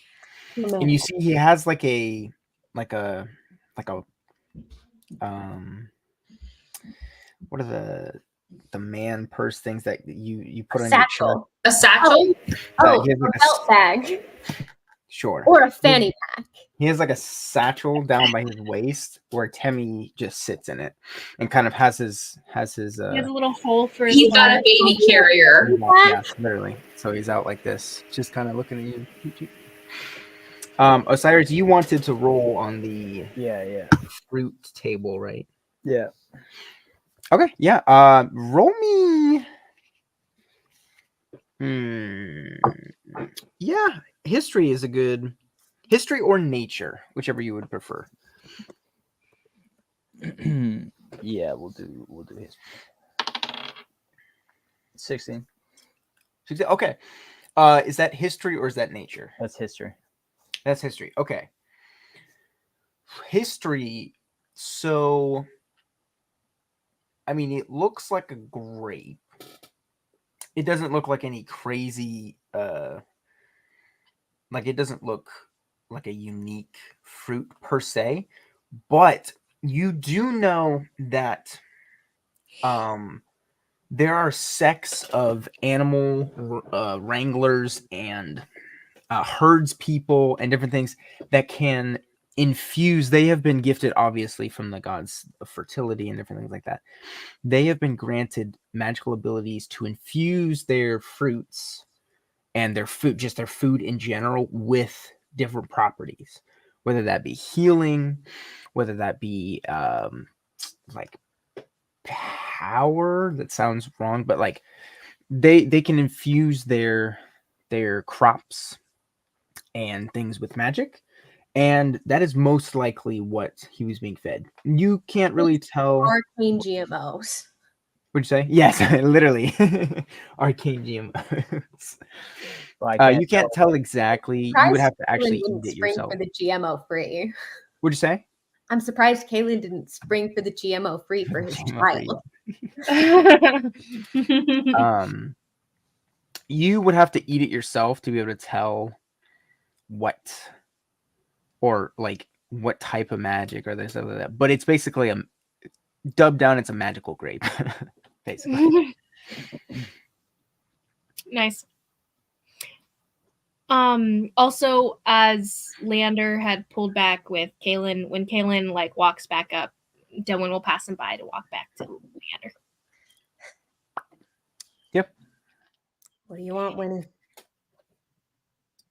And you see, he has like a what are the man purse things that you put on your shirt? A satchel? Oh, he has like a belt bag. Sure. Or a fanny pack. He has like a satchel down by his waist where Temmie just sits in it and kind of has his he has a little hole for his He's got a baby carrier. Yeah, literally. So he's out like this, just kind of looking at you. Osiris, you wanted to roll on the fruit table, right? Yeah. Okay, yeah. Roll me. Yeah, history is a good history or nature, whichever you would prefer. Yeah, we'll do history. 16. Okay. Is that history or is that nature? That's history. That's history. Okay. History. So, I mean, it looks like a grape. It doesn't look like any crazy, like it doesn't look like a unique fruit per se, but you do know that there are sects of animal wranglers and herds people and different things that can infuse. They have been gifted, obviously, from the gods of fertility and different things like that. They have been granted magical abilities to infuse their fruits and their food, just their food in general, with different properties, whether that be healing, whether that be like power. That sounds wrong, but like they can infuse their crops and things with magic, and that is most likely what he was being fed. You can't really tell. Arcane GMOs. What'd you say? Yes, literally. Arcane GMOs. You can't tell exactly. You would have to actually eat it yourself. For the GMO free. What'd you say? I'm surprised Kaylin didn't spring for the GMO free for his child. You would have to eat it yourself to be able to tell what type of magic or this or that. But it's basically dubbed down. It's a magical grape, basically. Nice. Also, as Leander had pulled back with Kaylin, when Kaylin like walks back up, Dehwin will pass him by to walk back to Leander. Yep. What do you want, Winnie?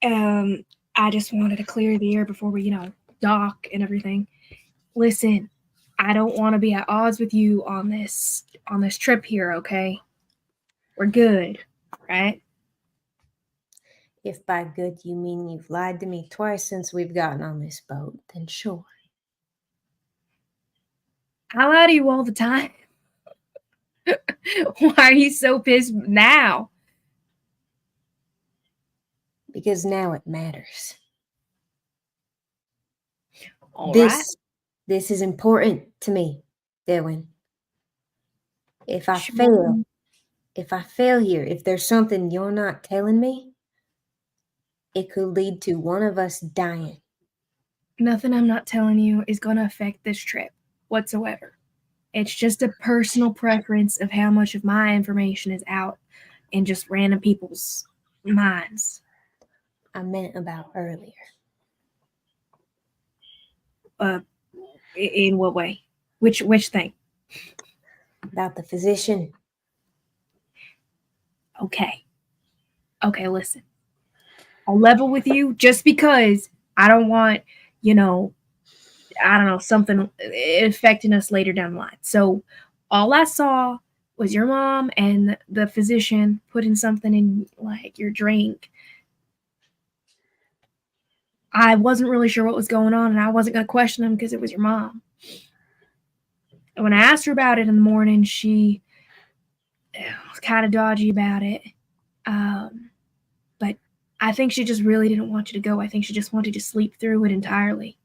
I just wanted to clear the air before we, dock and everything. Listen, I don't want to be at odds with you on this trip here, okay? We're good, right? If by good you mean you've lied to me twice since we've gotten on this boat, then sure. I lie to you all the time. Why are you so pissed now? Because now it matters. All right. This is important to me, Dehwin. If I fail here, if there's something you're not telling me, it could lead to one of us dying. Nothing I'm not telling you is going to affect this trip whatsoever. It's just a personal preference of how much of my information is out in just random people's minds. I meant about earlier. In what way? Which thing? About the physician. Okay, listen. I'll level with you just because I don't want, something affecting us later down the line. So all I saw was your mom and the physician putting something in like your drink. I wasn't really sure what was going on, and I wasn't going to question him because it was your mom. And when I asked her about it in the morning, she was kind of dodgy about it. But I think she just really didn't want you to go. I think she just wanted to sleep through it entirely.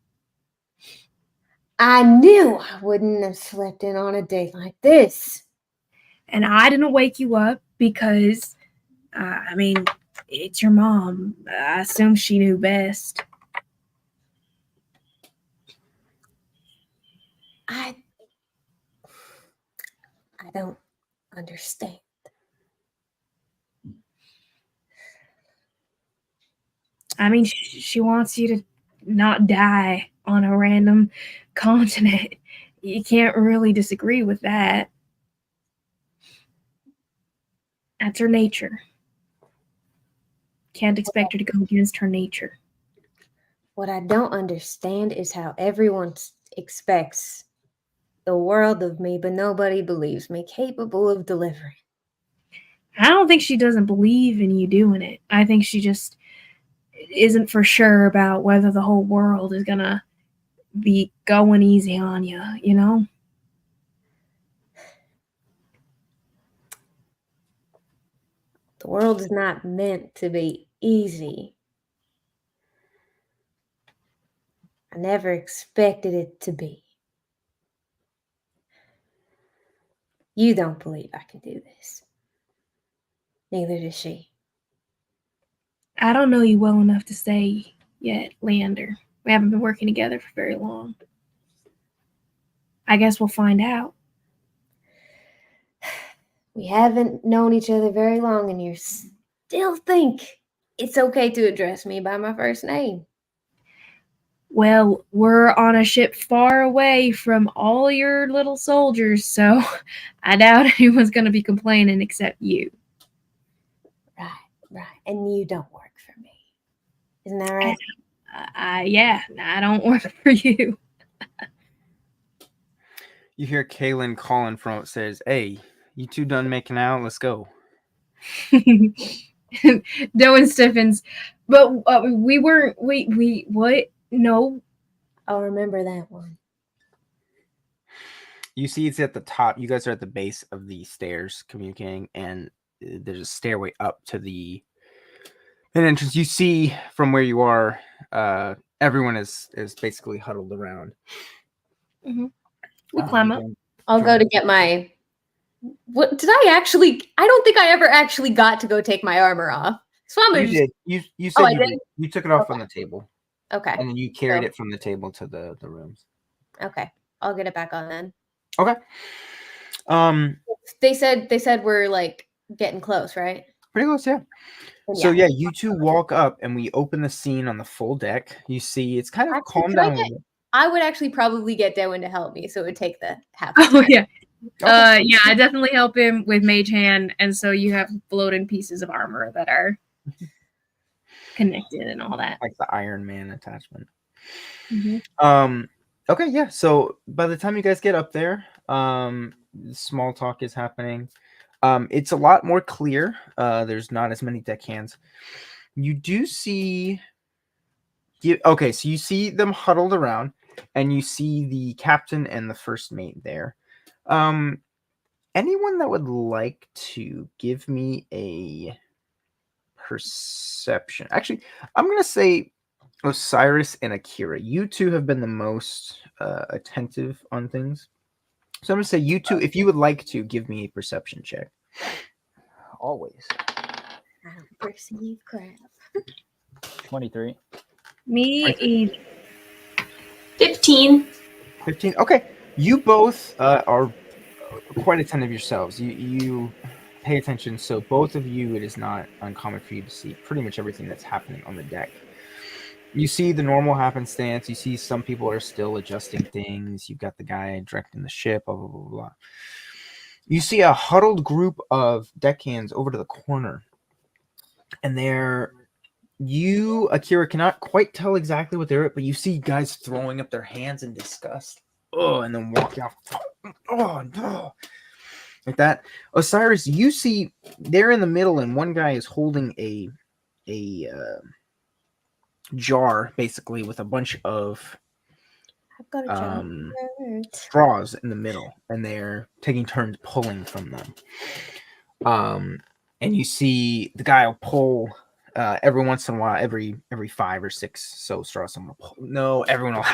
I knew I wouldn't have slept in on a day like this. And I didn't wake you up because, it's your mom. I assume she knew best. I don't understand. She wants you to not die on a random continent. You can't really disagree with that. That's her nature. Can't expect her to go against her nature. What I don't understand is how everyone expects the world of me, but nobody believes me capable of delivering. I don't think she doesn't believe in you doing it. I think she just isn't for sure about whether the whole world is gonna be going easy on you, The world is not meant to be easy. I never expected it to be. You don't believe I can do this. Neither does she. I don't know you well enough to say yet, Leander. We haven't been working together for very long. I guess we'll find out. We haven't known each other very long, and you still think it's okay to address me by my first name. Well, we're on a ship far away from all your little soldiers, so I doubt anyone's going to be complaining except you. Right. And you don't work for me. Isn't that right? Yeah, I don't work for you. You hear Kaylin calling from it, says, "Hey, you two done making out? Let's go." Dehwin stiffens. But we weren't, what? No. I'll remember that one. You see it's at the top. You guys are at the base of the stairs communicating, and there's a stairway up to an entrance. You see from where you are, everyone is basically huddled around. Mm-hmm. We'll climb up. I'll go to get my... What did I actually... I don't think I ever actually got to go take my armor off. So I'm You did. You said you did. You took it off on the table. Okay. And then you carried it from the table to the rooms. Okay. I'll get it back on then. Okay. They said we're like getting close, right? Pretty close, yeah. So yeah, you two walk up, and we open the scene on the full deck. You see, it's kind of Actually, calmed can I down a get- little bit. I would actually probably get Dehwin to help me, so it would take the half. Oh yeah. Okay. Yeah, I definitely help him with Mage Hand, and so you have floating pieces of armor that are connected and all that. Like the Iron Man attachment. Mhm. Okay, yeah. So by the time you guys get up there, small talk is happening. It's a lot more clear. There's not as many deckhands. You do see. Okay, so you see them huddled around, and you see the captain and the first mate there. Anyone that would like to give me a perception? Actually, I'm gonna say Osiris and Akira. You two have been the most attentive on things, so I'm gonna say you two. If you would like to give me a perception check, Always. I don't perceive crap. 23. Me, 15. 15. Okay, you both are quite attentive yourselves. You pay attention, so both of you, it is not uncommon for you to see pretty much everything that's happening on the deck. You see the normal happenstance. You see some people are still adjusting things. You've got the guy directing the ship, blah, blah, blah, blah. You see a huddled group of deckhands over to the corner. And you, Akira, cannot quite tell exactly what they're at, but you see guys throwing up their hands in disgust. Oh, and then walking off. Oh, no. Like that. Osiris, you see they're in the middle, and one guy is holding a jar, basically, with a bunch of I've got a jar. straws in the middle, and they're taking turns pulling from them. And you see the guy will pull every once in a while, every 5 or 6 so straws. Someone will pull. No, everyone will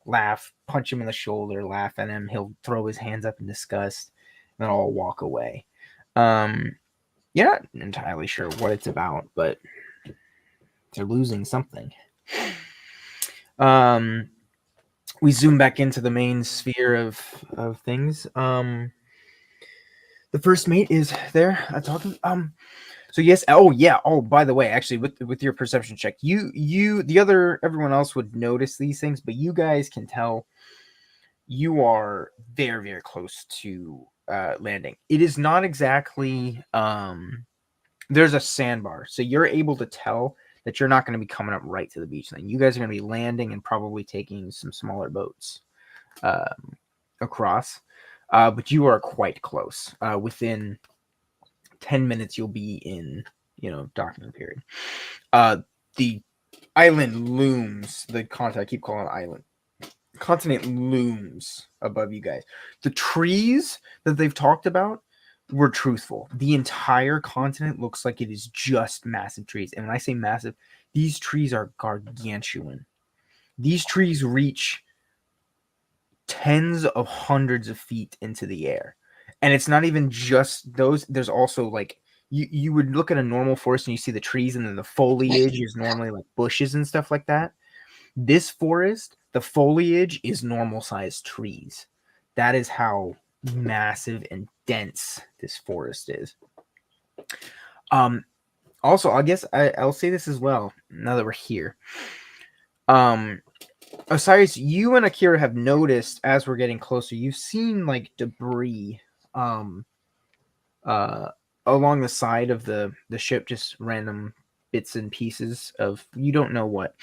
laugh, punch him in the shoulder, laugh at him. He'll throw his hands up in disgust, and then I'll walk away. You're not entirely sure what it's about, but they're losing something. We zoom back into the main sphere of things. The first mate is there talking. So yes. Oh yeah. Oh, by the way, actually, with your perception check, everyone else would notice these things, but you guys can tell you are very, very close to landing. It is not exactly. There's a sandbar, so you're able to tell that you're not going to be coming up right to the beach. Then you guys are going to be landing and probably taking some smaller boats across. But you are quite close. Within 10 minutes, you'll be in, docking period. The island looms. The continent, I keep calling it island. Continent looms above you guys. The trees that they've talked about were truthful. The entire continent looks like it is just massive trees. And when I say massive, these trees are gargantuan. These trees reach tens of hundreds of feet into the air. And it's not even just those. There's also like you would look at a normal forest and you see the trees, and then the foliage is normally like bushes and stuff like that. This forest, the foliage is normal sized trees. That is how massive and dense this forest is. Also, I guess I'll say this as well now that we're here. Osiris, you and Akira have noticed as we're getting closer, you've seen like debris along the side of the ship, just random bits and pieces of you don't know what.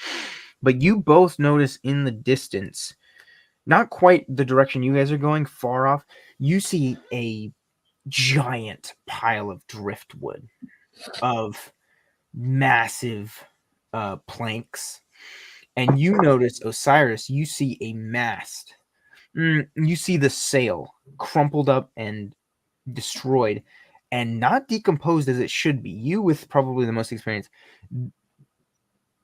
But you both notice in the distance, not quite the direction you guys are going, far off, you see a giant pile of driftwood, of massive planks. And you notice, Osiris, you see a mast. You see the sail crumpled up and destroyed and not decomposed as it should be. You, with probably the most experience,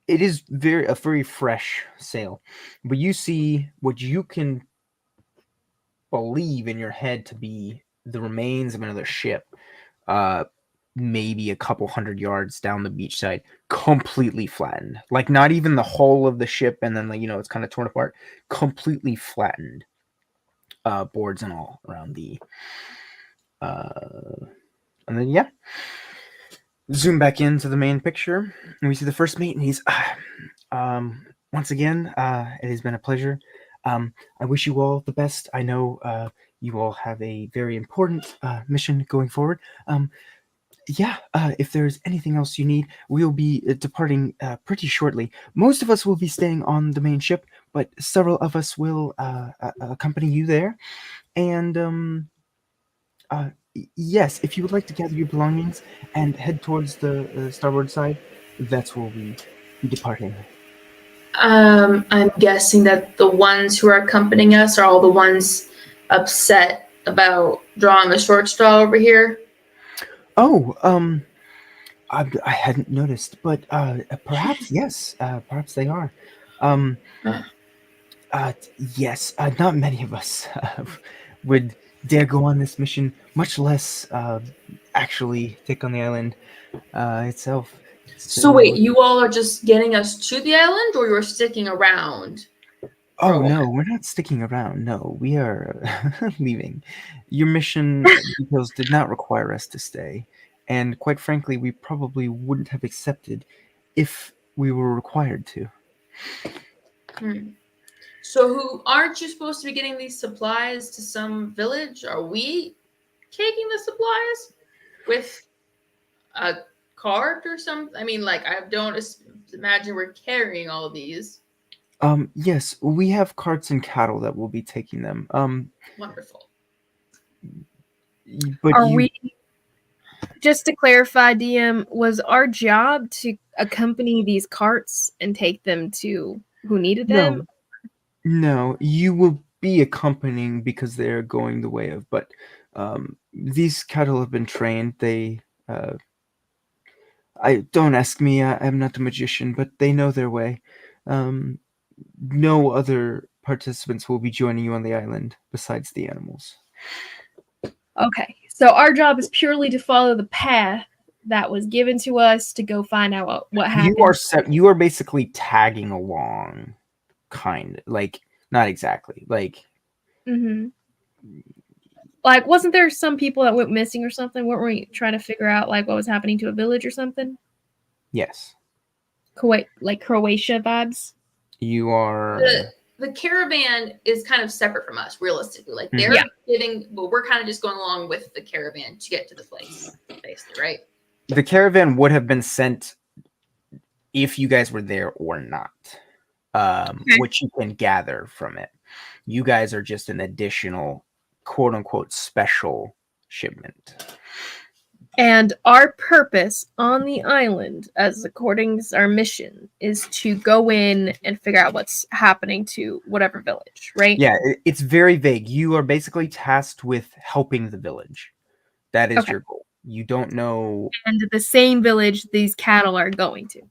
it is a very fresh sail. But you see what you can believe in your head to be the remains of another ship, maybe a couple 100 yards down the beach side, completely flattened. Like not even the whole of the ship, and then it's kind of torn apart, completely flattened, boards and all around the and then zoom back into the main picture, and we see the first mate, and he's once again, it has been a pleasure. I wish you all the best. I know you all have a very important mission going forward. If there's anything else you need, we'll be departing pretty shortly. Most of us will be staying on the main ship, but several of us will accompany you there. And yes, if you would like to gather your belongings and head towards the starboard side, that's where we be departing. I'm guessing that the ones who are accompanying us are all the ones upset about drawing the short straw over here. Oh, I hadn't noticed, but perhaps yes, perhaps they are. Yes, not many of us would dare go on this mission, much less actually take on the island itself. So wait, you all are just getting us to the island, or you're sticking around? Oh no, we're not sticking around. No, we are leaving. Your mission details did not require us to stay, and quite frankly, we probably wouldn't have accepted if we were required to. So who aren't you supposed to be getting these supplies to some village? Are we taking the supplies with a cart or something? I mean, like, I don't imagine we're carrying all of these. Yes, we have carts and cattle that will be taking them. Wonderful. But we, just to clarify, DM, was our job to accompany these carts and take them to who needed them? No, you will be accompanying because they're going the way of, but these cattle have been trained. They don't ask me, I'm not a magician, but they know their way. No other participants will be joining you on the island besides the animals. Okay, so our job is purely to follow the path that was given to us to go find out what happened. You are basically tagging along, not exactly. Like, wasn't there some people that went missing or something? Weren't we trying to figure out like what was happening to a village or something? Yes. Like Croatia vibes. You are. The caravan is kind of separate from us, realistically. Like they're getting, but we're kind of just going along with the caravan to get to the place, basically, right? The caravan would have been sent if you guys were there or not, which you can gather from it. You guys are just an additional, quote unquote, special shipment. And our purpose on the island, as according to our mission, is to go in and figure out what's happening to whatever village, right? Yeah, it's very vague. You are basically tasked with helping the village. That is your goal. You don't know. And the same village these cattle are going to.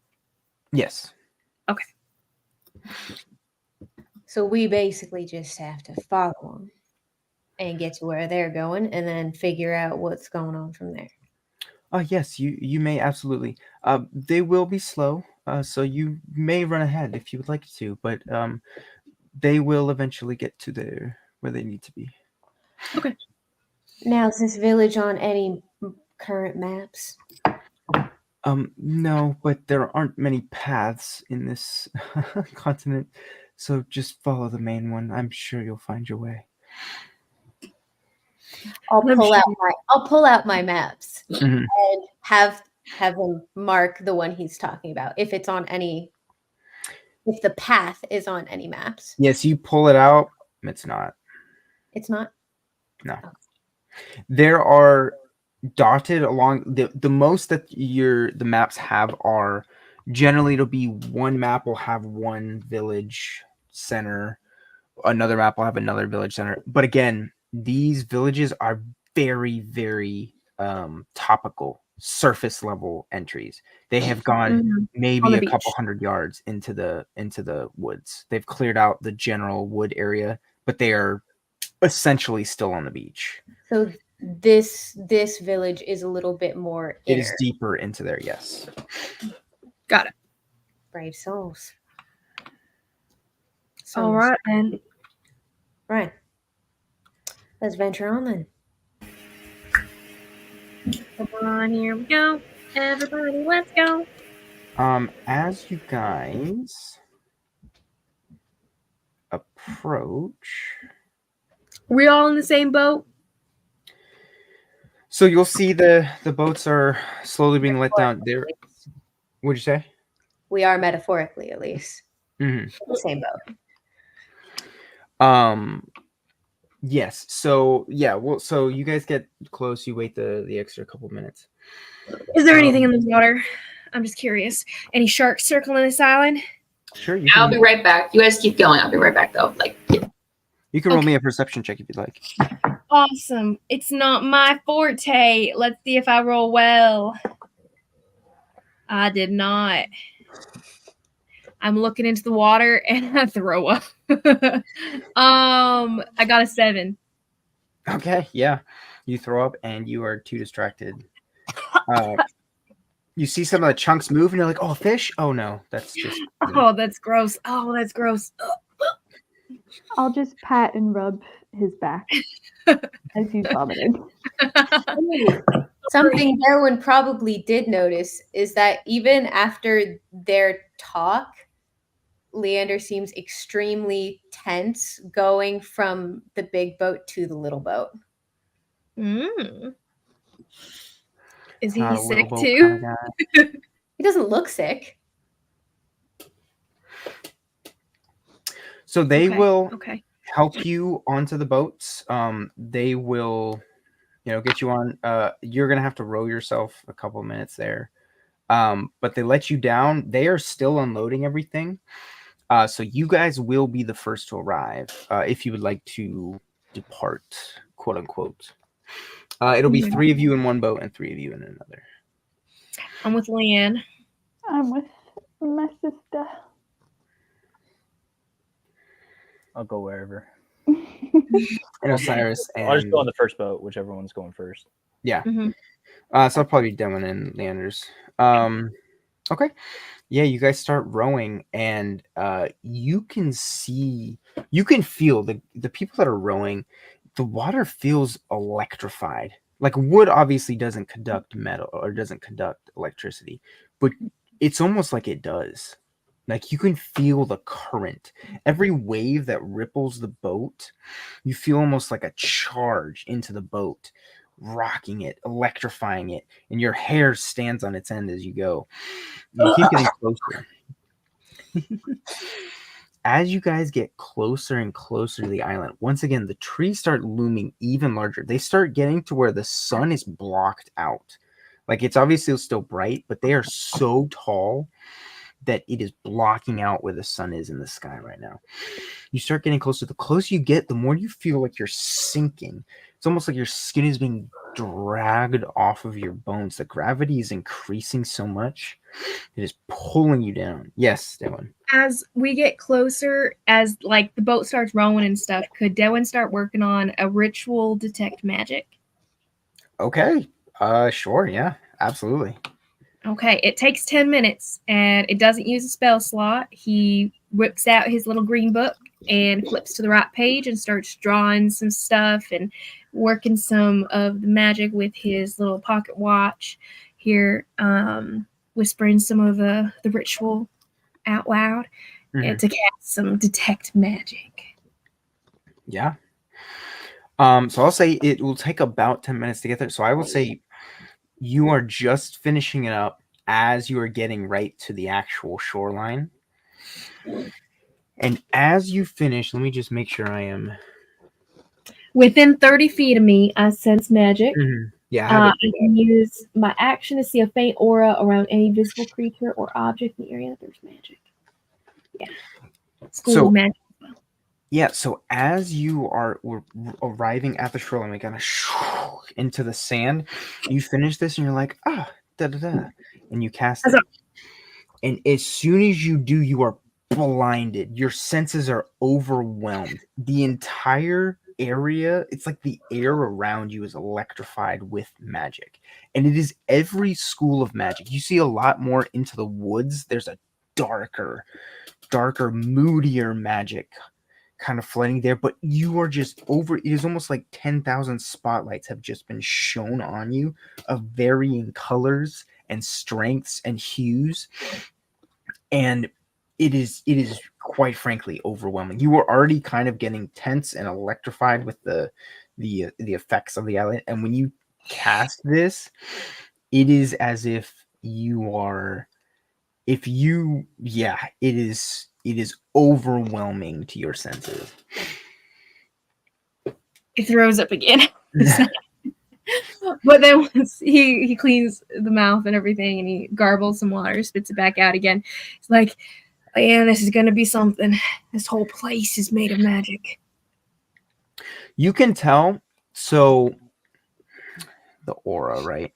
Yes. Okay. So we basically just have to follow them and get to where they're going and then figure out what's going on from there. Yes, you may absolutely. They will be slow, so you may run ahead if you would like to, but they will eventually get to where they need to be. Okay. Now, is this village on any current maps? No, but there aren't many paths in this continent, so just follow the main one. I'm sure you'll find your way. I'll pull out my maps and have him mark the one he's talking about if it's on any. If the path is on any maps. Yes, you pull it out. It's not. It's not? No. Okay. There are dotted along the most that the maps have are generally it'll be one map will have one village center, another map will have another village center. But again, these villages are very, very topical, surface level entries. They have gone maybe a couple hundred yards into the woods. They've cleared out the general wood area, but they are essentially still on the beach. So this village is a little bit more inner. It is deeper into there, yes. Got it. Brave souls. All right, then. Right. Let's venture on then. Come on, here we go. Everybody, let's go. As you guys approach, We all in the same boat. so you'll see the boats are slowly being let down. There, what'd you say? We are metaphorically, at least. Mm-hmm. The same boat. Yes. So yeah. Well, so you guys get close. You wait the extra couple minutes. Is there anything in the water? I'm just curious. Any sharks circling this island? Sure. You I'll can, be right back. You guys keep going. I'll be right back though. Like, yeah. you can roll me a perception check if you'd like. Awesome. It's not my forte. Let's see if I roll well. I did not. I'm looking into the water and I throw up. I got a 7. Okay. Yeah. You throw up and you are too distracted. You see some of the chunks move and you're like, "Oh, fish! Oh no, that's just." Oh, that's gross. Oh, that's gross. I'll just pat and rub his back as he's vomited. Something Dehwin probably did notice is that even after their talk, Leandre seems extremely tense going from the big boat to the little boat. Mm. Is he Not a sick little boat too? kind of guy. He doesn't look sick. So they will Okay. help you onto the boats. They will, get you on. You're gonna have to row yourself a couple minutes there. But they let you down. They are still unloading everything. So you guys will be the first to arrive if you would like to depart, quote unquote. It'll be 3 of you in one boat and 3 of you in another. I'm with Leanne. I'm with my sister. I'll go wherever. And Osiris and I'll just go on the first boat, whichever one's going first. yeah. Mhm. So I'll probably be Dehwin and Leandre's. Okay. Yeah, you guys start rowing and you can feel the people that are rowing, the water feels electrified. Like wood obviously doesn't conduct metal or doesn't conduct electricity, but it's almost like it does. Like you can feel the current. Every wave that ripples the boat, you feel almost like a charge into the boat, rocking it, electrifying it, and your hair stands on its end as you go. You keep getting closer. As you guys get closer and closer to the island, once again, the trees start looming even larger. They start getting to where the sun is blocked out. Like it's obviously still bright, but they are so tall that it is blocking out where the sun is in the sky right now. You start getting closer. The closer you get, the more you feel like you're sinking. It's almost like your skin is being dragged off of your bones. The gravity is increasing so much. It is pulling you down. Yes, Dehwin. As we get closer, as like the boat starts rowing and stuff, could Dehwin start working on a ritual detect magic? Okay. Sure. Yeah, absolutely. Okay, it takes 10 minutes and it doesn't use a spell slot. He whips out his little green book and flips to the right page and starts drawing some stuff and working some of the magic with his little pocket watch here, whispering some of the ritual out loud to cast some detect magic. Yeah. So I'll say it will take about 10 minutes to get there. So I will say you are just finishing it up as you are getting right to the actual shoreline. And as you finish, let me just make sure I am within 30 feet of me. I sense magic. Yeah, I can use my action to see a faint aura around any visible creature or object in the area that there's magic. Yeah. School of magic. Yeah, so as you are arriving at the shoreline, we kind of into the sand, you finish this and you're like, and you cast it. And as soon as you do, you are blinded. Your senses are overwhelmed. The entire area, it's like the air around you is electrified with magic. And it is every school of magic. You see a lot more into the woods. There's a darker, moodier magic kind of flooding there, but you are just it is almost like 10,000 spotlights have just been shown on you of varying colors and strengths and hues, and it is quite frankly overwhelming. You were already kind of getting tense and electrified with the effects of the island, and when you cast this, it is as if you are, it is overwhelming to your senses. He throws up again. But then once he cleans the mouth and everything, and he garbles some water, spits it back out again. It's like, man, this is gonna be something. This whole place is made of magic. You can tell. So the aura, right?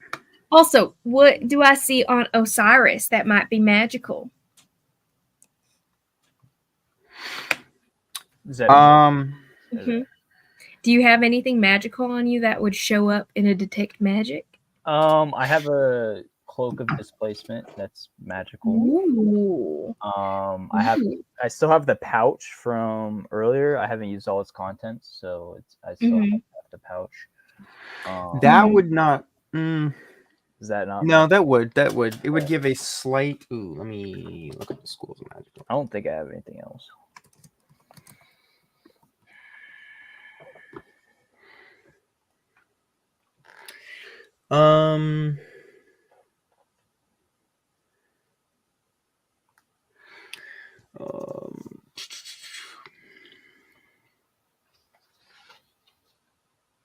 Also, what do I see on Osiris that might be magical? Is that Do you have anything magical on you that would show up in a detect magic? I have a cloak of displacement that's magical. Ooh. I still have the pouch from earlier. I haven't used all its contents, so I still have the pouch. That would not. Is that not? No, that would. It would give a slight. Ooh, let me look at the schools of magical. I don't think I have anything else.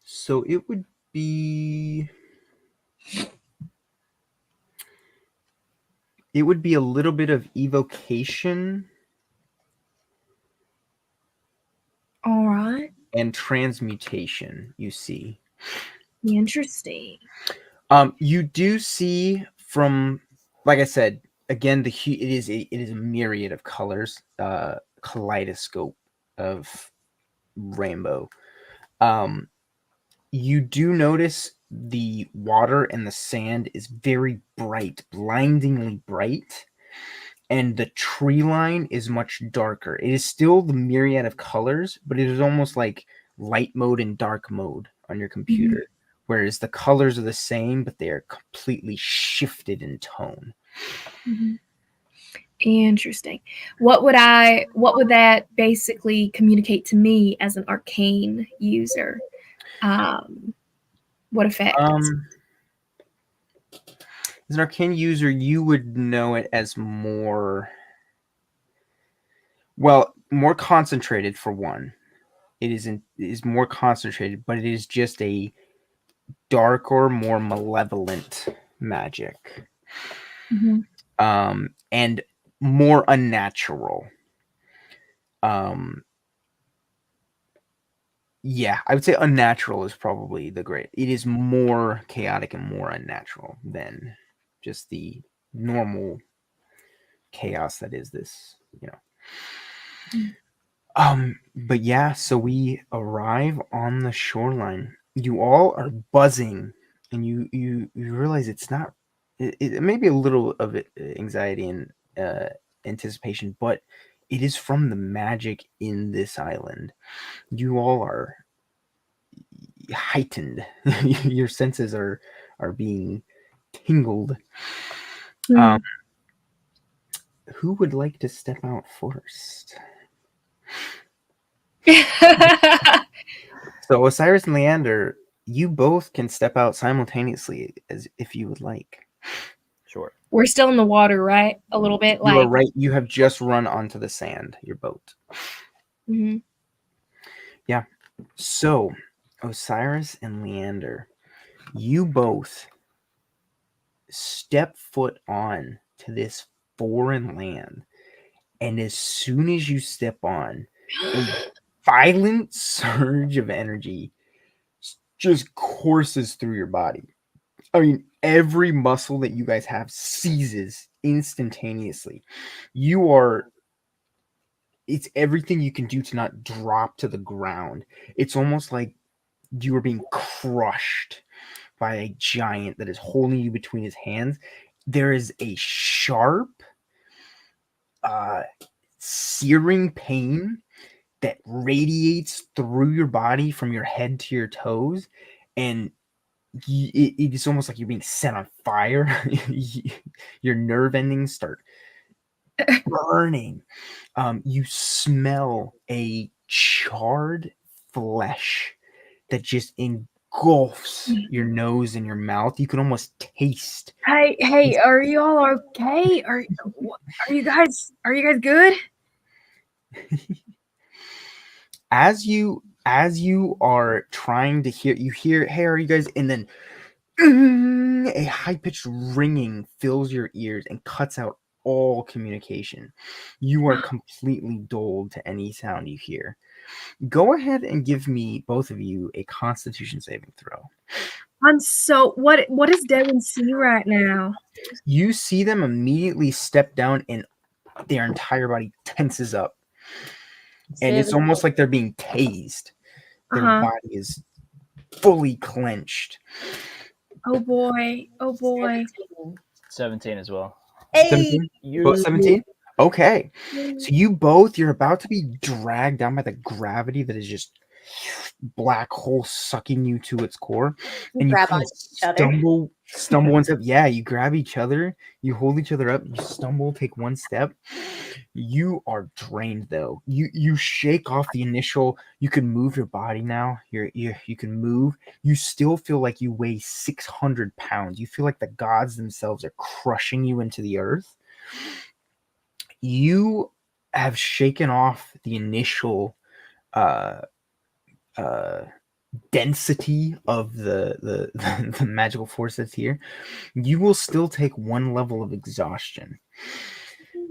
So it would be. It would be a little bit of evocation. All right. And transmutation, you see. Interesting. You do see from, like I said, again, it is a myriad of colors, kaleidoscope of rainbow. You do notice the water and the sand is very bright, blindingly bright, and the tree line is much darker. It is still the myriad of colors, but it is almost like light mode and dark mode on your computer, whereas the colors are the same, but they are completely shifted in tone. Interesting. What would that basically communicate to me as an arcane user? What effect? As an arcane user, you would know it as more concentrated for one. It is more concentrated, but it is just a darker, more malevolent magic. And more unnatural. Yeah, I would say unnatural is probably it is more chaotic and more unnatural than just the normal chaos that is this, But yeah, so we arrive on the shoreline. You all are buzzing, and you realize it's not. It may be a little of anxiety and anticipation, but it is from the magic in this island. You all are heightened. Your senses are being tingled. Who would like to step out first? So Osiris and Leandre, you both can step out simultaneously as if you would like. Sure. We're still in the water, right? A little bit. You are right. You have just run onto the sand, your boat. Yeah. So Osiris and Leandre, you both step foot on to this foreign land, and as soon as you step on, a violent surge of energy just courses through your body. I mean, every muscle that you guys have seizes instantaneously. It's everything you can do to not drop to the ground. It's almost like you are being crushed by a giant that is holding you between his hands. There is a sharp, searing pain that radiates through your body from your head to your toes, and it is almost like you're being set on fire. Your nerve endings start burning. You smell a charred flesh that just engulfs your nose and your mouth. You can almost taste. Hey, are you all okay? Are you guys good? As you are trying to hear, hey, are you guys? And then a high-pitched ringing fills your ears and cuts out all communication. You are completely dulled to any sound you hear. Go ahead and give me, both of you, a Constitution saving throw. What does Dehwin see right now? You see them immediately step down and their entire body tenses up. And it's almost like they're being tased. Their body is fully clenched. Oh boy. 17 as well. Hey! 17? Okay. So you're about to be dragged down by the gravity that is just black hole sucking you to its core. And you grab kind on of each other. stumble one step. Yeah, you grab each other, you hold each other up, you stumble, take one step. You are drained though. You shake off the initial, you can move your body now. You can move. You still feel like you weigh 600 pounds. You feel like the gods themselves are crushing you into the earth. You have shaken off the initial density of the magical force that's here. You will still take one level of exhaustion.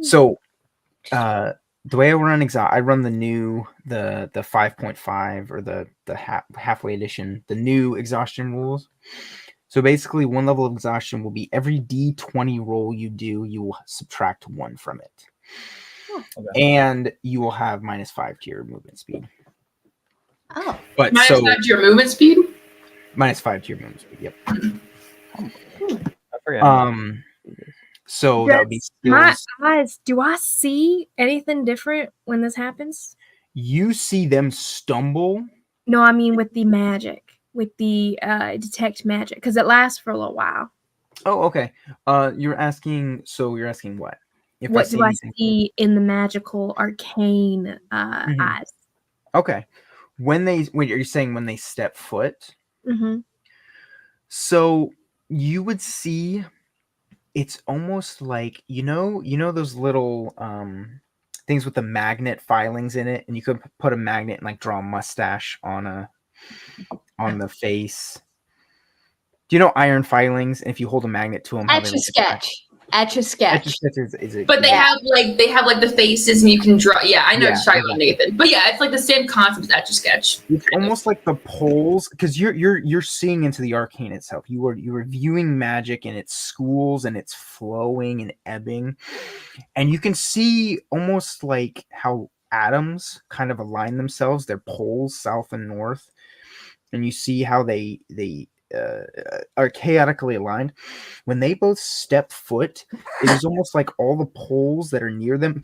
So the way I run I run the new the 5.5 or the halfway edition, the new exhaustion rules. So basically one level of exhaustion will be every D20 roll you do, you will subtract 1 from it. Okay. And you will have -5 to your movement speed. Oh. But -5 to your movement speed? -5 to your movement speed, yep. I forgot. So that would be skills. My eyes, do I see anything different when this happens? You see them stumble. No, I mean with the magic, with the detect magic, because it lasts for a little while. Oh, okay. You're asking what? If what do I see in the magical arcane eyes? Okay. When you're saying when they step foot. Mm-hmm. So you would see, it's almost like you know those little things with the magnet filings in it, and you could put a magnet and like draw a mustache on the face. Do you know iron filings? And if you hold a magnet to them, Etch a sketch. But they have like the faces, and you can draw. Yeah, I know what you're talking about, Nathan. But yeah, it's like the same concept as Etch a Sketch. It's almost like the poles, because you're seeing into the arcane itself. You are viewing magic in its schools and its flowing and ebbing, and you can see almost like how atoms kind of align themselves. Their poles, south and north, and you see how they are chaotically aligned. When they both step foot, it is almost like all the poles that are near them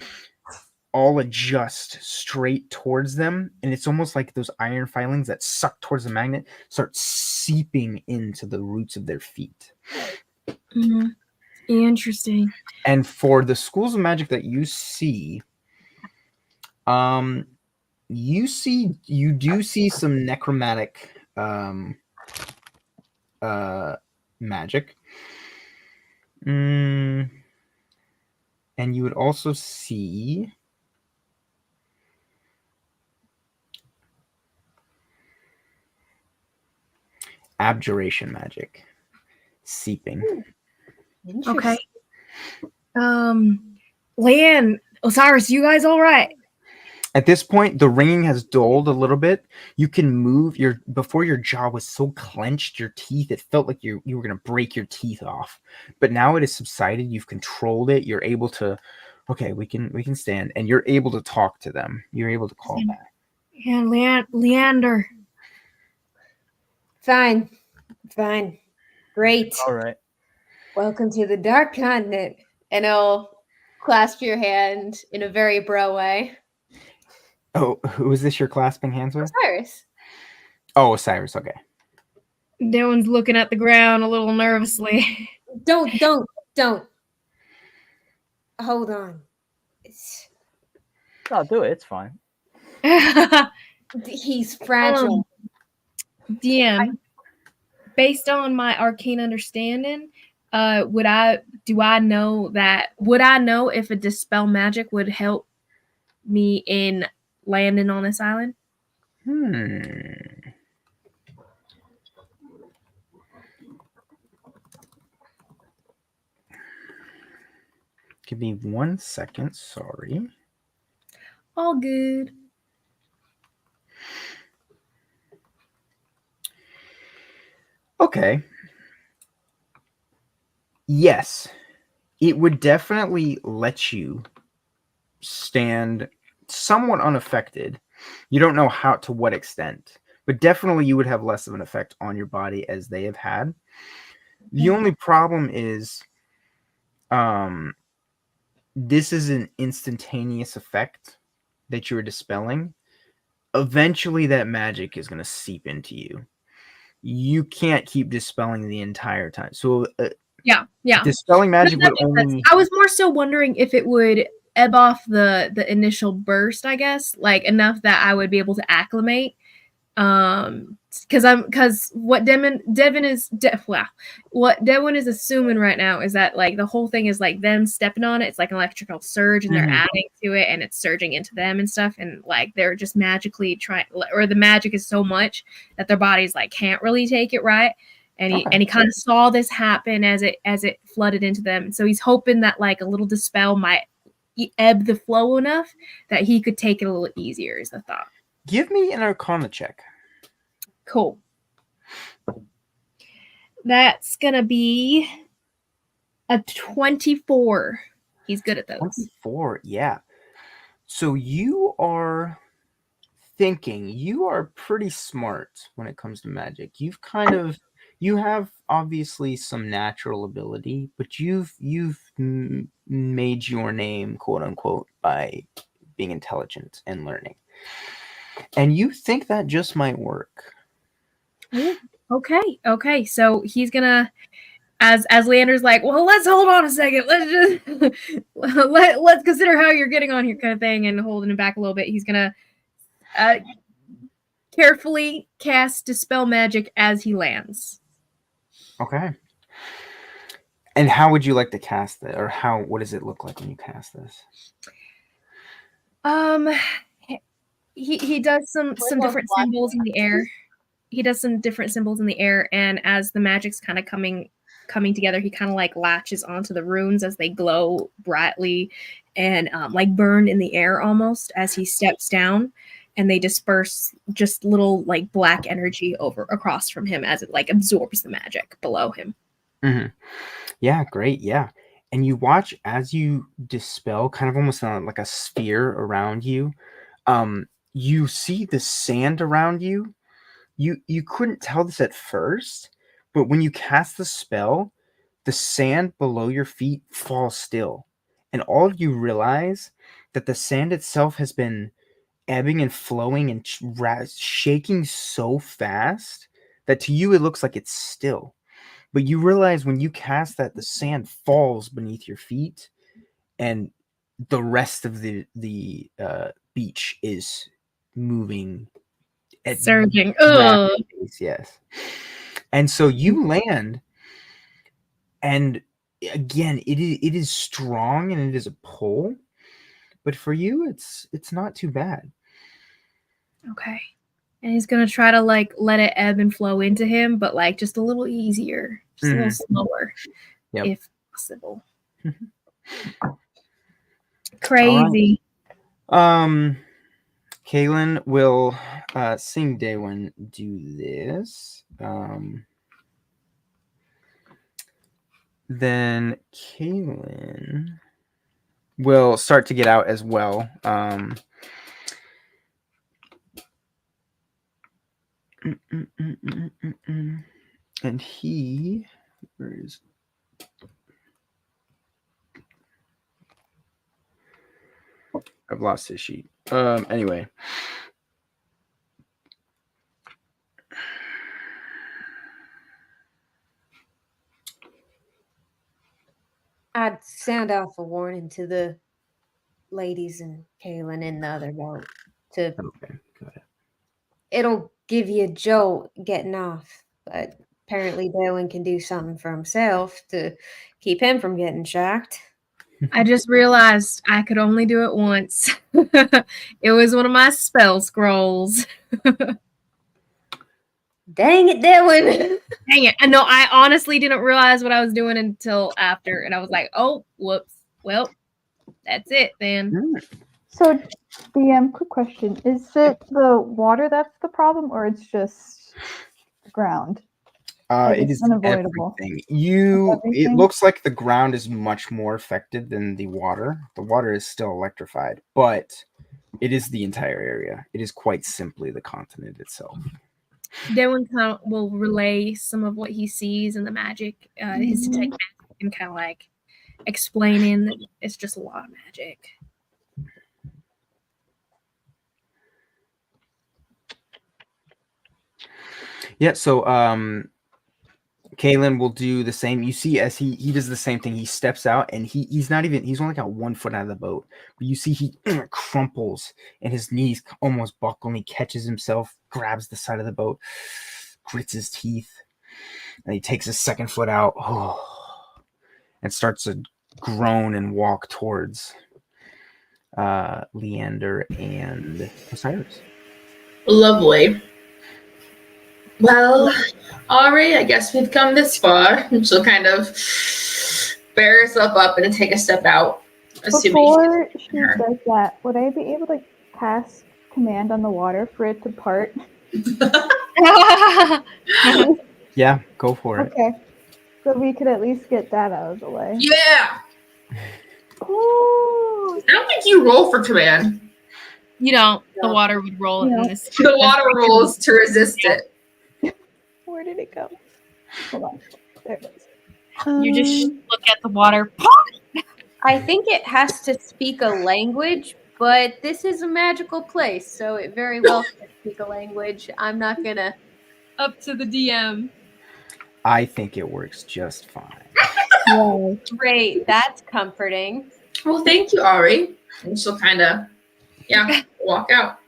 all adjust straight towards them, and it's almost like those iron filings that suck towards the magnet start seeping into the roots of their feet. Mm-hmm. Interesting. And for the schools of magic that you see, you do see some necromantic magic. And you would also see abjuration magic seeping. Okay. Leanne, Osiris, you guys all right? At this point, the ringing has dulled a little bit. You can move before your jaw was so clenched, your teeth, it felt like you were going to break your teeth off. But now it has subsided. You've controlled it. You're able to, okay, we can stand, and you're able to talk to them. You're able to call back. Yeah, Leandre. Fine. Great. All right. Welcome to the Dark Continent. And I'll clasp your hand in a very bro way. Oh, who is this you're clasping hands with? Osiris. Oh, Osiris, okay. Dehwin's looking at the ground a little nervously. Don't. Hold on. I'll do it. It's fine. He's fragile. DM, based on my arcane understanding, would I know if a dispel magic would help me in landing on this island? Give me 1 second. Sorry. All good. Okay. Yes, it would definitely let you stand somewhat unaffected. You don't know how to what extent, but definitely you would have less of an effect on your body as they have had. The only problem is this is an instantaneous effect that you're dispelling. Eventually that magic is going to seep into you. You can't keep dispelling the entire time. So yeah. Dispelling magic would only... I was more so wondering if it would ebb off the initial burst, I guess, like enough that I would be able to acclimate. Because what Dehwin is assuming right now is that like the whole thing is like them stepping on it. It's like an electrical surge, and they're adding to it, and it's surging into them and stuff, and like they're just magically trying, or the magic is so much that their bodies like can't really take it, right? And he kind of saw this happen as it flooded into them. So he's hoping that like a little dispel might ebb the flow enough that he could take it a little easier, is the thought. Give me an Arcana check. Cool. That's gonna be a 24. He's good at those. 24, yeah. So you are thinking, you are pretty smart when it comes to magic. You have obviously some natural ability, but you've made your name, quote unquote, by being intelligent and learning. And you think that just might work. Okay. So he's gonna, as Leandre's like, well, let's hold on a second. Let's just let's consider how you're getting on here, kind of thing, and holding him back a little bit. He's gonna carefully cast Dispel Magic as he lands. Okay. And how would you like to cast it, or what does it look like when you cast this? He does some different symbols in the air. He does some different symbols in the air, and as the magic's kind of coming together, he kind of like latches onto the runes as they glow brightly and like burn in the air almost as he steps down, and they disperse just little like black energy across from him as it like absorbs the magic below him. Mm-hmm. Yeah, great. Yeah. And you watch as you dispel kind of almost like a sphere around you. You see the sand around you. You couldn't tell this at first, but when you cast the spell, the sand below your feet falls still. And all of you realize that the sand itself has been ebbing and flowing and shaking so fast that to you it looks like it's still. But you realize when you cast that, the sand falls beneath your feet, and the rest of the beach is moving. Surging. Pace, yes. And so you land, and again, it is strong and it is a pull, but for you, it's not too bad. Okay. And he's gonna try to like let it ebb and flow into him, but like just a little easier, just a little slower, if possible. Crazy. Right. Kaylin will seeing Dehwin do this. Then Kaylin will start to get out as well. And he, where is? I've lost his sheet. Anyway. I'd sound off a warning to the ladies and Kaylin in the other boat. Okay, got it. It'll give you a jolt getting off, but apparently Dehwin can do something for himself to keep him from getting shocked. I just realized I could only do it once. It was one of my spell scrolls. Dang it, Dehwin! Dang it. No, I honestly didn't realize what I was doing until after. And I was like, oh, whoops. Well, that's it then. So, DM, quick question. Is it the water that's the problem, or it's just ground? It is unavoidable. everything. It Everything? looks like the ground is much more affected than the water. The water is still electrified, but it is the entire area. It is quite simply the continent itself. Dehwin will relay some of what he sees and the magic, his detect magic, and kind of like explaining that it's just a lot of magic. Yeah, so Kaylin will do the same. You see, as he does the same thing, he steps out and he's only got 1 foot out of the boat. But you see he crumples and his knees almost buckle and he catches himself, grabs the side of the boat, grits his teeth, and he takes his 2nd foot out and starts to groan and walk towards Leandre and Osiris. Lovely. Well, Ari, I guess we've come this far. And she'll kind of bear herself up and take a step out. Before she does that, would I be able to cast command on the water for it to part? Yeah, go for it. Okay. So we could at least get that out of the way. Yeah! Ooh. I don't think you roll for command. You don't. The water would roll in this. The water rolls to resist it. Where did it go? Hold on. There it is. You just look at the water. I think it has to speak a language, but this is a magical place, so it very well can speak a language. I'm not gonna. Up to the DM. I think it works just fine. Yay. Great, that's comforting. Well, thank you, Ari. And she'll kind of, walk out.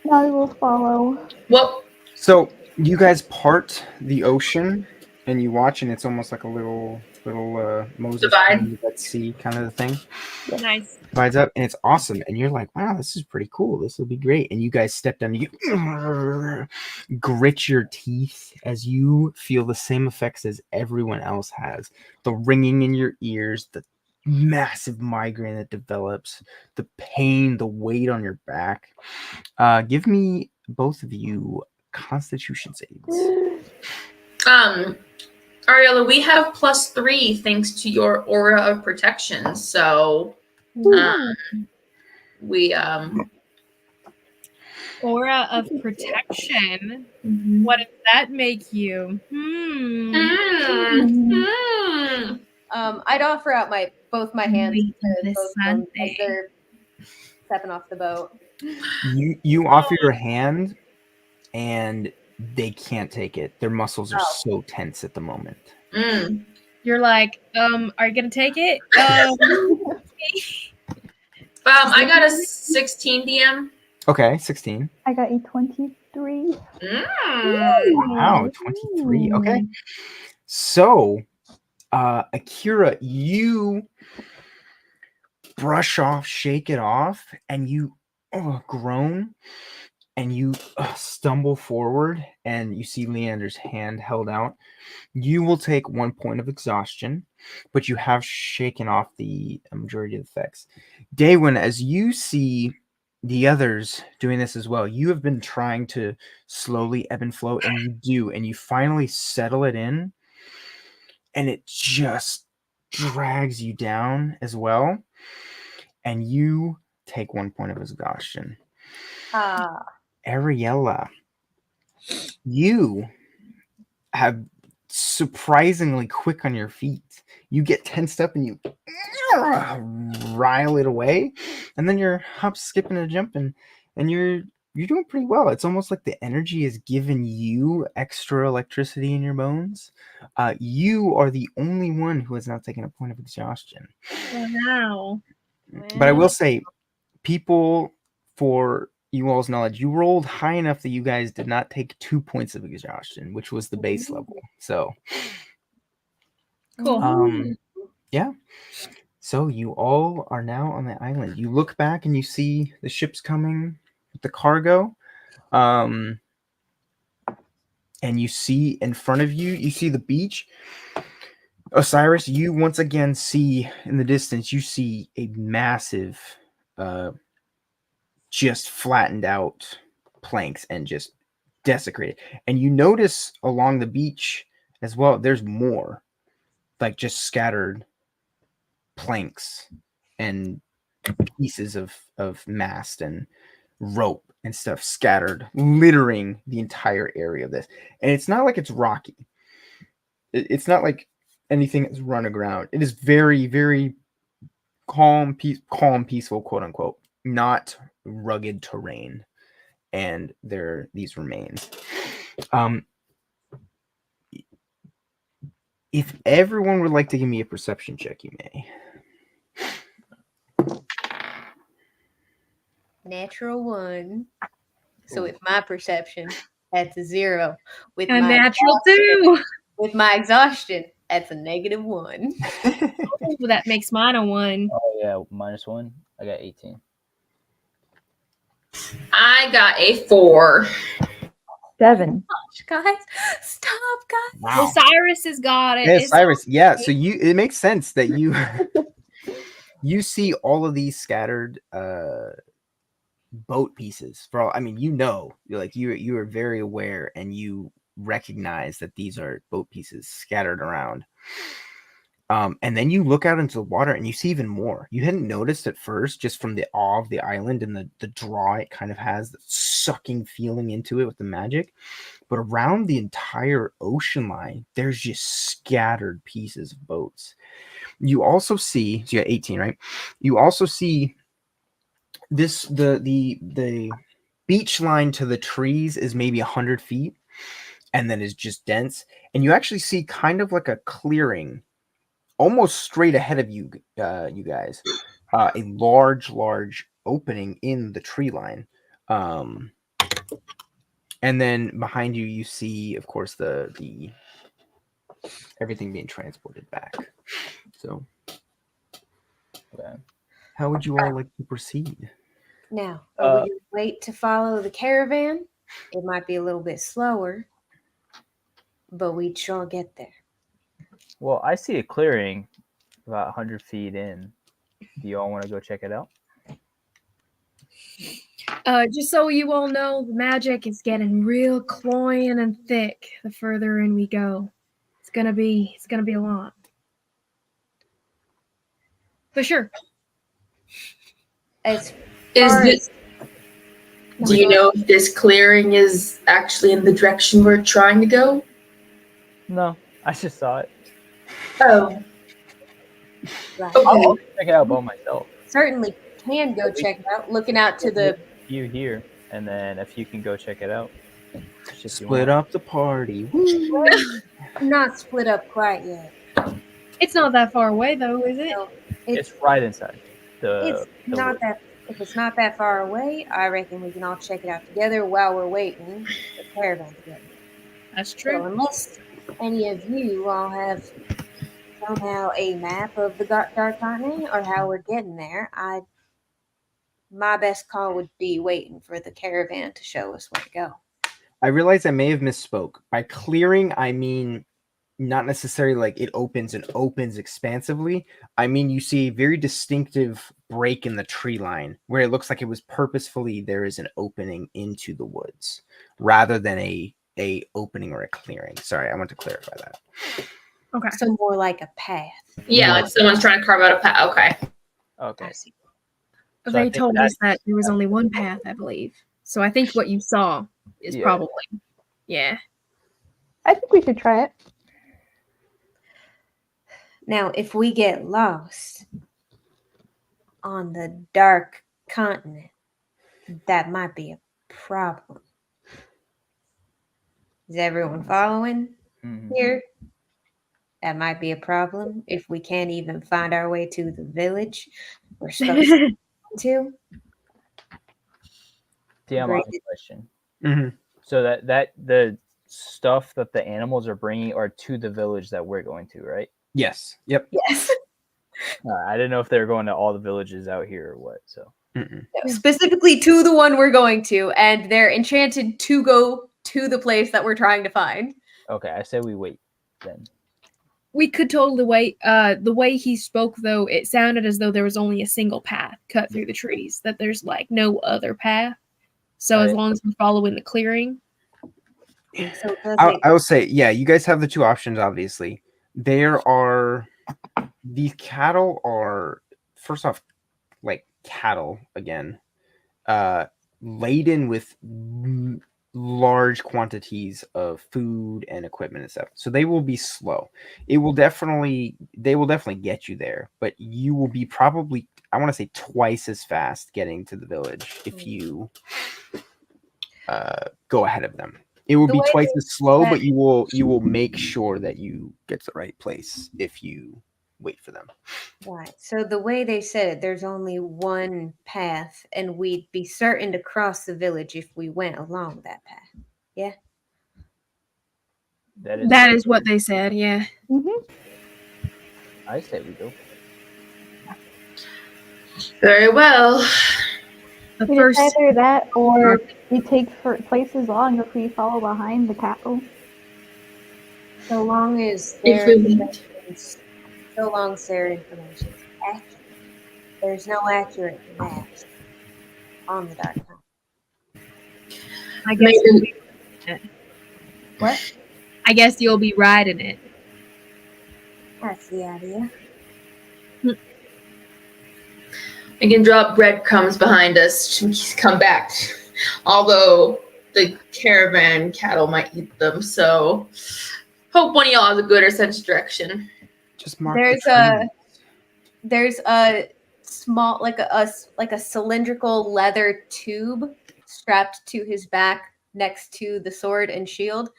Now we will follow. Well, So you guys part the ocean and you watch, and it's almost like a little Moses Divide. Red Sea kind of thing. Nice. Divides up, and it's awesome. And you're like, wow, this is pretty cool. This will be great. And you guys step down, you grit your teeth as you feel the same effects as everyone else has. The ringing in your ears, the massive migraine that develops, the pain, the weight on your back. Give me, both of you, Constitution saves. Ariella, we have +3 thanks to your aura of protection. So, we Aura of protection. What does that make you? I'd offer out both my hands to This both of them as Sunday. they're stepping off the boat. You offer your hand, and they can't take it. Their muscles are so tense at the moment. You're like, are you gonna take it? I got a 16 DM. Okay, 16. I got a 23. Wow, 23. Okay. So, Akira, you brush off, shake it off, and you groan, and you stumble forward, and you see Leandre's hand held out. You will take 1 point of exhaustion, but you have shaken off the majority of the effects. Dehwin, as you see the others doing this as well, you have been trying to slowly ebb and flow, and you do, and you finally settle it in, and it just drags you down as well, and you take 1 point of exhaustion. Ariella, you have surprisingly quick on your feet. You get tensed up and you rile it away, and then you're hop, skipping, and jumping, and you're You're doing pretty well. It's almost like the energy has given you extra electricity in your bones. You are the only one who has not taken a point of exhaustion. Wow. But I will say, people, for you all's knowledge, you rolled high enough that you guys did not take 2 points of exhaustion, which was the base level. So, Cool. yeah. So you all are now on the island. You look back and you see the ships coming with the cargo. And you see in front of you, you see the beach. Osiris, you once again see in the distance, you see a massive, just flattened out planks and just desecrated. And you notice along the beach as well, there's more, like just scattered planks and pieces of mast and rope and stuff scattered, littering the entire area of this. And it's not like it's rocky. It's not like anything that's run aground. It is very, very calm, peaceful, quote unquote, not rugged terrain. And there are these remains. If everyone would like to give me a perception check, you may. Natural 1. So with my perception, that's a 0. With A my natural 2. With my exhaustion, that's a -1. Oh, that makes mine a 1. Oh yeah, -1. I got 18. I got a 4. 7. Guys, stop, guys. Wow. Osiris has got it. Yes, It's- Cyrus. Yeah. So it makes sense that you you see all of these scattered boat pieces. For all, I mean, you are very aware and you recognize that these are boat pieces scattered around. And then you look out into the water and you see even more. You hadn't noticed at first, just from the awe of the island and the draw it kind of has, the sucking feeling into it with the magic. But around the entire ocean line, there's just scattered pieces of boats. You also see, so you got 18, right? You also see this, the beach line to the trees is maybe 100 feet and then is just dense. And you actually see kind of like a clearing almost straight ahead of you, you guys, a large opening in the tree line. And then behind you, you see, of course, the everything being transported back. So, Okay. how would you all like to proceed? Now, are we going to wait to follow the caravan? It might be a little bit slower, but we'd sure get there. Well, I see a clearing about 100 feet in. Do you all want to go check it out? Just so you all know, the magic is getting real cloying and thick the further in we go. It's gonna be a lot. For sure. As Is far this? Do you know if this clearing is actually in the direction we're trying to go? No, I just saw it. Oh, right, I'll check it out by myself. certainly can go check it out. Looking out to the You here, and then if you can go check it out. Split up the party. not split up quite yet. It's not that far away though, is it? So It's right inside. it's not wood. that. If it's not that far away, I reckon we can all check it out together while we're waiting for the caravan to get here. That's So true. unless any of you all have somehow a map of the Dark Continent or how we're getting there, my best call would be waiting for the caravan to show us where to go. I realize I may have misspoke. By clearing, I mean not necessarily like it opens expansively. I mean, you see a very distinctive break in the tree line where it looks like it was purposefully there is an opening into the woods rather than a opening or a clearing. Sorry, I want to clarify that. Okay. So more like a path. yeah, like someone's trying to carve out a path. Okay. Okay. I see. So I They think told that- us that there was only one path, I believe. So I think what you saw is Yeah. probably, yeah. I think we should try it. Now, if we get lost on the Dark Continent, that might be a problem. Is everyone following here? That might be a problem if we can't even find our way to the village we're supposed to. Damn, I have Great. a question. Mm-hmm. So that the stuff that the animals are bringing are to the village that we're going to, right? Yes. Yep. Yes. I didn't know if they were going to all the villages out here or what. So Mm-mm. No, specifically to the one we're going to, and they're enchanted to go to the place that we're trying to find. okay, I say we wait then. We could totally wait. The way he spoke, though, it sounded as though there was only a single path cut through the trees, that there's like no other path. So as Right. long as we're following the clearing. So does I will say, yeah, you guys have the two options, obviously. These cattle are, first off, like cattle again, laden with large quantities of food and equipment and stuff. So they will be slow. They will definitely get you there, but you will be probably, I want to say, twice as fast getting to the village if you go ahead of them. It will The be way twice they as slow, said- but you will make sure that you get to the right place if you wait for them. Right. So the way they said it, there's only one path, and we'd be certain to cross the village if we went along that path. Yeah. That is what they said, yeah. I say we go. Very well. The It's first either that or we take twice as long if we follow behind the cattle. So long as If their we information's accurate. There's no accurate maps on the dark side. I guess Maybe- you'll be What? I guess you'll be riding it. That's the idea. We can drop breadcrumbs behind us to come back. Although the caravan cattle might eat them, so hope one of y'all has a good or sense of direction. Just mark There's a small, like a cylindrical leather tube strapped to his back next to the sword and shield.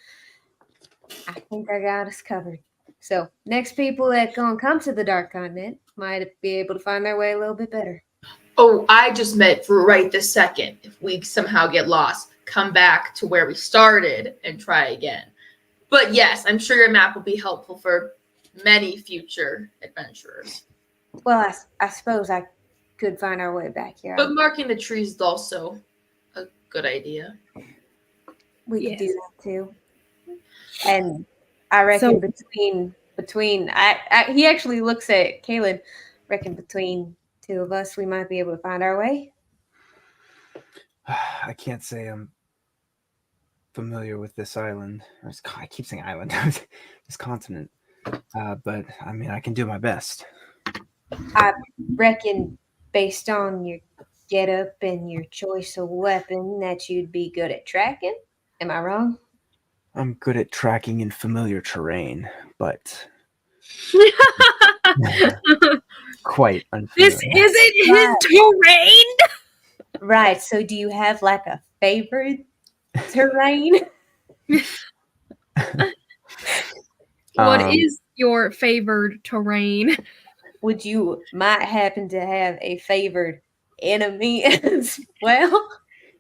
I think I got us covered. So next people that gonna come to the Dark Continent might be able to find their way a little bit better. Oh, I just meant for right this second. If we somehow get lost, come back to where we started and try again. But yes, I'm sure your map will be helpful for many future adventurers. Well, I suppose I could find our way back here. But marking the trees is also a good idea. We could do Yes. that too. And I reckon between he actually looks at Kaylin. Reckon between two of us, we might be able to find our way. I can't say I'm familiar with this island. I keep saying island. This continent. But I mean, I can do my best. I reckon based on your getup and your choice of weapon that you'd be good at tracking. Am I wrong? I'm good at tracking in familiar terrain, but quite unfamiliar. This isn't his terrain. Right. So do you have like a favorite terrain? What is your favored terrain? Would you might happen to have a favored enemy as well?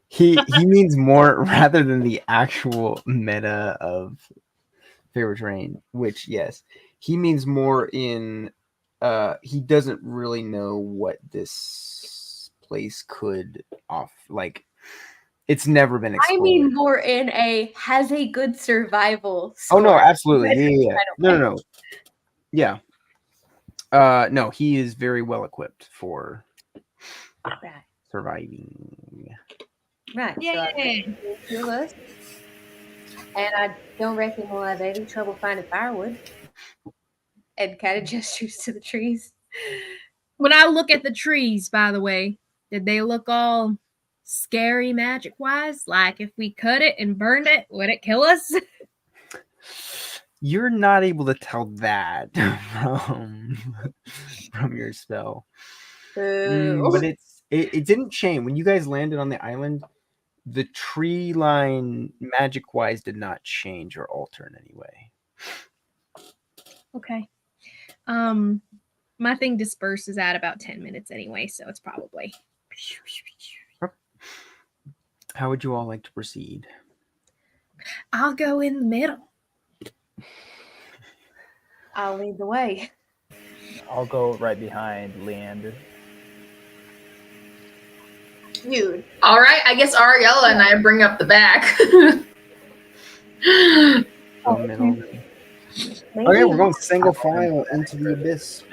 He means more rather than the actual meta of favorite terrain, which yes, he means more in he doesn't really know what this place could like it's never been explored. I mean more in has a good survival Oh no, score. absolutely. Yeah. No. Yeah. No, he is very well equipped for Right. surviving. Right. So I think two of us. And I don't reckon we'll have any trouble finding firewood. And kind of gestures to the trees. When I look at the trees, by the way, did they look all scary magic wise? Like if we cut it and burned it, would it kill us? You're not able to tell that from your spell. But it didn't change when you guys landed on the island. the tree line, magic-wise, did not change or alter in any way. Okay. My thing disperses at about 10 minutes anyway, so it's probably. How would you all like to proceed? I'll go in the middle. I'll lead the way. I'll go right behind Leandre. Dude. All right, I guess Ariella and I bring up the back. Middle. Okay, we're going single file into the abyss.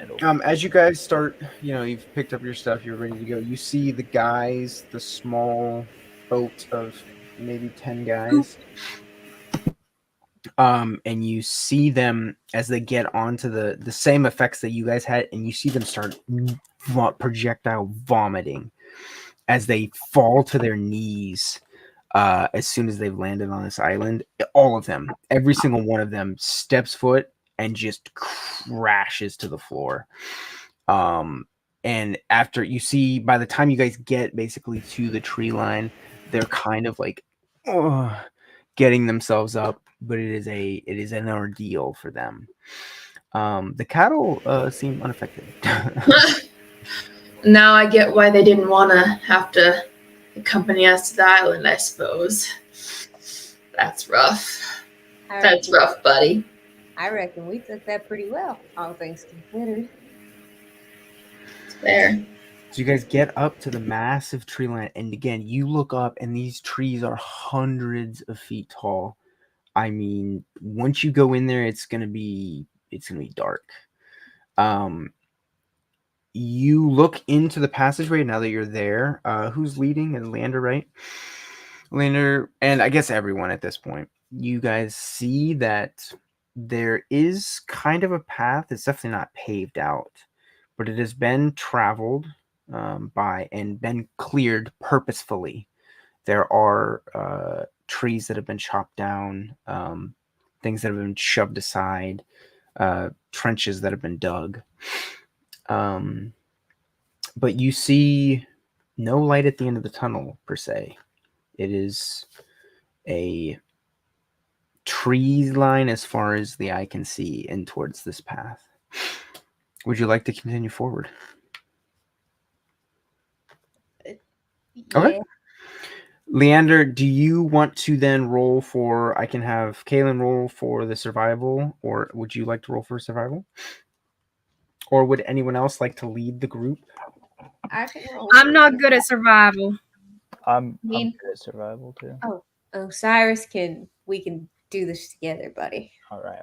As you guys start, you've picked up your stuff, you're ready to go. You see the guys, the small boat of maybe 10 guys. And you see them as they get onto the same effects that you guys had, and you see them start projectile vomiting as they fall to their knees as soon as they've landed on this island. All of them, every single one of them steps foot and just crashes to the floor. And after you see, by the time you guys get basically to the tree line, they're kind of like getting themselves up, but it is an ordeal for them. The cattle seem unaffected. Now I get why they didn't want to have to accompany us to the island, I suppose. That's rough. That's rough, buddy. I reckon we took that pretty well, all things considered. It's fair. So you guys get up to the massive tree line, and again, you look up, and these trees are hundreds of feet tall. I mean, once you go in there, it's gonna be dark. You look into the passageway now that you're there. Who's leading? And Leandre, right? Leandre, and I guess everyone at this point. You guys see that there is kind of a path. It's definitely not paved out, but it has been traveled by and been cleared purposefully. There are trees that have been chopped down, things that have been shoved aside, trenches that have been dug. But you see no light at the end of the tunnel, per se. It is a tree line as far as the eye can see and towards this path. Would you like to continue forward? Yeah. Okay. Leandre, do you want to then roll for, I can have Kaylin roll for the survival, or would you like to roll for survival? Or would anyone else like to lead the group? I can roll. I'm not good at survival. I'm good at survival too. Oh, Osiris we can do this together, buddy. All right.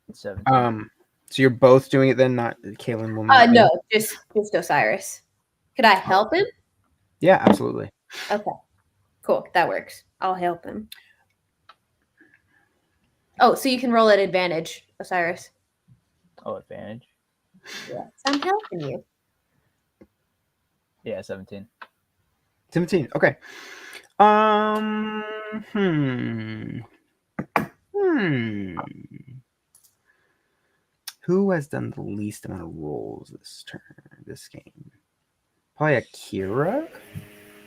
It's 17. So you're both doing it then, not Kaylin will not. No, just Osiris. Could I help him? Yeah, absolutely. Okay. Cool. That works. I'll help him. Oh, so you can roll at advantage, Osiris. Oh, advantage? Yeah. I'm helping you. Yeah, 17. 17. Okay. Who has done the least amount of rolls this game? Probably Akira?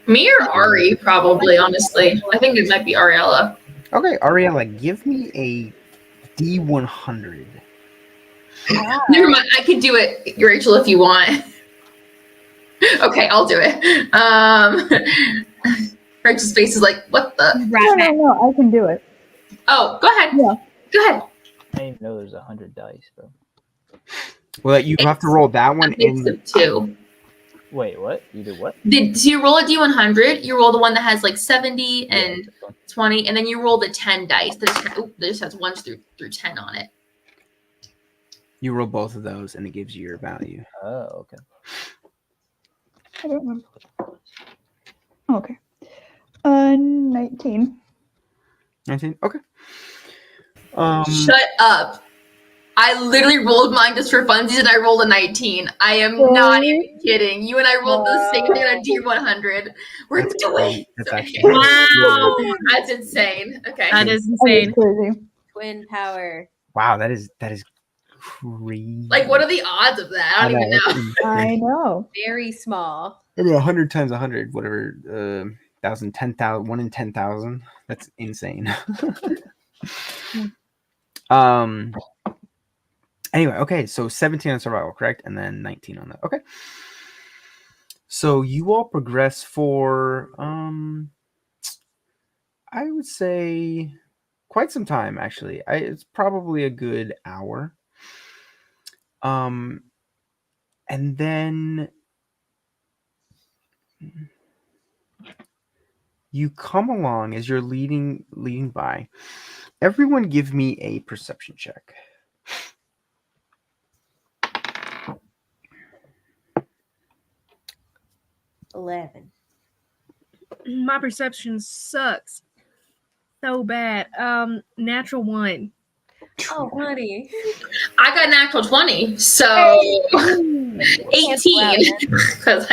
Me or Ari, probably, honestly. I think it might be Ariella. Okay, Ariella, give me a D100. Never mind, I can do it, Rachel, if you want. Okay, I'll do it. Rachel's face is like, what the? No, I can do it. Oh, go ahead. Yeah. Go ahead. I didn't even know there's 100 dice, bro. Well, you have to roll that one in. Two. Wait, what? You did what? So you roll a D100, you roll the one that has like 70 and 20, and then you roll the 10 dice. That just has 1 through 10 on it. You roll both of those, and it gives you your value. Oh, okay. I don't remember. Okay. 19. 19? Okay. Shut up. I literally rolled mine just for funsies, and I rolled a 19. I am not even kidding. You and I rolled the same thing on a D100. We're twins. That's actually Wow. That's insane. Okay. That is That is insane. crazy. Twin power. wow. That is crazy. Like, what are the odds of that? I don't even know. I know. Very small. I mean, 100 times 100, whatever, 1,000, 10,000, 1 in 10,000. That's insane. Anyway, okay, so 17 on survival, correct? And then 19 on that. Okay. So you all progress for, I would say, quite some time, actually. It's probably a good hour. And then you come along as you're leading by. Everyone give me a perception check. 11. My perception sucks so bad. Natural 1. Oh, honey. I got natural 20, so 18. Because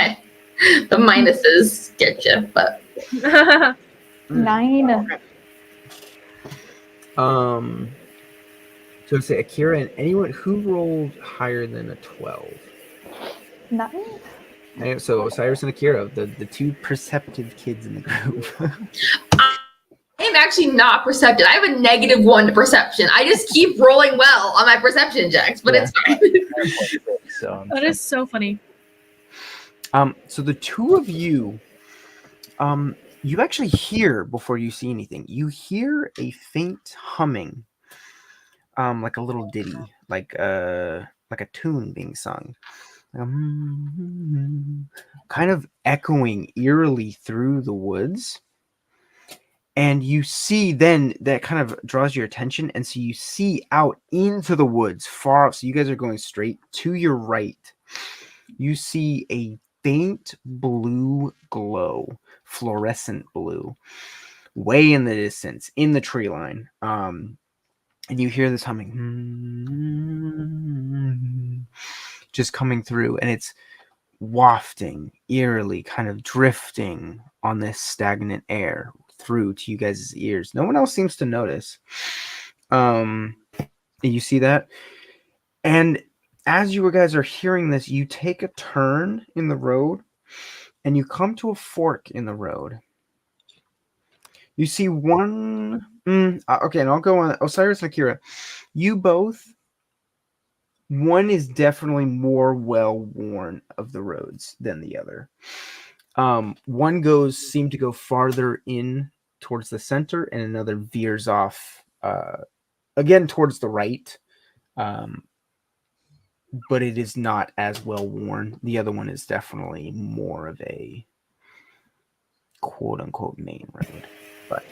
the minuses get you, but 9. So say Akira and anyone who rolled higher than a 12. 9. And so Osiris and Akira, the two perceptive kids in the group. I'm actually not perceptive. I have a -1 to perception. I just keep rolling well on my perception checks, but it's fine. So That is so funny. So the two of you, you actually hear before you see anything. You hear a faint humming, like a little ditty, like a tune being sung. Kind of echoing eerily through the woods, and you see then that kind of draws your attention, and so you see out into the woods far. So you guys are going straight to your right. You see a faint blue glow, fluorescent blue, way in the distance in the tree line. And you hear this humming, just coming through, and it's wafting eerily, kind of drifting on this stagnant air through to you guys' ears. No one else seems to notice. You see that? And as you guys are hearing this, you take a turn in the road and you come to a fork in the road. You see one. Okay, and I'll go on. Osiris and Akira, you both. One is definitely more well-worn of the roads than the other. One seemed to go farther in towards the center, and another veers off again towards the right. But it is not as well-worn. The other one is definitely more of a quote-unquote main road. But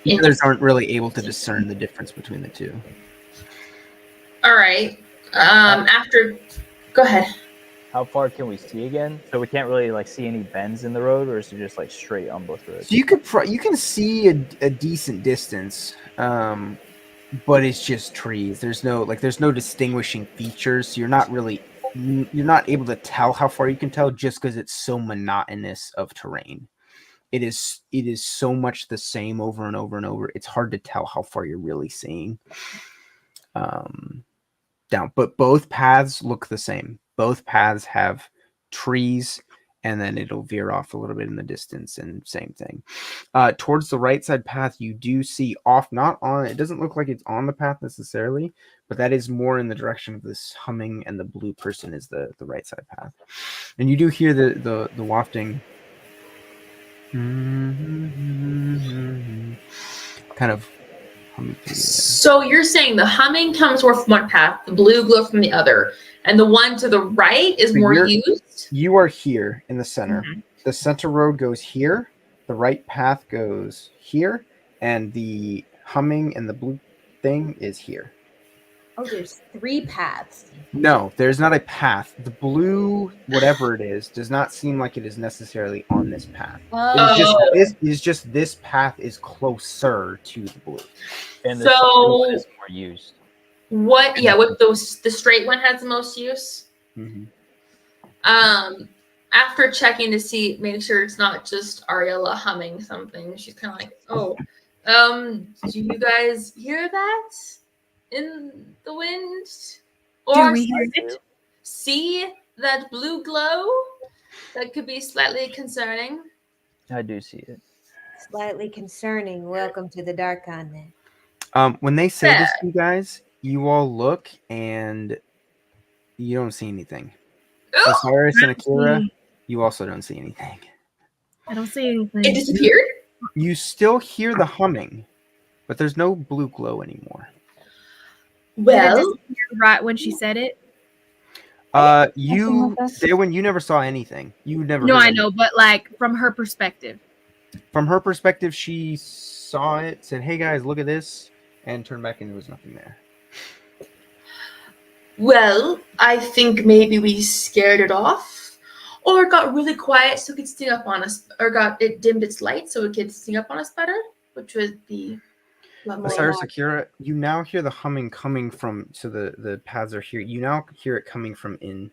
the others aren't really able to discern the difference between the two. all right. Go ahead. how far can we see again? So we can't really like see any bends in the road, or is it just like straight on both roads? So you can see a decent distance, but it's just trees. There's no distinguishing features. So you're not able to tell how far you can tell just because it's so monotonous of terrain. It is so much the same over and over and over. It's hard to tell how far you're really seeing. Down, but both paths look the same. Both paths have trees, and then it'll veer off a little bit in the distance, and same thing. Towards the right side path, you do see off, not on. It doesn't look like it's on the path necessarily, but that is more in the direction of this humming, and the blue person is the right side path. And you do hear the wafting, kind of. So you're saying the humming comes from one path, the blue glow from the other, and the one to the right is more used? You are here in the center. Mm-hmm. The center road goes here, the right path goes here, and the humming and the blue thing is here. Oh, there's 3 paths. No, there's not a path. The blue, whatever it is, does not seem like it is necessarily on this path. This path is closer to the blue. And the one is more used. What the straight one has the most use? Mm-hmm. After checking to see, make sure it's not just Ariella humming something, she's kind of like, do you guys hear that? in the wind? Do Or we hear it? see that blue glow? That could be slightly concerning. I do see it. Slightly concerning. Welcome to the Dark Continent. When they say this to you guys, you all look and you don't see anything. Osiris and Akira, you also don't see anything. I don't see anything. It disappeared? You still hear the humming, but there's no blue glow anymore. Well, Did it disappear right when she said it? Dehwin, you never saw anything. You never. No, heard I anything. know, but like from her perspective. From her perspective, she saw it, said, "Hey guys, look at this," and turned back, and there was nothing there. well, I think maybe we scared it off, or it got really quiet so it could sneak up on us, or it dimmed its light so it could sneak up on us better, which would be a lot more. Osiris, Akira, you now hear the humming coming from. So the paths are here. You now hear it coming from in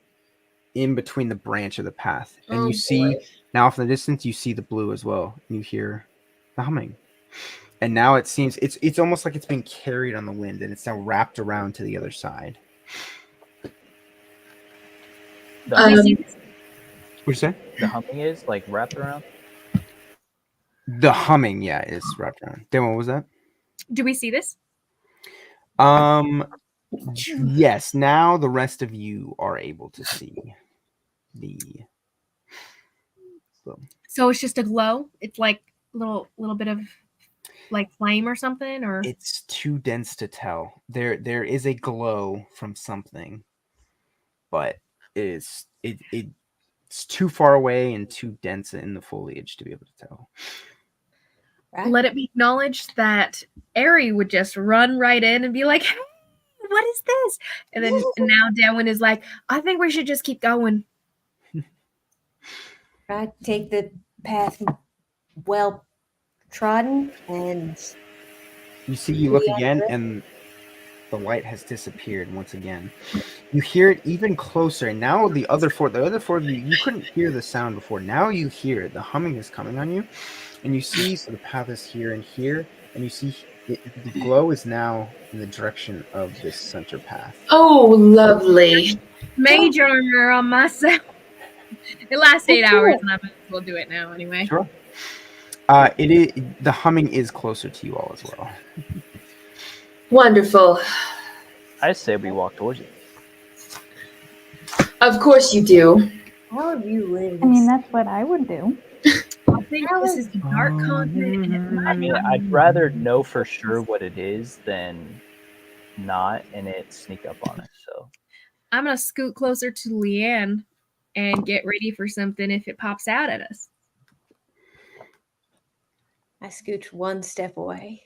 between the branch of the path, and you see now from the distance you see the blue as well. And you hear the humming, and now it seems it's almost like it's being carried on the wind, and it's now wrapped around to the other side. The, What'd you say? the humming is like wrapped around. The humming, yeah, is wrapped around. Then what was that? Do we see this? Yes. Now the rest of you are able to see the. So it's just a glow. It's like a little bit of like flame or something, or It's too dense to tell. There is a glow from something, but it's too far away and too dense in the foliage to be able to tell. Right? let it be acknowledged that Ari would just run right in and be like, "Hey, what is this?" And then now Dehwin is like, "I think we should just keep going." Right? Take the path well trodden and You look again, and the light has disappeared once again. You hear it even closer. And now the other four of you couldn't hear the sound before. Now you hear it. The humming is coming on you. And you see, so the path is here, and you see the glow is now in the direction of this center path. Oh, lovely. Mage armor on myself. It lasts 8 hours, and I might as well do it now anyway. Sure. The humming is closer to you all as well. Wonderful. I say we walk towards it. Of course you do. how have you lived? I mean, that's what I would do. I think this is the dark continent, and it might I mean, I'd rather know for sure what it is than not, and it sneak up on us. So I'm gonna scoot closer to Leanne and get ready for something if it pops out at us. I scooch one step away.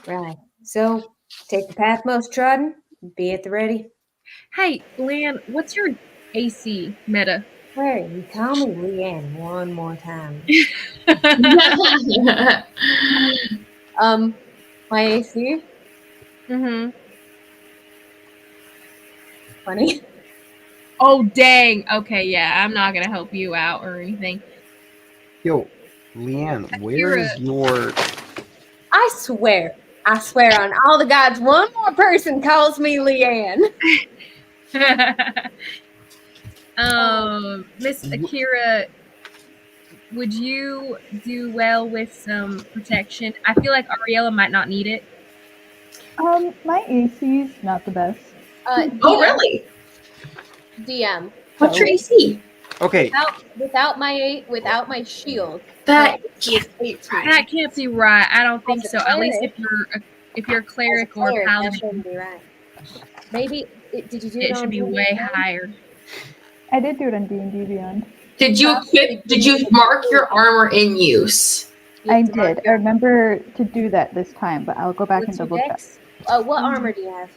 Right. So take the path most trodden. Be at the ready. Hey, Leanne, what's your AC meta? Where you call me Leanne one more time. My AC. Mm-hmm. 20. Oh, dang. Okay, yeah, I'm not gonna help you out or anything. Yo, Leanne, where is your... I swear on all the gods, one more person calls me Leanne. Miss Akira, would you do well with some protection? I feel like Ariella might not need it. My AC's not the best. Oh, really? DM. What's your AC? Okay, Without my shield. That That can't be right. I don't think As so. a At least cleric. if you're a cleric or a That paladin, shouldn't be right. Maybe did you do it on should be D&D way Beyond? higher. I did do it on D&D Beyond. Did you mark your armor in use? You I have to mark did. I remember to do that this time, but I'll go back and What's your double check. dex? What armor do you have?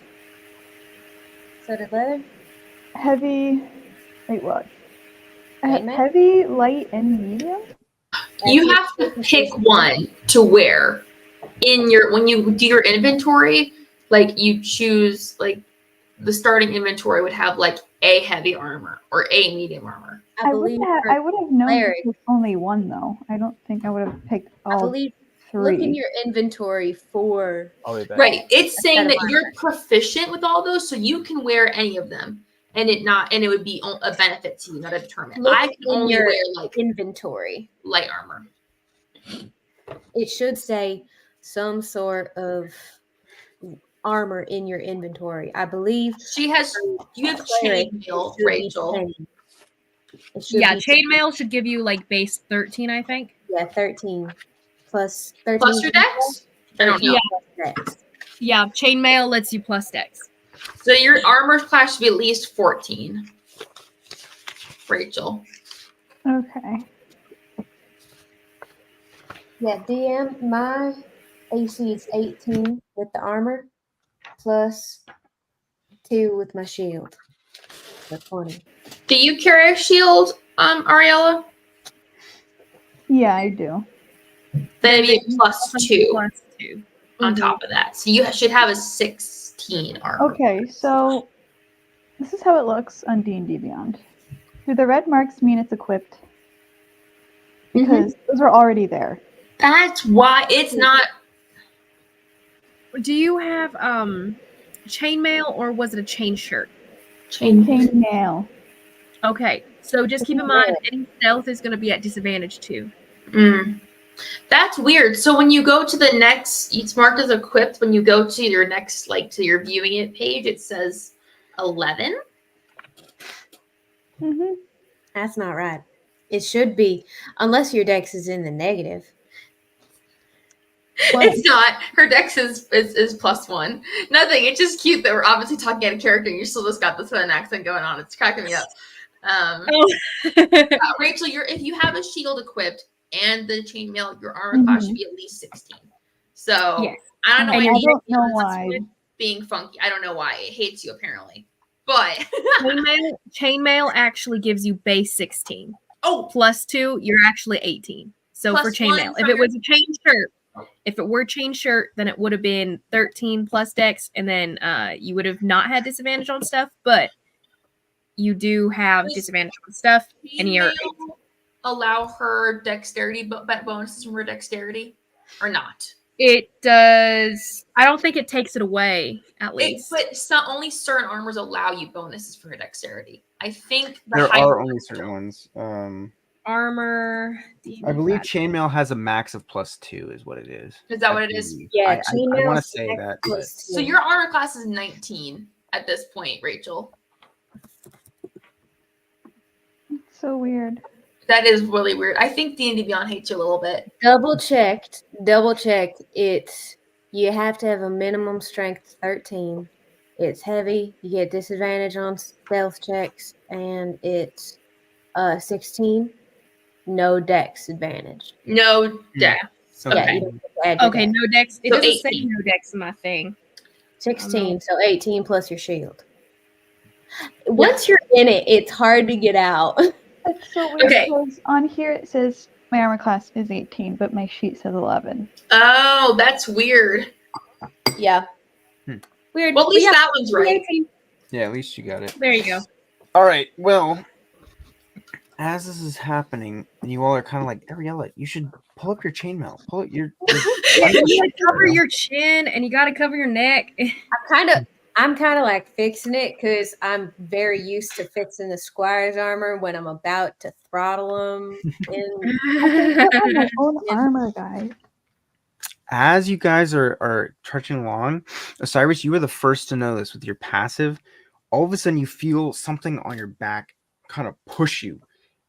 Studded leather? Heavy. Wait, what? Light, Heavy, light, and medium? You have to pick one to wear when you do your inventory. Like you choose, like the starting inventory would have like a heavy armor or a medium armor. I would have known cleric. it was only one, though. I don't think I would have picked I all. believe Look in 3. your inventory for. I'll be back. Right. It's saying set of that you're proficient with all those, so you can wear any of them, and it would be a benefit to you, not a deterrent. Look I can in only your wear like inventory. light armor. It should say some sort of armor in your inventory. I believe You have chainmail, Rachel. Yeah, chainmail should give you like base 13, I think. Yeah, 13 plus 13 Plus your dex? I don't know. Yeah. Yeah, chainmail lets you plus dex. So your armor class should be at least 14. Rachel. Okay. Yeah, DM, my AC is 18 with the armor plus 2 with my shield. So 20. Do you carry a shield, Ariella? Yeah, I do. Then it'd be plus 2 Plus 2. on top of that. So you should have a 16 armor. Okay, so this is how it looks on D&D Beyond. Do the red marks mean it's equipped? Because those are already there. That's why it's not. Do you have chainmail or was it a chain shirt? Chainmail. Okay, so just keep in mind any stealth is going to be at disadvantage too. That's weird. So when you go to the next, it's marked as equipped. When you go to your next, like to your viewing it page, it says 11. That's not right. It should be, unless your dex is in the negative. It's not. Her dex is plus 1. Nothing. It's just cute that we're obviously talking out of character and you still just got the Southern accent going on. It's cracking me up. Rachel, if you have a shield equipped and the chainmail, your armor class should be at least 16. So Yes. I don't know. I don't know why. Being funky. I don't know why. It hates you apparently. But chainmail actually gives you base 16. Oh, plus 2, you're actually 18. So plus for chainmail, if it was a chain shirt, then it would have been 13 plus dex, and then you would have not had disadvantage on stuff. But you do have disadvantage on stuff, and you're allow her dexterity bonuses from her dexterity, or not? It does. I don't think it takes it away. At least, but only certain armors allow you bonuses for her dexterity. I think there are only certain ones. Armor. I believe chainmail has a max of plus 2, is what it is. Is that what it is? Yeah, I want to say that. But... So your armor class is 19 at this point, Rachel. It's so weird. That is really weird. I think D&D Beyond hates you a little bit. Double checked. It's you have to have a minimum strength 13. It's heavy. You get disadvantage on stealth checks, and it's 16. No dex advantage. No dex. Okay. Yeah, okay, no dex. It so doesn't 18. say no dex in my thing. 16, so 18 plus your shield. Once you're in it, it's hard to get out. That's so weird because on here it says my armor class is 18, but my sheet says 11. Oh, that's weird. Yeah. Weird. Well, at least that one's right. Yeah, at least you got it. There you go. All right. Well, as this is happening, you all are kind of like, Ariella, you should pull up your chainmail. Pull it. You gotta cover your chin and you gotta cover your neck. I'm kind of like fixing it because I'm very used to fixing the squire's armor when I'm about to throttle him. I'm my own armor, guys. As you guys are trudging along, Osiris, you were the first to know this with your passive. All of a sudden, you feel something on your back kind of push you,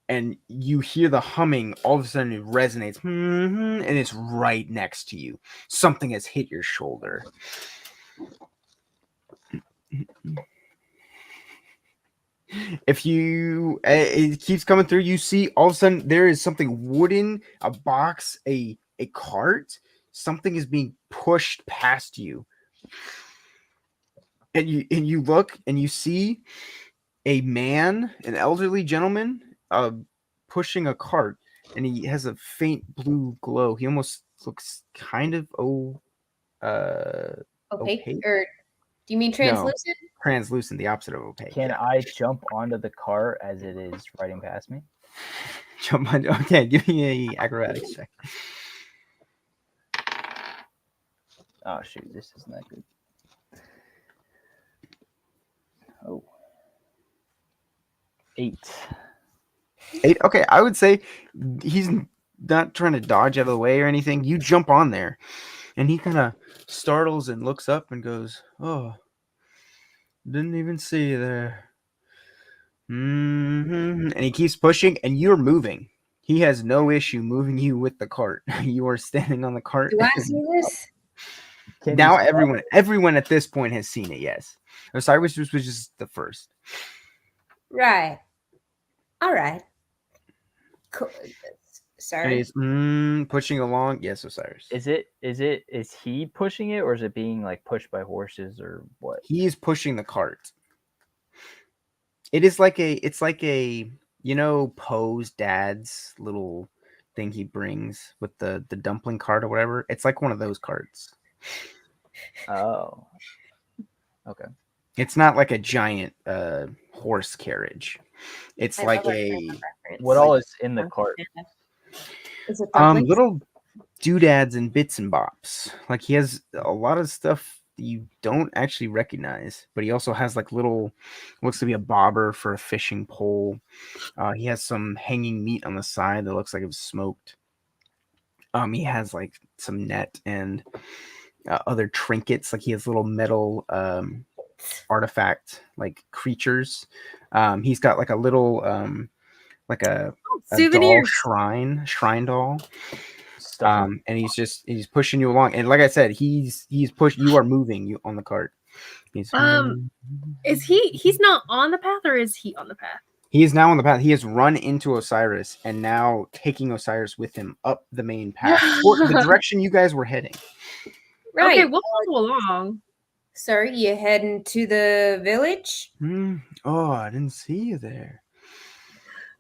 and you hear the humming. All of a sudden, it resonates, and it's right next to you. Something has hit your shoulder. If you it keeps coming through, you see all of a sudden there is something wooden, a box, a cart. Something is being pushed past you, and you look and you see a man, an elderly gentleman, pushing a cart, and he has a faint blue glow. He almost looks kind of opaque. Or do you mean translucent? No, translucent, the opposite of opaque. Can I jump onto the cart as it is riding past me? Jump on. Okay, give me a acrobatics check. Oh shoot, this isn't that good. Oh. 8. 8. Okay, I would say he's not trying to dodge out of the way or anything. You jump on there, and he kind of startles and looks up and goes, "Oh, didn't even see you there." And he keeps pushing, and you're moving. He has no issue moving you with the cart. You are standing on the cart. Do I see this? Now everyone at this point has seen it. Yes, Osiris was just the first. Right. All right. Cool. Sorry. And he's pushing along. Yes, Osiris. Is he pushing it, or is it being like pushed by horses or what? He's pushing the cart. It's like a Poe's dad's little thing he brings with the dumpling cart or whatever. It's like one of those carts. Oh. Okay. It's not like a giant horse carriage. It's like what all is in the cart? Is it dumplings? Little doodads and bits and bops. Like he has a lot of stuff you don't actually recognize, but he also has like little, looks to be a bobber for a fishing pole. He has some hanging meat on the side that looks like it was smoked. He has like some net and other trinkets. Like he has little metal artifact like creatures. He's got like a little like a doll shrine doll. And he's pushing you along, and like I said, he's you are moving you on the cart. Is he's not on the path, or is he on the path? He is now on the path. He has run into Osiris and now taking Osiris with him up the main path toward the direction you guys were heading. Right. Okay, we'll go along. Sir, you heading to the village? Oh, I didn't see you there.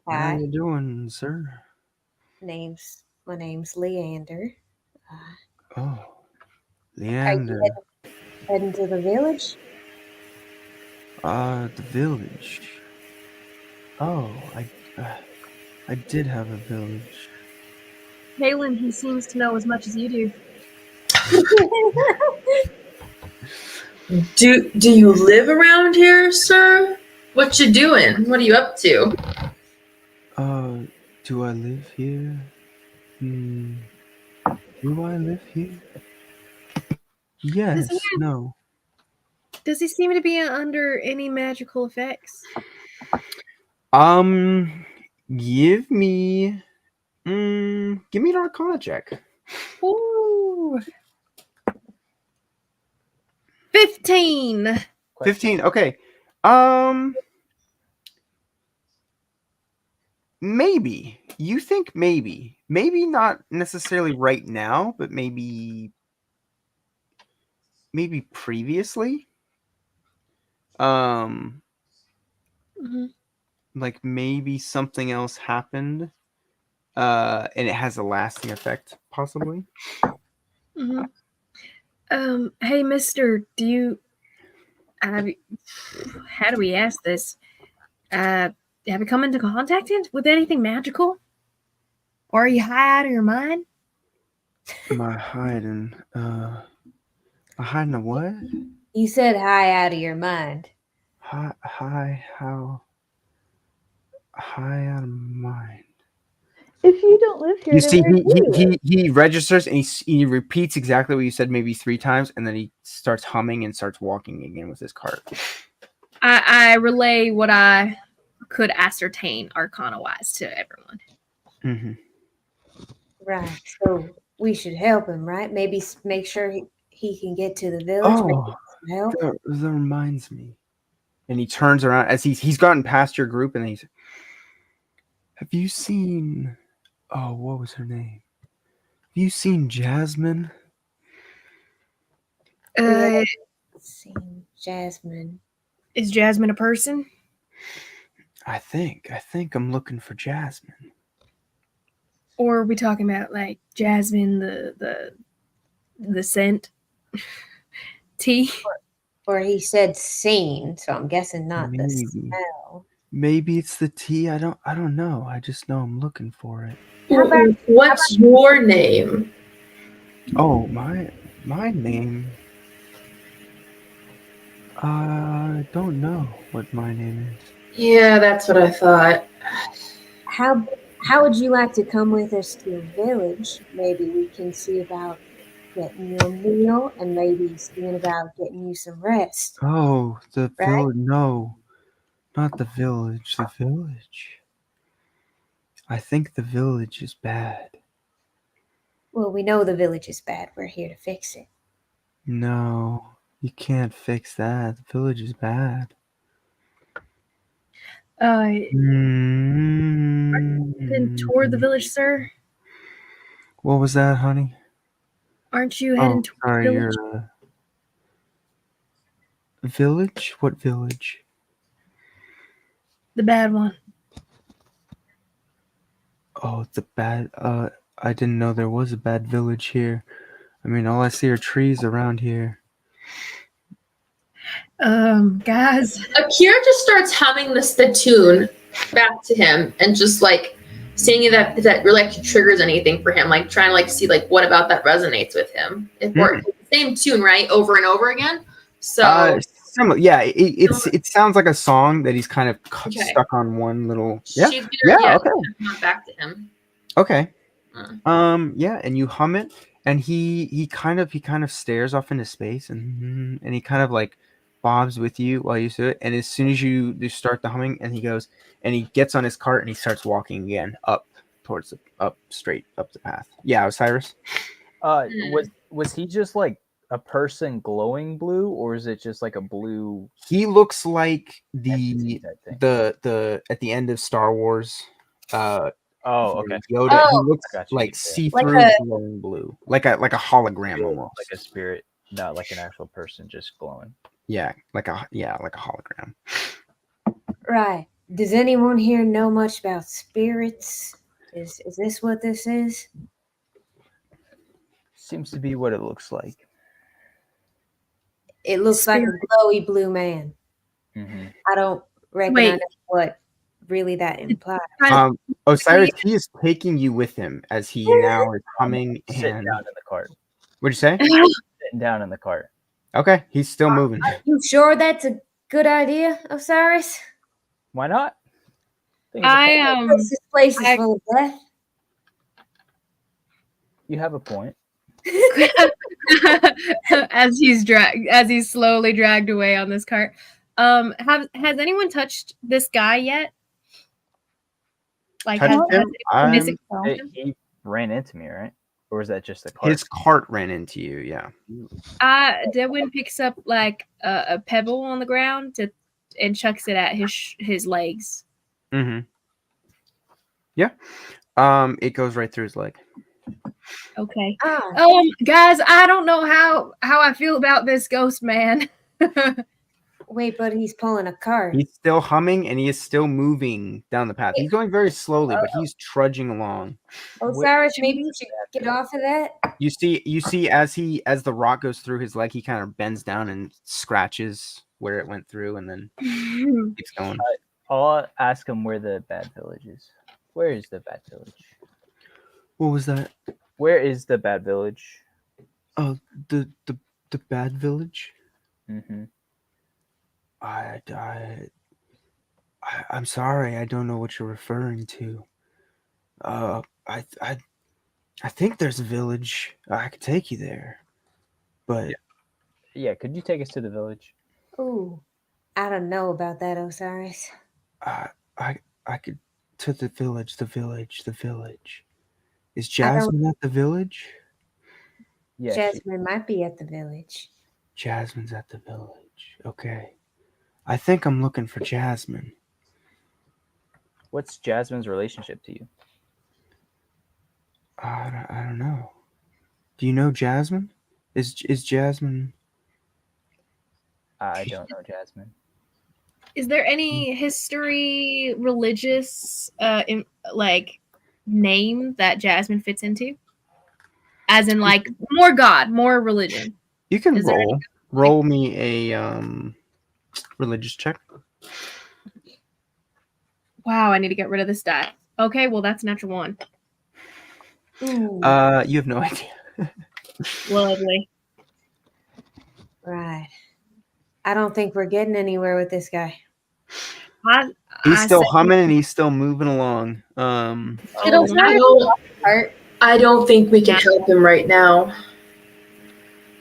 How you doing, sir? My name's Leandre. Oh, Leandre. Are you heading to the village? The village. Oh, I did have a village. Galen, he seems to know as much as you do. Do you live around here, sir? What you doing? What are you up to? Do I live here? Do I live here? Yes. No. Does he seem to be under any magical effects? Give me an Arcana check. Ooh. 15. 15. Okay. Maybe. You think maybe. Maybe not necessarily right now, but maybe previously. Like maybe something else happened. And it has a lasting effect, possibly. Hey, mister, how do we ask this? Have you come into contact with anything magical? Or are you high out of your mind? Am I hiding? Hiding a what? You said high out of your mind. High out of mind. If you don't live here, you see, he registers and he repeats exactly what you said maybe 3 times, and then he starts humming and starts walking again with his cart. I relay what I could ascertain Arcana-wise to everyone. Right. So we should help him, right? Maybe make sure he can get to the village. Oh, that reminds me. And he turns around as he's gotten past your group, and he's. Have you seen? Oh, what was her name? Have you seen Jasmine? Seen Jasmine. Is Jasmine a person? I think I'm looking for Jasmine. Or are we talking about like Jasmine, the scent? Tea? Or he said seen, so I'm guessing not the smell. Maybe it's the tea. I don't know. I just know I'm looking for it. What's your name? Oh, My name. I don't know what my name is. Yeah, that's what I thought. How would you like to come with us to your village? Maybe we can see about getting you a meal and maybe seeing about getting you some rest. Oh, the Right? village. No, not the village. The village. I think the village is bad. Well, we know the village is bad. We're here to fix it. No, you can't fix that. The village is bad. Heading toward the village, sir. What was that, honey? Aren't you Oh, heading toward sorry, the village? you're village? What village? The bad one. Oh, it's a bad. I didn't know there was a bad village here. I mean, all I see are trees around here. Guys. Akira just starts humming the tune back to him and just like seeing that really like triggers anything for him, like trying to like see like what about that resonates with him. If we're same tune, right, over and over again. So yeah, it sounds like a song that he's kind of stuck on one little. Yeah, okay. Back to him. Okay. Yeah, and you hum it, and he kind of stares off into space, and he kind of like bobs with you while you do it, and as soon as you start the humming, and he goes and he gets on his cart and he starts walking again up towards straight up the path. Yeah, Osiris. Was he just like a person glowing blue, or is it just like a blue? He looks like the at the end of Star Wars. Oh, okay. Yoda. He looks like see-through glowing blue, like a hologram almost, like a spirit, not like an actual person, just glowing. Yeah, like a hologram. Right. Does anyone here know much about spirits? Is this what this is? Seems to be what it looks like. It looks like a glowy blue man. Mm-hmm. I don't recognize what really that implies. Osiris, he is taking you with him as he now is humming and sitting down in the cart. What'd you say? Sitting down in the cart. Okay, he's still moving. Are you sure that's a good idea, Osiris? Why not? This place is full of death. You have a point. as he's slowly dragged away on this cart. Has anyone touched this guy yet? Like he ran into me, right? Or was that just the cart? His cart ran into you, yeah. Dehwin picks up like a pebble on the ground and chucks it at his legs. Mm-hmm. Yeah. It goes right through his leg. Okay. Guys, I don't know how I feel about this ghost man. Wait, but he's pulling a cart. He's still humming and he is still moving down the path. He's going very slowly, but he's trudging along. Osiris, maybe you should get off of that. You see as the rock goes through his leg, he kind of bends down and scratches where it went through and then keeps going. I'll ask him where the bad village is. Where is the bad village? What was that? Where is the bad village? Oh, the bad village? Mm-hmm. I'm sorry, I don't know what you're referring to. I think there's a village. I could take you there, but yeah, could you take us to the village? Ooh, I don't know about that, Osiris. I could to the village. The village. Is Jasmine at the village? Yeah, Jasmine might be at the village. Jasmine's at the village. Okay. I think I'm looking for Jasmine. What's Jasmine's relationship to you? I don't know. Do you know Jasmine? Is Jasmine? I don't know Jasmine. Is there any history, religious, name that Jasmine fits into? As in, like, more God, more religion. You can roll me a religious check. Wow, I need to get rid of this die. Okay, well that's a natural 1. Ooh. You have no idea. Lovely. Right. I don't think we're getting anywhere with this guy. He's still say- humming and he's still moving along. Did Osiris part? I don't think we can help him right now.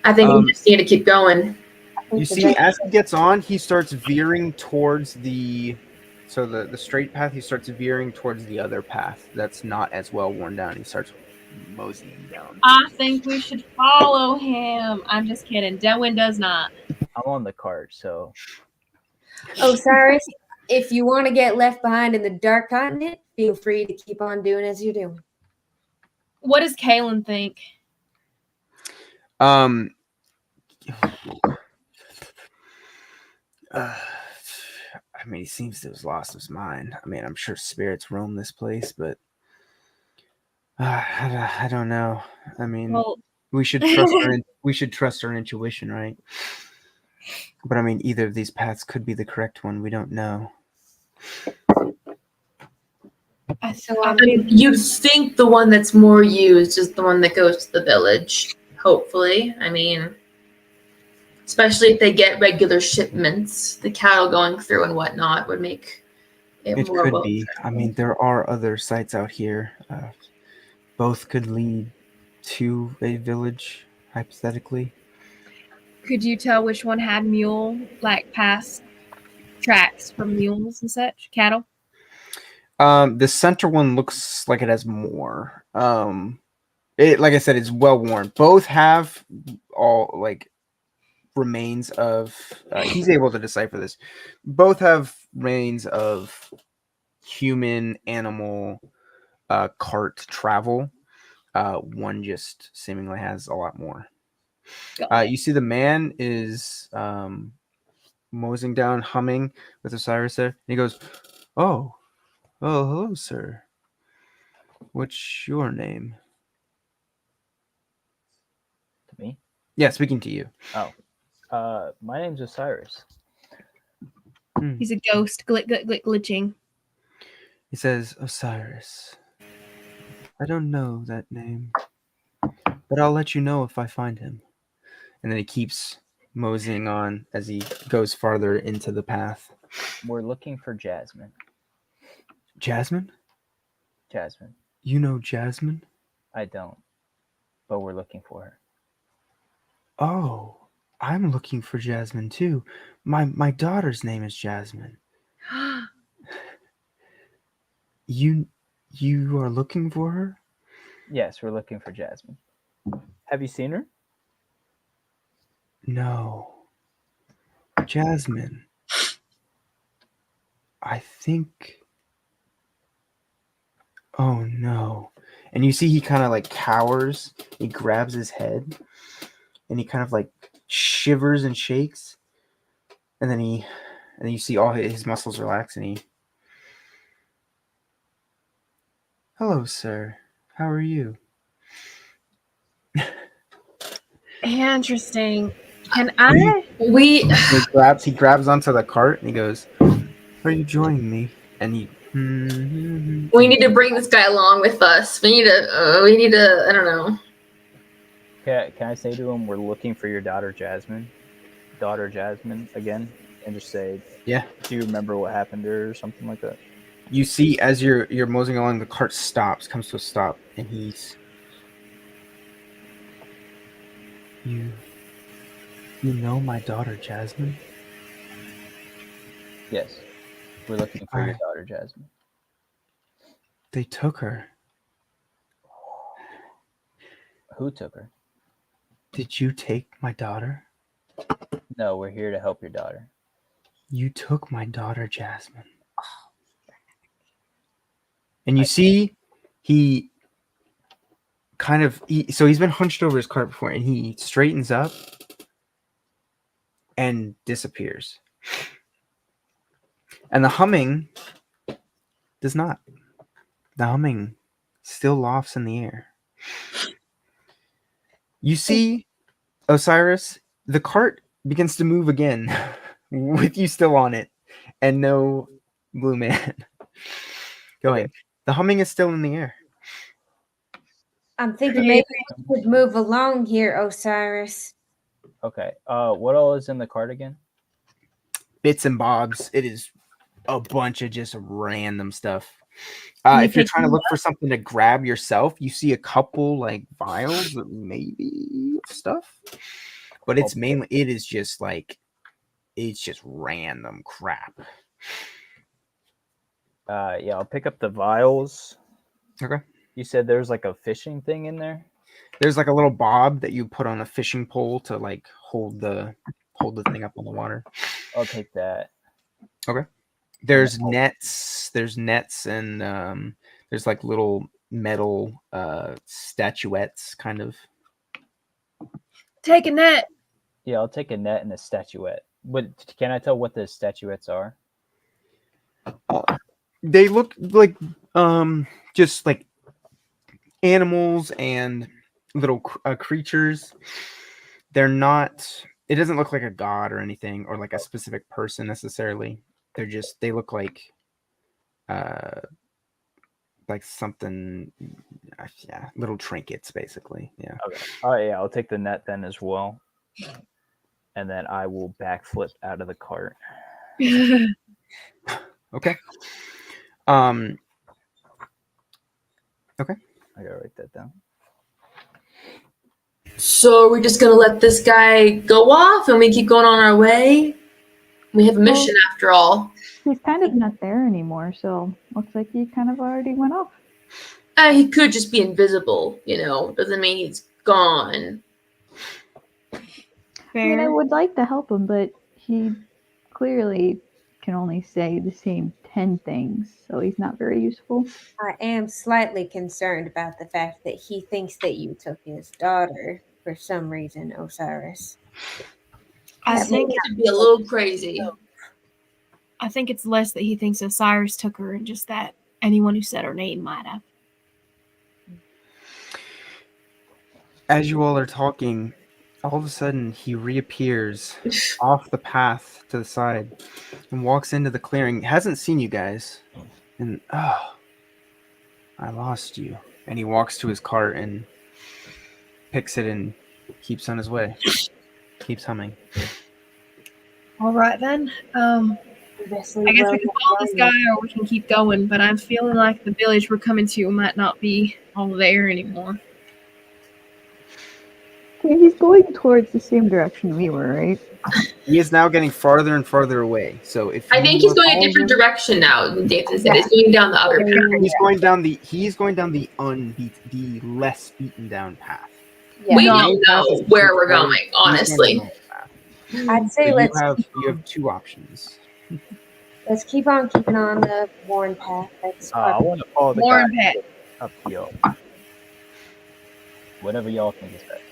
I think we just need to keep going. You see, as he gets on, he starts veering towards the straight path. He starts veering towards the other path that's not as well worn down. He starts moseying down. I think we should follow him. I'm just kidding. Dehwin does not. I'm on the cart, so Osiris, if you want to get left behind in the dark continent, feel free to keep on doing as you're doing. What does Kaylin think? I mean, he seems to have lost his mind. I mean, I'm sure spirits roam this place, but I don't know. I mean, we should trust our intuition, right? But I mean, either of these paths could be the correct one. We don't know. I mean, you think the one that's more used is the one that goes to the village, hopefully. I mean, especially if they get regular shipments, the cattle going through and whatnot would make it more could well. be. I mean, there are other sites out here. Both could lead to a village, hypothetically. Could you tell which one had mule, like past tracks from mules and such, cattle? The center one looks like it has more. Like I said, it's well worn. Both have all like remains of. He's able to decipher this. Both have remains of human, animal, cart travel. One just seemingly has a lot more. You see, the man is moseying down, humming with Osiris there. And he goes, "Oh, hello, sir. What's your name?" to me. Yeah, speaking to you. Oh, my name's Osiris. He's a ghost glitching. He says, "Osiris. I don't know that name, but I'll let you know if I find him." And then he keeps moseying on as he goes farther into the path. We're looking for Jasmine. Jasmine? Jasmine. You know Jasmine? I don't, but we're looking for her. Oh, I'm looking for Jasmine too. My daughter's name is Jasmine. You are looking for her? Yes, we're looking for Jasmine. Have you seen her? No. Jasmine. I think. Oh no. And you see he kind of like cowers. He grabs his head and he kind of like shivers and shakes. And then you see all his muscles relax and he. "Hello, sir. How are you?" Interesting. Can I? He grabs onto the cart and he goes, "Are you joining me?" And he. We need to bring this guy along with us. We need to. I don't know. Can I say to him, we're looking for your daughter Jasmine again, and just say, Yeah. Do you remember what happened to her or something like that? You see, as you're moseying along, the cart comes to a stop, and he's. You know my daughter Jasmine? Yes, we're looking for your daughter Jasmine. They took her. Who took her? Did you take my daughter? No, we're here to help your daughter. You took my daughter Jasmine. And you see, he kind of so he's been hunched over his cart before, and he straightens up and disappears. And the humming does not. The humming still lofts in the air. You see, Osiris, the cart begins to move again with you still on it and no blue man going. Okay. The humming is still in the air. I'm thinking maybe we should move along here, Osiris. Okay. What all is in the cart again? Bits and bobs. It is a bunch of just random stuff. Can you If you're pick trying to them look for something to grab yourself, you see a couple like vials of maybe stuff, but it's mainly it's just random crap. Yeah, I'll pick up the vials. Okay. You said there's like a fishing thing in there? There's like a little bob that you put on a fishing pole to like hold the thing up on the water. I'll take that. Okay. There's nets and there's like little metal statuettes kind of. Take a net. Yeah, I'll take a net and a statuette. But can I tell what the statuettes are? They look like just like animals and little creatures. They're not. It doesn't look like a god or anything, or like a specific person necessarily. They look like something. Yeah, little trinkets basically. Yeah. Okay. All right. Yeah, I'll take the net then as well, and then I will backflip out of the cart. Okay. Okay. I gotta write that down. So we're just gonna let this guy go off and we keep going on our way? We have a mission after all. He's kind of not there anymore, so looks like he kind of already went off. He could just be invisible, doesn't mean he's gone. I mean, I would like to help him, but he clearly can only say the same 10 things, so he's not very useful. I am slightly concerned about the fact that he thinks that you took his daughter for some reason, Osiris. I think it'd be a little crazy. I think it's less that he thinks Osiris took her and just that anyone who said her name might have. As you all are talking, all of a sudden he reappears off the path to the side and walks into the clearing. Hasn't seen you guys, and I lost you. And he walks to his cart and picks it and keeps on his way. Keeps humming. All right then. I guess we can follow this guy or we can keep going, but I'm feeling like the village we're coming to might not be all there anymore. Okay, he's going towards the same direction we were, right? He is now getting farther and farther away. So if I think he's going a different direction now. Dathan said he's going down the other path. He's going down the less beaten down path. Yeah. We don't know where we're going, honestly. I'd say you have two options. Let's keep on keeping on the worn path. That's I want to follow the Warren guy Pet. uphill. Whatever y'all think is best.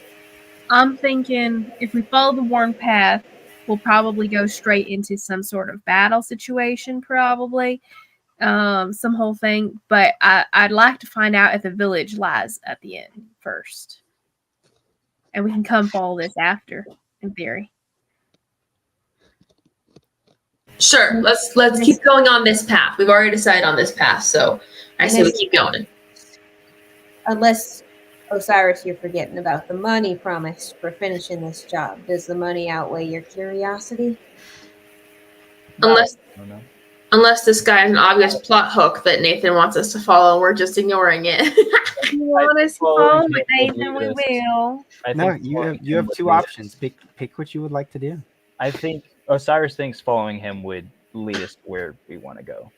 I'm thinking if we follow the worn path, we'll probably go straight into some sort of battle situation, probably. Some whole thing. But I'd like to find out if the village lies at the end first. And we can come follow this after, in theory. Sure, let's keep going on this path. We've already decided on this path, so I say we keep going. Unless, Osiris, you're forgetting about the money promised for finishing this job. Does the money outweigh your curiosity? Unless this guy has an obvious plot hook that Nathan wants us to follow and we're just ignoring it. If you want us to follow Nathan, we will. No, you have two options. Pick what you would like to do. I think Osiris thinks following him would lead us to where we want to go.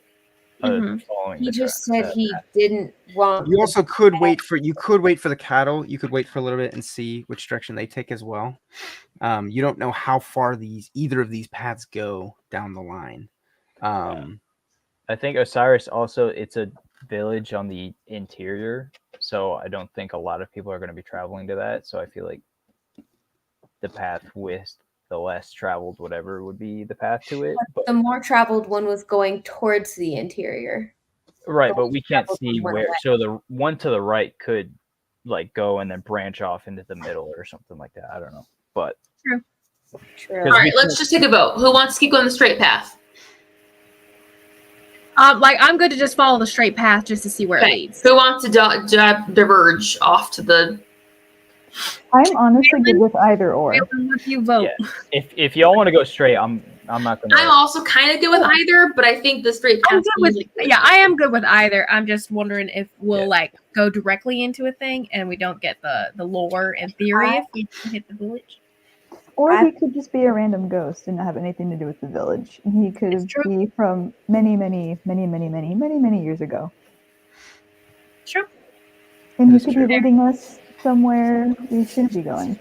Following He just said he didn't want. You also could wait for the cattle. You could wait for a little bit and see which direction they take as well. You don't know how far either of these paths go down the line. I think Osiris also, it's a village on the interior, so I don't think a lot of people are going to be traveling to that. So I feel like the path with the less traveled, whatever would be the path to it. But the more traveled one was going towards the interior. Right, but we can't see where. So the one to the right could like go and then branch off into the middle or something like that. I don't know, but true. All right, let's just take a vote. Who wants to keep going the straight path? I'm good to just follow the straight path just to see where it leads. Who wants to diverge off to the I'm honestly good with either or. If you vote. Yeah. If y'all want to go straight, I'm not gonna. I'm also kind of good with either, but I think the straight I'm path. good with I am good with either. I'm just wondering if we'll Yeah. like go directly into a thing and we don't get the lore and theory if we hit the village. Or he could just be a random ghost and not have anything to do with the village. And he could be from many years ago. True. And he could be leading us somewhere we shouldn't be going.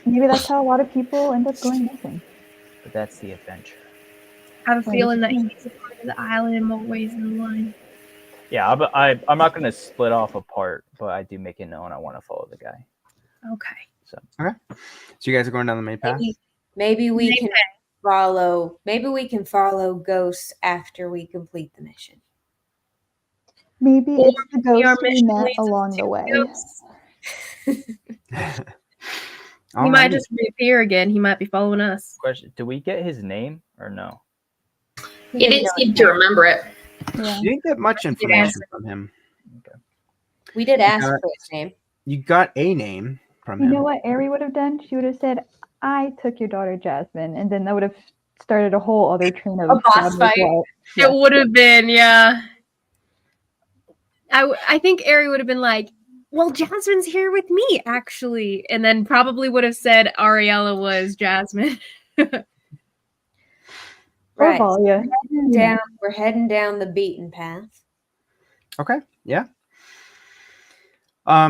Maybe that's how a lot of people end up going missing. But that's the adventure. I have a feeling that he's a part of the island in more ways than one. Yeah, I'm not gonna split off apart, but I do make it known I want to follow the guy. Okay. So you guys are going down the main path. Maybe we can follow. Maybe we can follow ghosts after we complete the mission. Maybe it's the ghost we met along the way. He might just reappear again. He might be following us. Question: do we get his name or no? He didn't seem to remember it. Yeah. You didn't get much information from him. Okay. We did ask for his name. You got a name from him. You know what Ari would have done? She would have said, "I took your daughter Jasmine," and then that would have started a whole other train of a boss fight. It would have been, yeah. I think Ari would have been like, well, Jasmine's here with me, actually. And then probably would have said Ariella was Jasmine. Right. We're heading down the beaten path. Okay. Yeah.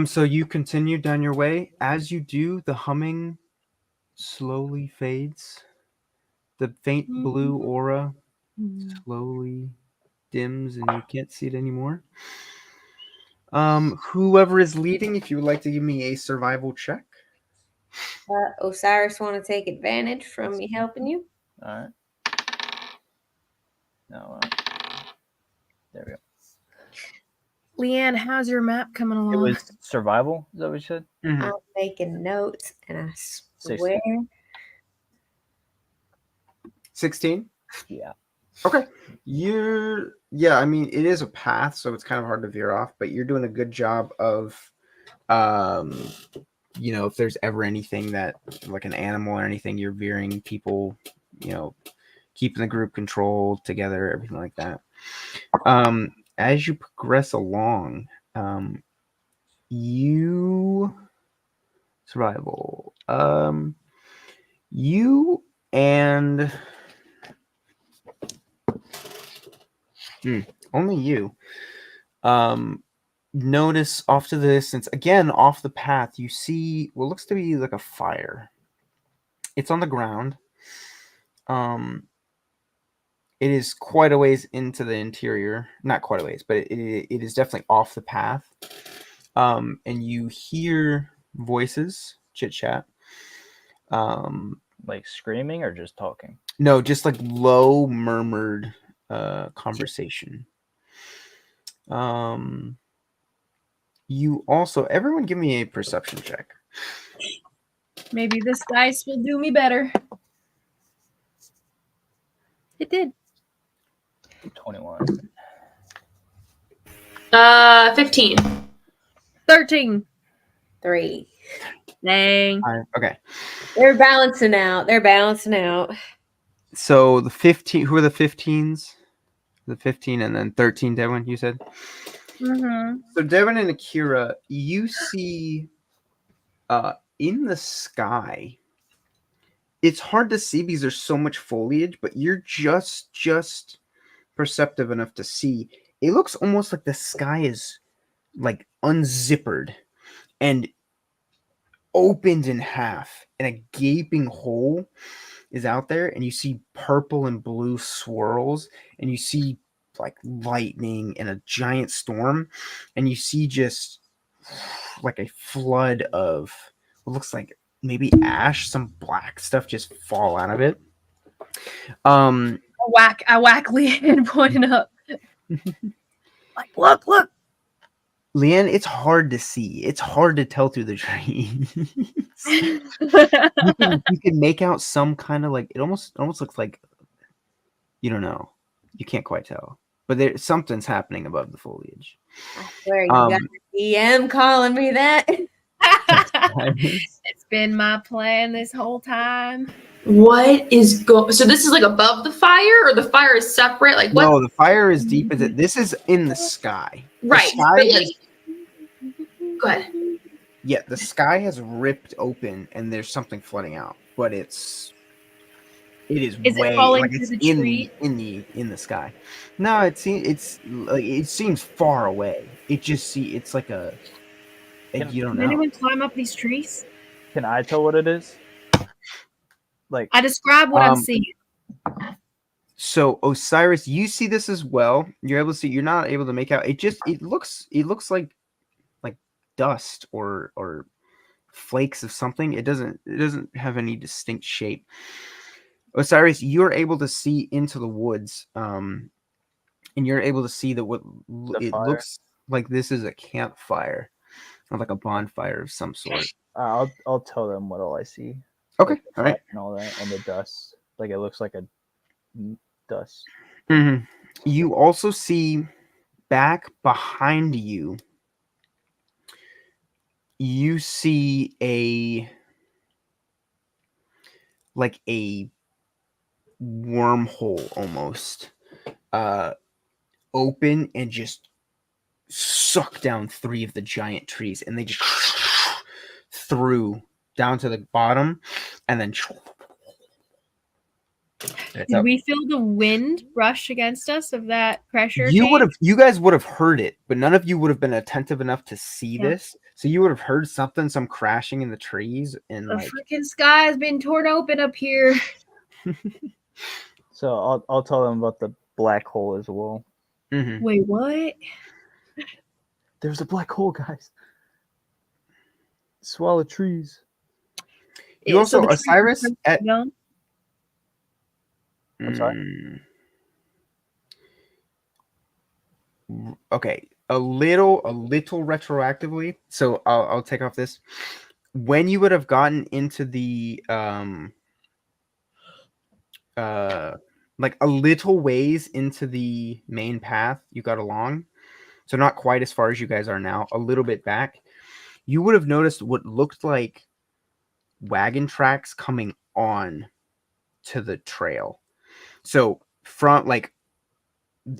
So you continue down your way. As you do, the humming slowly fades. The faint blue aura slowly dims and you can't see it anymore. Whoever is leading, if you would like to give me a survival check. Osiris want to take advantage from me helping you? All right. No. There we go. Leanne, how's your map coming along? It was survival. Is that what you said? Mm-hmm. I'm making notes, and I swear. 16? Yeah. Okay. I mean, it is a path, so it's kind of hard to veer off, but you're doing a good job of, if there's ever anything that, like an animal or anything, you're veering people, keeping the group controlled together, everything like that. As you progress along, survival. You and only you notice off to the distance, again off the path, you see what looks to be like a fire. It's on the ground. It is quite a ways into the interior. Not quite a ways, but it is definitely off the path. And you hear voices, chit-chat. Like screaming or just talking? No, just like low murmured conversation. You also, everyone give me a perception check. Maybe this dice will do me better. It did. 21. 15. 13. 3. Dang. Okay. They're balancing out. So the 15, who are the 15s? The 15 and then 13, Dehwin, you said? Mm-hmm. So Dehwin and Akira, you see in the sky, it's hard to see because there's so much foliage, but you're just perceptive enough to see. It looks almost like the sky is like unzippered and opened in half, and a gaping hole is out there, and you see purple and blue swirls, and you see like lightning and a giant storm, and you see just like a flood of what looks like maybe ash, some black stuff just fall out of it. I whack Leanne pointing up. Like, look. Leanne, it's hard to see. It's hard to tell through the trees. you can make out some kind of like, it almost looks like, you don't know. You can't quite tell. But something's happening above the foliage. I swear you got a DM calling me that. It's been my plan this whole time. What is so this is like above the fire, or the fire is separate? Like what? No, the fire is deep as it. This is in the sky. Right. The sky has, Go ahead. yeah, the sky has ripped open and there's something flooding out, but it is way it falling like through it's the in tree? the sky. No, it seems far away. It's like a you don't Can know. anyone climb up these trees? Can I tell what it is? Like I describe what I'm seeing. So Osiris, you see this as well. You're able to see. You're not able to make out. It looks like dust or flakes of something. It doesn't have any distinct shape. Osiris, you're able to see into the woods, and you're able to see that it fire. looks like this is a campfire, or like a bonfire of some sort. I'll tell them what all I see. Okay, Like, all right. and all that, and the dust. Like it looks like a dust. Mm-hmm. You also see back behind you. You see a wormhole almost open and just suck down 3 of the giant trees, and they just through down to the bottom, and then Did we feel the wind brush against us of that pressure? You guys would have heard it, but none of you would have been attentive enough to see this. So you would have heard some crashing in the trees, and the freaking sky has been torn open up here. So I'll tell them about the black hole as well. Mm-hmm. Wait, what? There's a black hole, guys. Swallow trees. You also Osiris at. I'm sorry. Okay, a little retroactively. So I'll take off this. When you would have gotten into the like a little ways into the main path, you got along. So not quite as far as you guys are now, a little bit back. You would have noticed what looked like wagon tracks coming on to the trail. So from like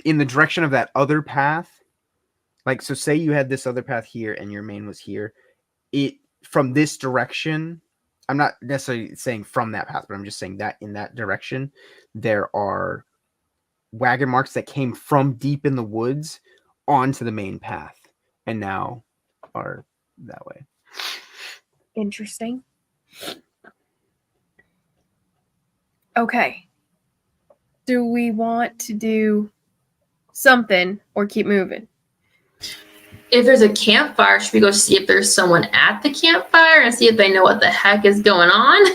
in the direction of that other path, like, so say you had this other path here and your main was here, it from this direction, I'm not necessarily saying from that path, but I'm just saying that in that direction, there are wagon marks that came from deep in the woods onto the main path and now are that way. Interesting. Okay. Do we want to do something or keep moving? If there's a campfire, should we go see if there's someone at the campfire and see if they know what the heck is going on?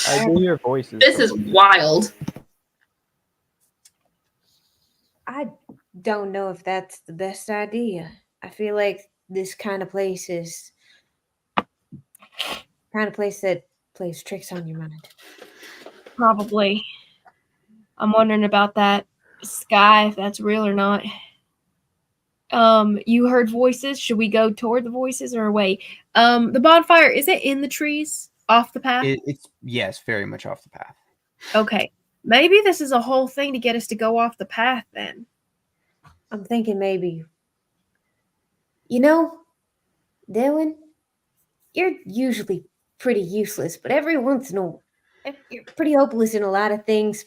I do hear voices. This is wild. I don't know if that's the best idea. I feel like this kind of place is kind of place that plays tricks on your mind. Probably. I'm wondering about that sky, if that's real or not. You heard voices. Should we go toward the voices or away? The bonfire, is it in the trees? Off the path? It's very much off the path. Okay. Maybe this is a whole thing to get us to go off the path then. I'm thinking maybe, Dehwin, you're usually pretty useless, but every once in a while, you're pretty hopeless in a lot of things,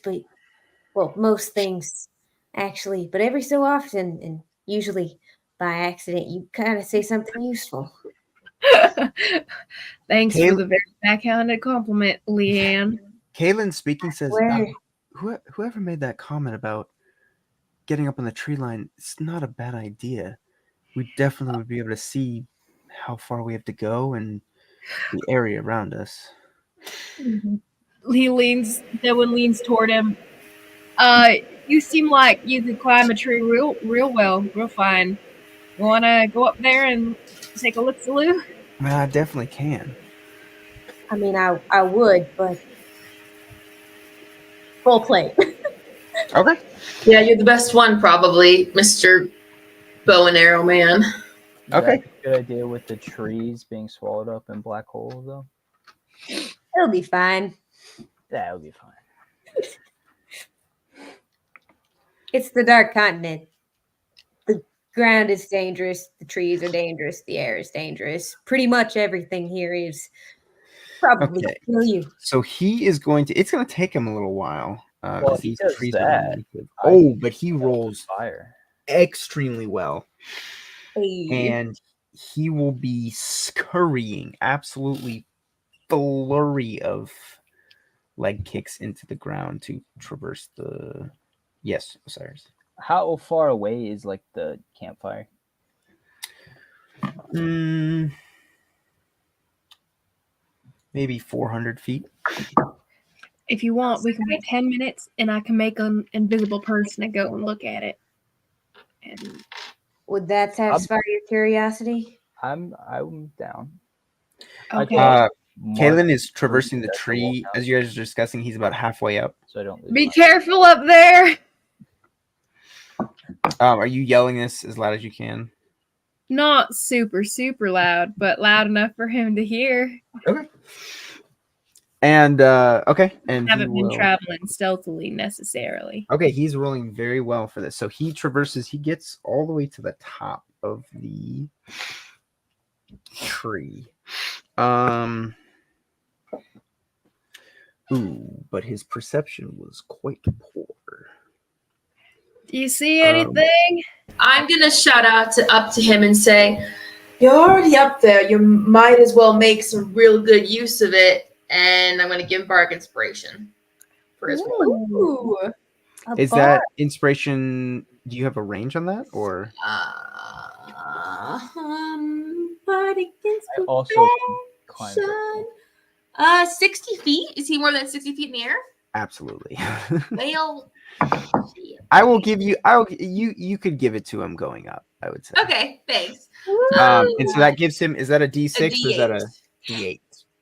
most things, actually. But every so often, and usually by accident, you kind of say something useful. Thanks for the very backhanded compliment, Leanne. Kaylin speaking says, whoever made that comment about getting up on the tree line, it's not a bad idea. We definitely would be able to see how far we have to go and the area around us. Dehwin leans toward him. You seem like you could climb a tree real well, real fine. You want to go up there and take a look-see-loo? I mean, I definitely can. I mean, I would, but full plate. Okay. Yeah, you're the best one, probably, Mr. Bow and Arrow Man. Okay. Is that a good idea with the trees being swallowed up in black holes, though? It'll be fine. That would be fine. It's the Dark Continent. The ground is dangerous. The trees are dangerous. The air is dangerous. Pretty much everything here is probably Okay. kill you. So he is going to. It's going to take him a little while. Well, he these does trees that. are massive. Oh, but he rolls Fire. extremely well, Hey. and he will be scurrying, absolutely flurry of leg kicks into the ground to traverse the. Yes, Osiris. How far away is like the campfire? Maybe 400 feet. If you want, we can wait 10 minutes and I can make an invisible person and go and look at it. And Would that satisfy your curiosity? I'm down. okay. Kaylin is traversing the tree. As you guys are discussing, he's about halfway up. So I don't lose Be my- careful up there. Are you yelling this as loud as you can? Not super, super loud, but loud enough for him to hear. Okay. And okay, and Haven't been traveling stealthily necessarily. Okay, he's rolling very well for this. So he traverses. He gets all the way to the top of the tree. Ooh, but his perception was quite poor. Do you see anything? I'm gonna shout out up to him and say, "You're already up there. You might as well make some real good use of it." And I'm gonna give Bark inspiration for his roll. Ooh. Is that inspiration? Do you have a range on that, or? Bardic I also climbed. 60 feet? Is he more than 60 feet in the air? Absolutely. Well, I will give you. You could give it to him going up. I would say. okay, thanks. And so that gives him. Is that a D6 or is that a D8?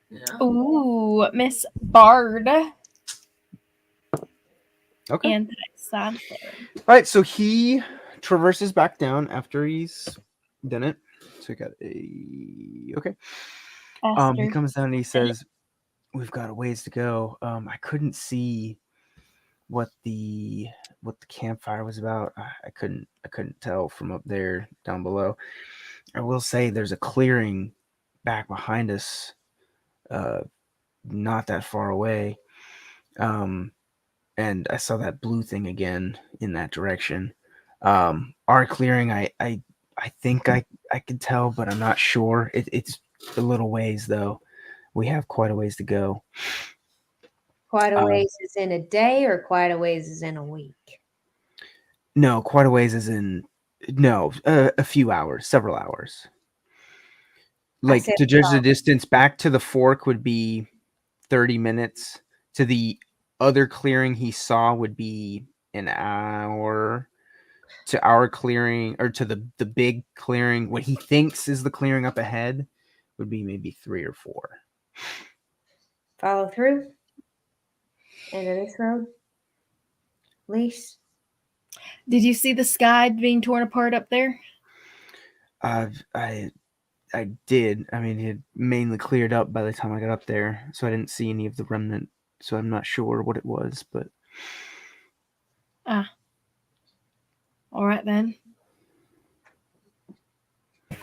Yeah. Ooh, Miss Bard. Okay. And All right, so he traverses back down after he's done it. So we got a okay. He comes down and he says, "We've got a ways to go. I couldn't see what the campfire was about. I couldn't tell from up there down below. I will say there's a clearing back behind us, not that far away. And I saw that blue thing again in that direction. Our clearing, I think I could tell, but I'm not sure. It's a little ways though. We have quite a ways to go. Quite a ways is in a day, or quite a ways is in a week? No, quite a ways is in a few hours, several hours. Like to judge the distance back to the fork would be 30 minutes. To the other clearing he saw would be an hour. To our clearing, or to the big clearing, what he thinks is the clearing up ahead, would be maybe 3 or 4. Follow through into this road. Lease. Did you see the sky being torn apart up there? I did. I mean, it had mainly cleared up by the time I got up there, so I didn't see any of the remnant. So I'm not sure what it was, but all right then.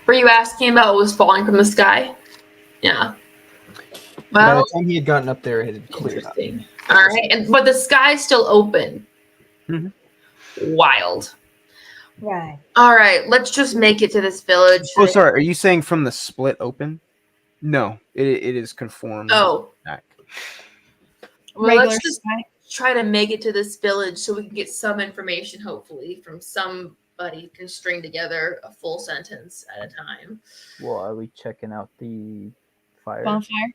Were you asking about what was falling from the sky? Yeah. by Well, the time he had gotten up there, it had cleared up. interesting. All right, but the sky's still open. Mhm. Wild. Right. All right, let's just make it to this village. Oh, sorry. Are you saying from the split open? No, it is conformed. Oh. Back. Well, Regular let's just sky. try to make it to this village so we can get some information, hopefully, from somebody who can string together a full sentence at a time. Well, are we checking out the fire? Bonfire.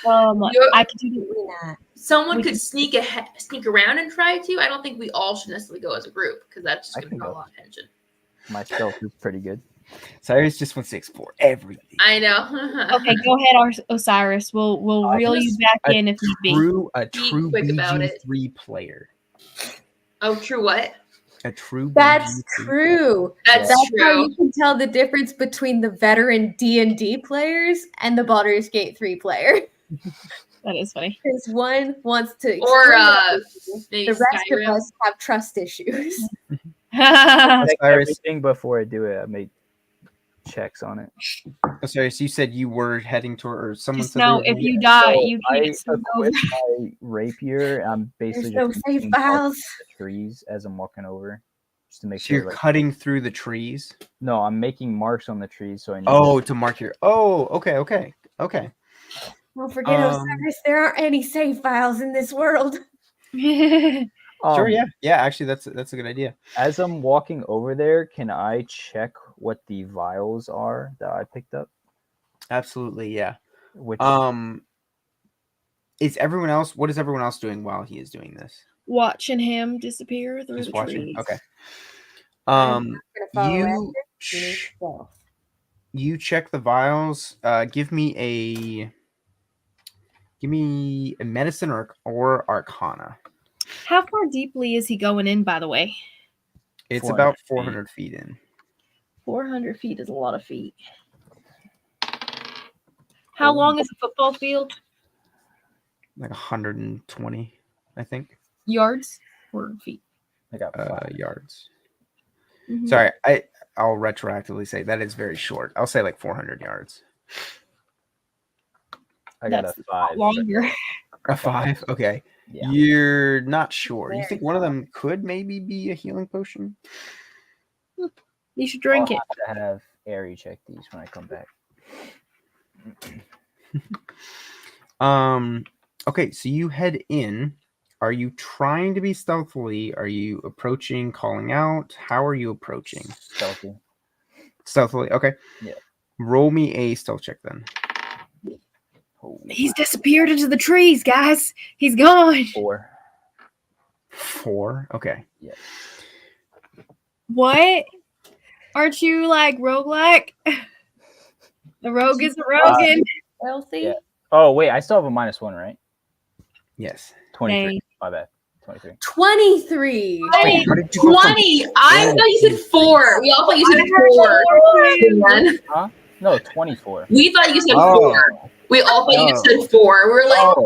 You're- I could do Maybe not. Someone We could sneak around and try to. I don't think we all should necessarily go as a group because that's just I going to can draw a go. lot of attention. My stealth is pretty good. Cyrus just wants to explore everything. I know. Okay, go ahead, Osiris. We'll reel you back in if need be. A true quick about it. BG3 player. Oh, true. What? A true. That's BG3 true. That's That's how true. you can tell the difference between the veteran D&D players and the Baldur's Gate 3 player. That is funny. Because one wants to Or explain everything. maybe The rest Skyrim. of us have trust issues. Check Osiris, everything before I do it. I make checks on it. Osiris, you said you were heading toward, or someone Just said they know were if heading- you die, So you I can't swim over. equip my rapier. I'm basically There's no just save making marks files. on the trees as I'm walking over, just to make So sure. you're cutting through the trees. No, I'm making marks on the trees, so I know. Oh, to mark your. Oh, okay. Don't forget, Osiris, there aren't any save files in this world. Sure, yeah. Actually, that's a good idea. As I'm walking over there, can I check what the vials are that I picked up? Absolutely, yeah. Which is everyone else? What is everyone else doing while he is doing this? Watching him disappear through Just the watching. trees. Okay. I'm not gonna follow You after. You need to go. you check the vials. Give me a medicine or arcana. How far deeply is he going in, by the way? It's 400 about feet. 400 feet in. 400 feet is a lot of feet. How long is a football field? Like 120, I think. Yards or feet? I got 5. Yards. Mhm. Sorry, I'll retroactively say that is very short. I'll say like 400 yards. I got That's a a lot 5. longer. A 5? Okay. Yeah. You're not sure. You Very think one of them could maybe be a healing potion? You should drink it. I'll have to have Ari check these when I come back. Okay, so you head in. Are you trying to be stealthily? Are you approaching, calling out? How are you approaching? Stealthy. Stealthily, okay. Yeah. Roll me a stealth check then. Oh, He's disappeared into the trees, guys. He's gone. 4. 4, okay. Yeah. What? Aren't you like roguelike? The rogue is a rogue. Wealthy? Yeah. Oh wait, I still have a -1, right? Yes. 23. Dang. My bad. 23. 23. Wait, how did you go from 20. I thought you said 4. We all thought you said 4. Huh? No, 24. We thought you said Oh. 4. We all thought you Oh. said 4. We were like, Oh.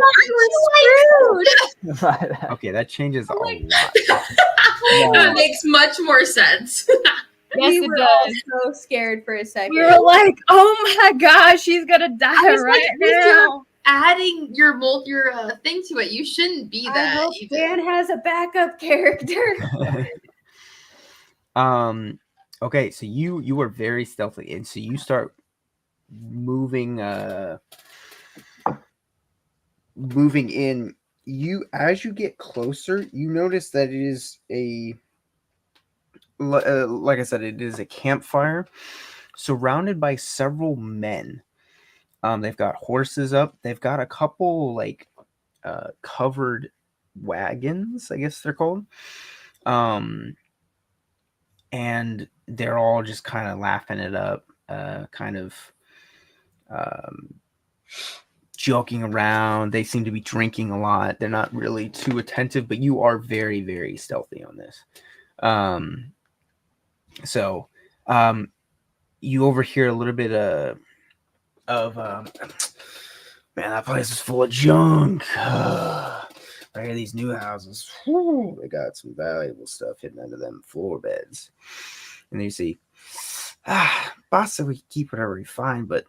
screwed. Okay, that changes a lot. That makes much more sense. Yes, We it were all does. so scared for a second. We were like, "Oh my gosh, she's gonna die I was right like, now." Adding your thing to it, you shouldn't be I that. hope either. Dan has a backup character. Okay, so you were very stealthy, and so you start moving in. As you get closer, you notice that it is like I said, it is a campfire surrounded by several men. They've got horses up. They've got a couple like covered wagons, I guess they're called. And they're all just kind of laughing it up, joking around. They seem to be drinking a lot. They're not really too attentive, but you are very, very stealthy on this. So you overhear a little bit of man, that place is full of junk. I hear these new houses. Whew, they got some valuable stuff hidden under them floor beds. And then you see, boss said we could keep whatever we find, but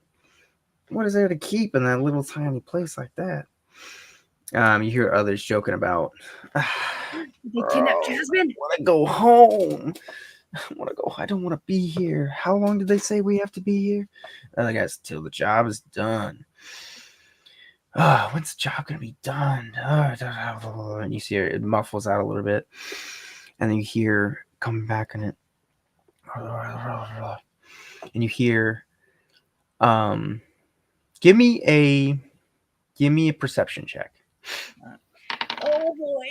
what is there to keep in that little tiny place like that? You hear others joking about, They kidnapped Jasmine. I want to go home. I don't want to be here. How long did they say we have to be here? Other guys, till the job is done. When's the job gonna be done? And you see it muffles out a little bit, and then you hear coming back in it, and you hear, give me a perception check. Oh boy.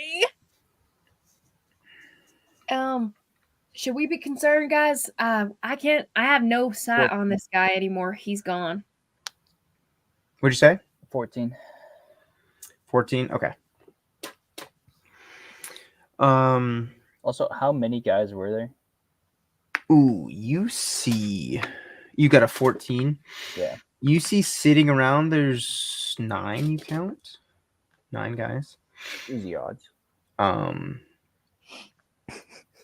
Should we be concerned, guys? I have no sight on this guy anymore. He's gone. What'd you say? 14. 14. Okay. Also, how many guys were there? Ooh, you got a 14. Yeah. You see sitting around, there's 9, you count? 9 guys. Easy odds.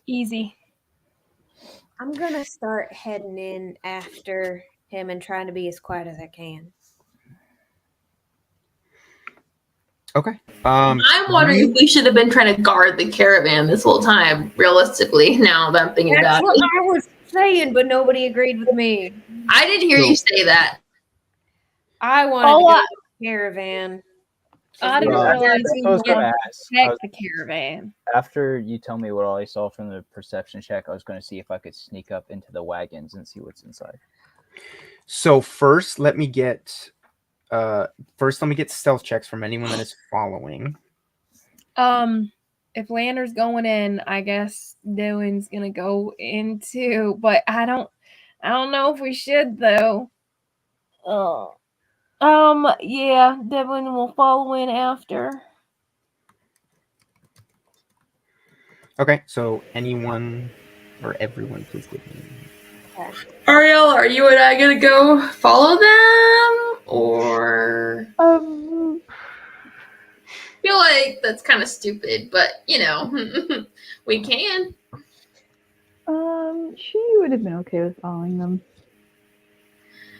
Easy. I'm gonna start heading in after him and trying to be as quiet as I can. Okay. I'm wondering if we should have been trying to guard the caravan this whole time, realistically, now that I'm thinking That's about what it. I was saying, but nobody agreed with me. I didn't hear you say that. I wanted to go to the caravan. I didn't Right. realize That's you what I was could gonna ask. protect the caravan. After you tell me what all I saw from the perception check, I was going to see if I could sneak up into the wagons and see what's inside. So first, let me get stealth checks from anyone that is following. If Leandre's going in, I guess Dehwin's gonna go in too. But I don't know if we should though. Yeah, Dehwin will follow in after. Okay, so anyone or everyone, please give me. Ariel, are you and I gonna go follow them? Or I feel like that's kind of stupid, but you know, we can. She would have been okay with following them.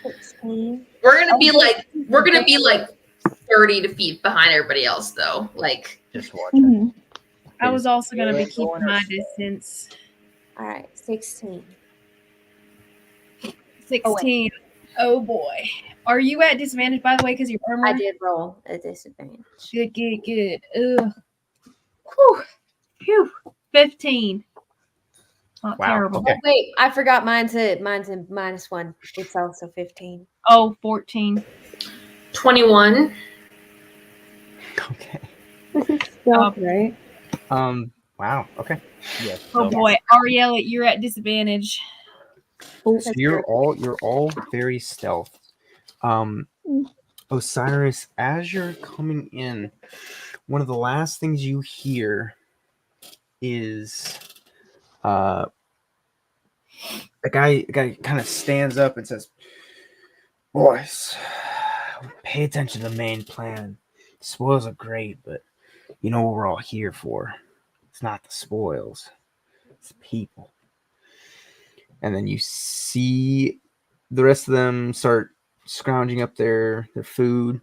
16. We're gonna be like 30 feet behind everybody else, though. Like, Just watching. I was also gonna be Going keeping or my slow? distance. All right, 16. 16. Oh boy. Are you at disadvantage, by the way, because your armor? I did roll a disadvantage. Good. Ugh. Whew. Phew. 15. Not Wow, terrible. okay. Oh, wait, I forgot mine's a -1. It's also 15. Oh, 14. 21. Okay. This is stealth, right? Wow. Okay. Yeah. Oh boy. Ariella, you're at disadvantage. So you're all very stealth. Osiris, as you're coming in, one of the last things you hear is a guy kind of stands up and says, "Boys, pay attention to the main plan. Spoils are great, but you know what we're all here for. It's not the spoils, it's the people." And then you see the rest of them start scrounging up their food,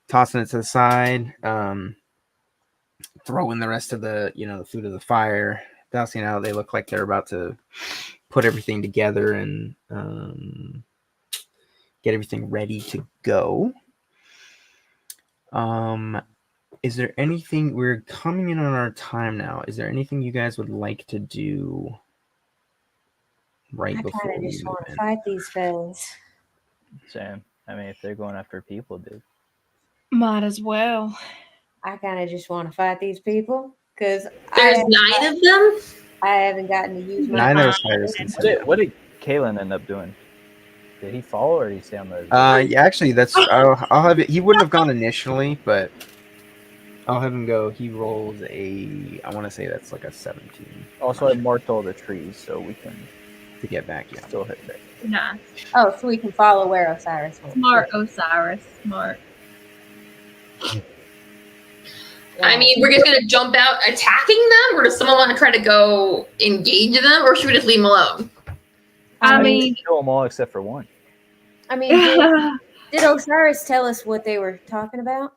tossing it to the side, throwing the rest of the the food of the fire. Dousing out, they look like they're about to put everything together and get everything ready to go. Is there anything? We're coming in on our time now. Is there anything you guys would like to do right before I we just move want to in? fight these fellas. Sam. I mean, if they're going after people, dude. Might as well. I kind of just want to fight these people because There's 9 of them. I haven't gotten to use my. 9 Osiris can send out. What did Kalen end up doing? Did he follow or did he stay on the? Yeah, actually, that's I'll have it. He wouldn't have gone initially, but I'll have him go. He rolls I want to say that's like a 17. Also, I marked all the trees so we can To get back, yeah. still hit that. Nice. Oh, so we can follow where Osiris went. Smart, Osiris. Smart. I mean, we're just gonna jump out attacking them, or does someone want to try to go engage them, or should we just leave them alone? I mean, kill them all except for one. I mean, did Osiris tell us what they were talking about?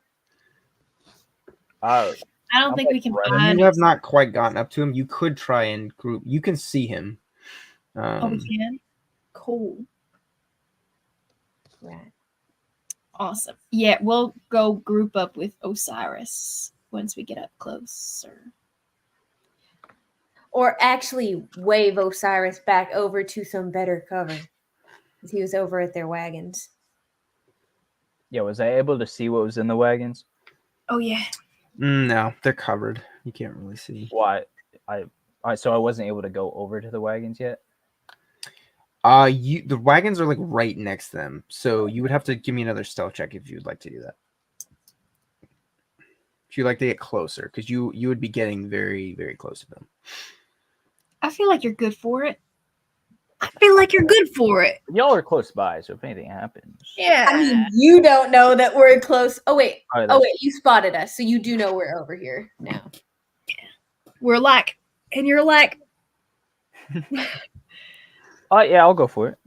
I don't think we can find You have not quite gotten up to him. You could try and group. You can see him. we can. Cool. Right. Awesome. Yeah, we'll go group up with Osiris once we get up closer. Or actually wave Osiris back over to some better cover. Because he was over at their wagons. Yeah, was I able to see what was in the wagons? Oh yeah. No, they're covered. You can't really see. Why? So I wasn't able to go over to the wagons yet. The wagons are like right next to them, so you would have to give me another stealth check if you would like to do that. you'd like to get closer, because you would be getting very, very close to them. I feel like you're good for it. I feel like you're good for it. Y'all are close by, so if anything happens. Yeah. I mean, you don't know that we're close. Oh wait, Oh, you spotted us, so you do know we're over here now. We're like, and you're like. Oh yeah, I'll go for it.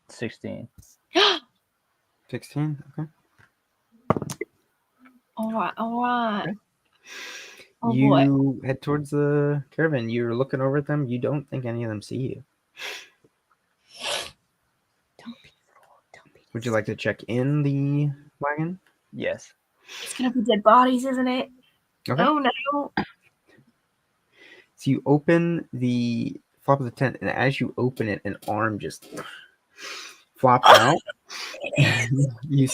16. 16. Okay. All right. Okay. Oh boy. You head towards the caravan. You're looking over at them. You don't think any of them see you. Don't be. Would you like to check in the wagon? Yes. It's gonna be dead bodies, isn't it? Okay. Oh no. So you open the flap of the tent, and as you open it, an arm just flops out. You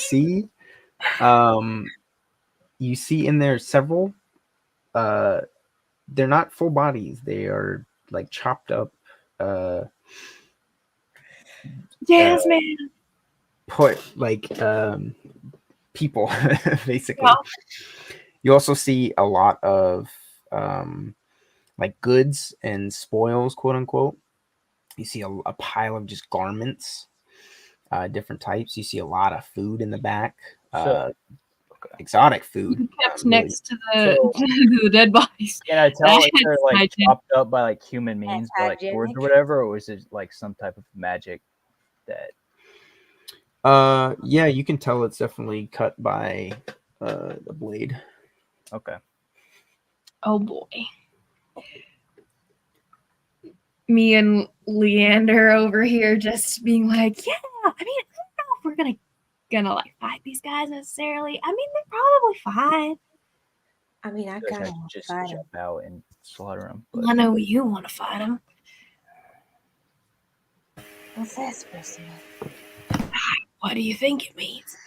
see in there several. They're not full bodies. They are like chopped up. Yes, man. Put like people basically. Yeah. You also see a lot of like goods and spoils, quote unquote. You see a pile of just garments, different types. You see a lot of food in the back, exotic food. Kept next to the to the dead bodies. Can I tell if they're like That's chopped up by like human means, by like swords hygienic. or whatever, or is it like some type of magic that? Yeah, you can tell it's definitely cut by the blade. Okay. Oh boy. Me and Leandre over here just being like, yeah, I mean, I don't know if we're gonna like fight these guys necessarily. I mean, they're probably fine. I mean, I You guys kind have of to just fight jump out and slaughter them. I know you want to fight them. What's that supposed to mean? What do you think it means?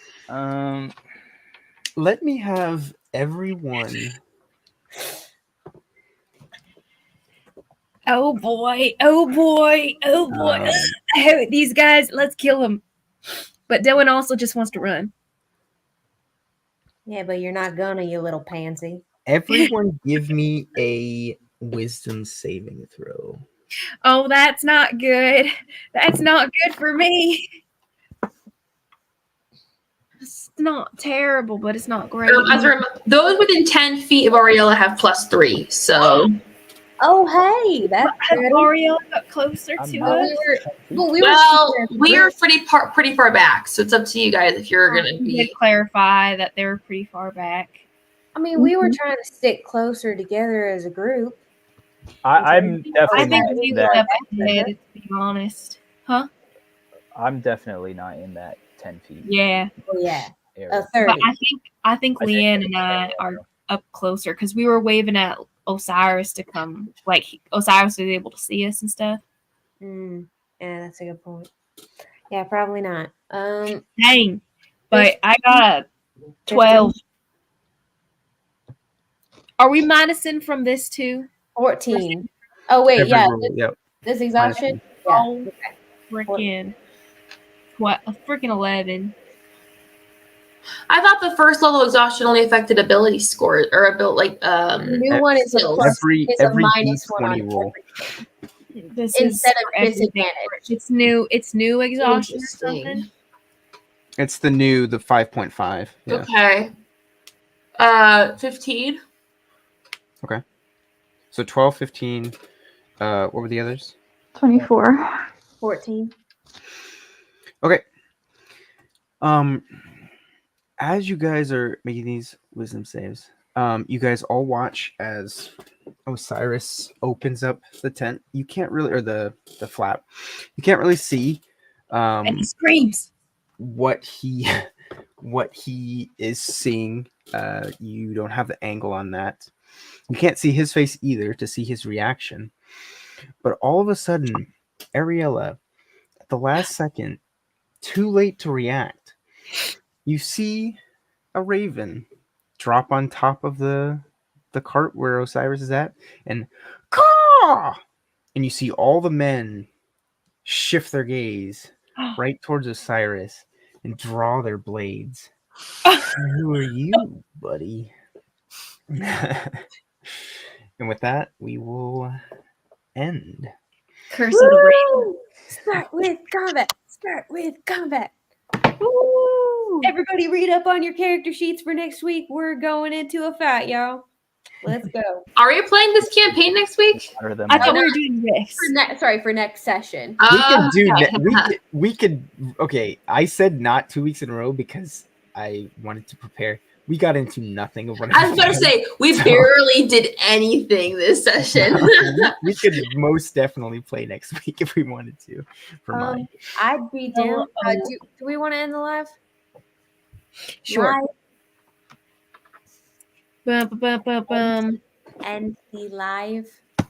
Let me have everyone. Oh boy! Oh boy! Oh boy! I hate these guys. Let's kill them. But Dehwin also just wants to run. Yeah, but you're not gonna, you little pansy. Everyone, give me a wisdom saving throw. Oh, that's not good. That's not good for me. It's not terrible, but it's not great. Those within 10 feet of Ariella have +3. So. Oh, hey, that's good. Ariella got closer I'm to not- us. We are pretty far back, so it's up to you guys if you're gonna We be. did clarify that they were pretty far back. I mean, we were trying to stick closer together as a group. I'm I definitely think not we in were that. up ahead, to be honest. Huh? I'm definitely not in that 10 feet Yeah. Oh, yeah, area. a 30. But I think I think Leanne and I are up closer because we were waving at Osiris to come. Like Osiris was able to see us and stuff. Yeah, that's a good point. Yeah, probably not. Dang. But I got a 12. Are we minusing from this too? 14. Oh wait, Every yeah. roll, yep. This exhaustion. Yeah. Oh, freaking what? A freaking 11. I thought the first level exhaustion only affected ability scores or like The new one is a skills. plus. Every It's a D20 -1 on roll. This Instead is of for everything. disadvantage. It's new exhaustion or something. Interesting. It's the 5.5. Yeah. Okay. 15. So 12, 15. What were the others? 24. 14. Okay. As you guys are making these wisdom saves, you guys all watch as Osiris opens up the tent. You can't really, or the flap. You can't really see And he screams. what he is seeing. You don't have the angle on that. You can't see his face either to see his reaction. But all of a sudden, Ariella, at the last second, too late to react, you see a raven drop on top of the cart where Osiris is at, and caw! And you see all the men shift their gaze right towards Osiris and draw their blades. Who are you, buddy? And with that, we will end. Curse of the Raven. Woo! Start with combat. Start with combat. Woo! Everybody read up on your character sheets for next week. We're going into a fight, y'all. Let's go. Are you playing this campaign next week? Better than I mine. thought we were doing this. For next session. We could. Okay, I said not 2 weeks in a row because I wanted to prepare. We got into nothing of what I was about to say, we barely did anything this session. we could most definitely play next week if we wanted to. For mine, I'd be down. Do we want to end the live? Sure. Live. Bum, bum, bum, bum. End the live.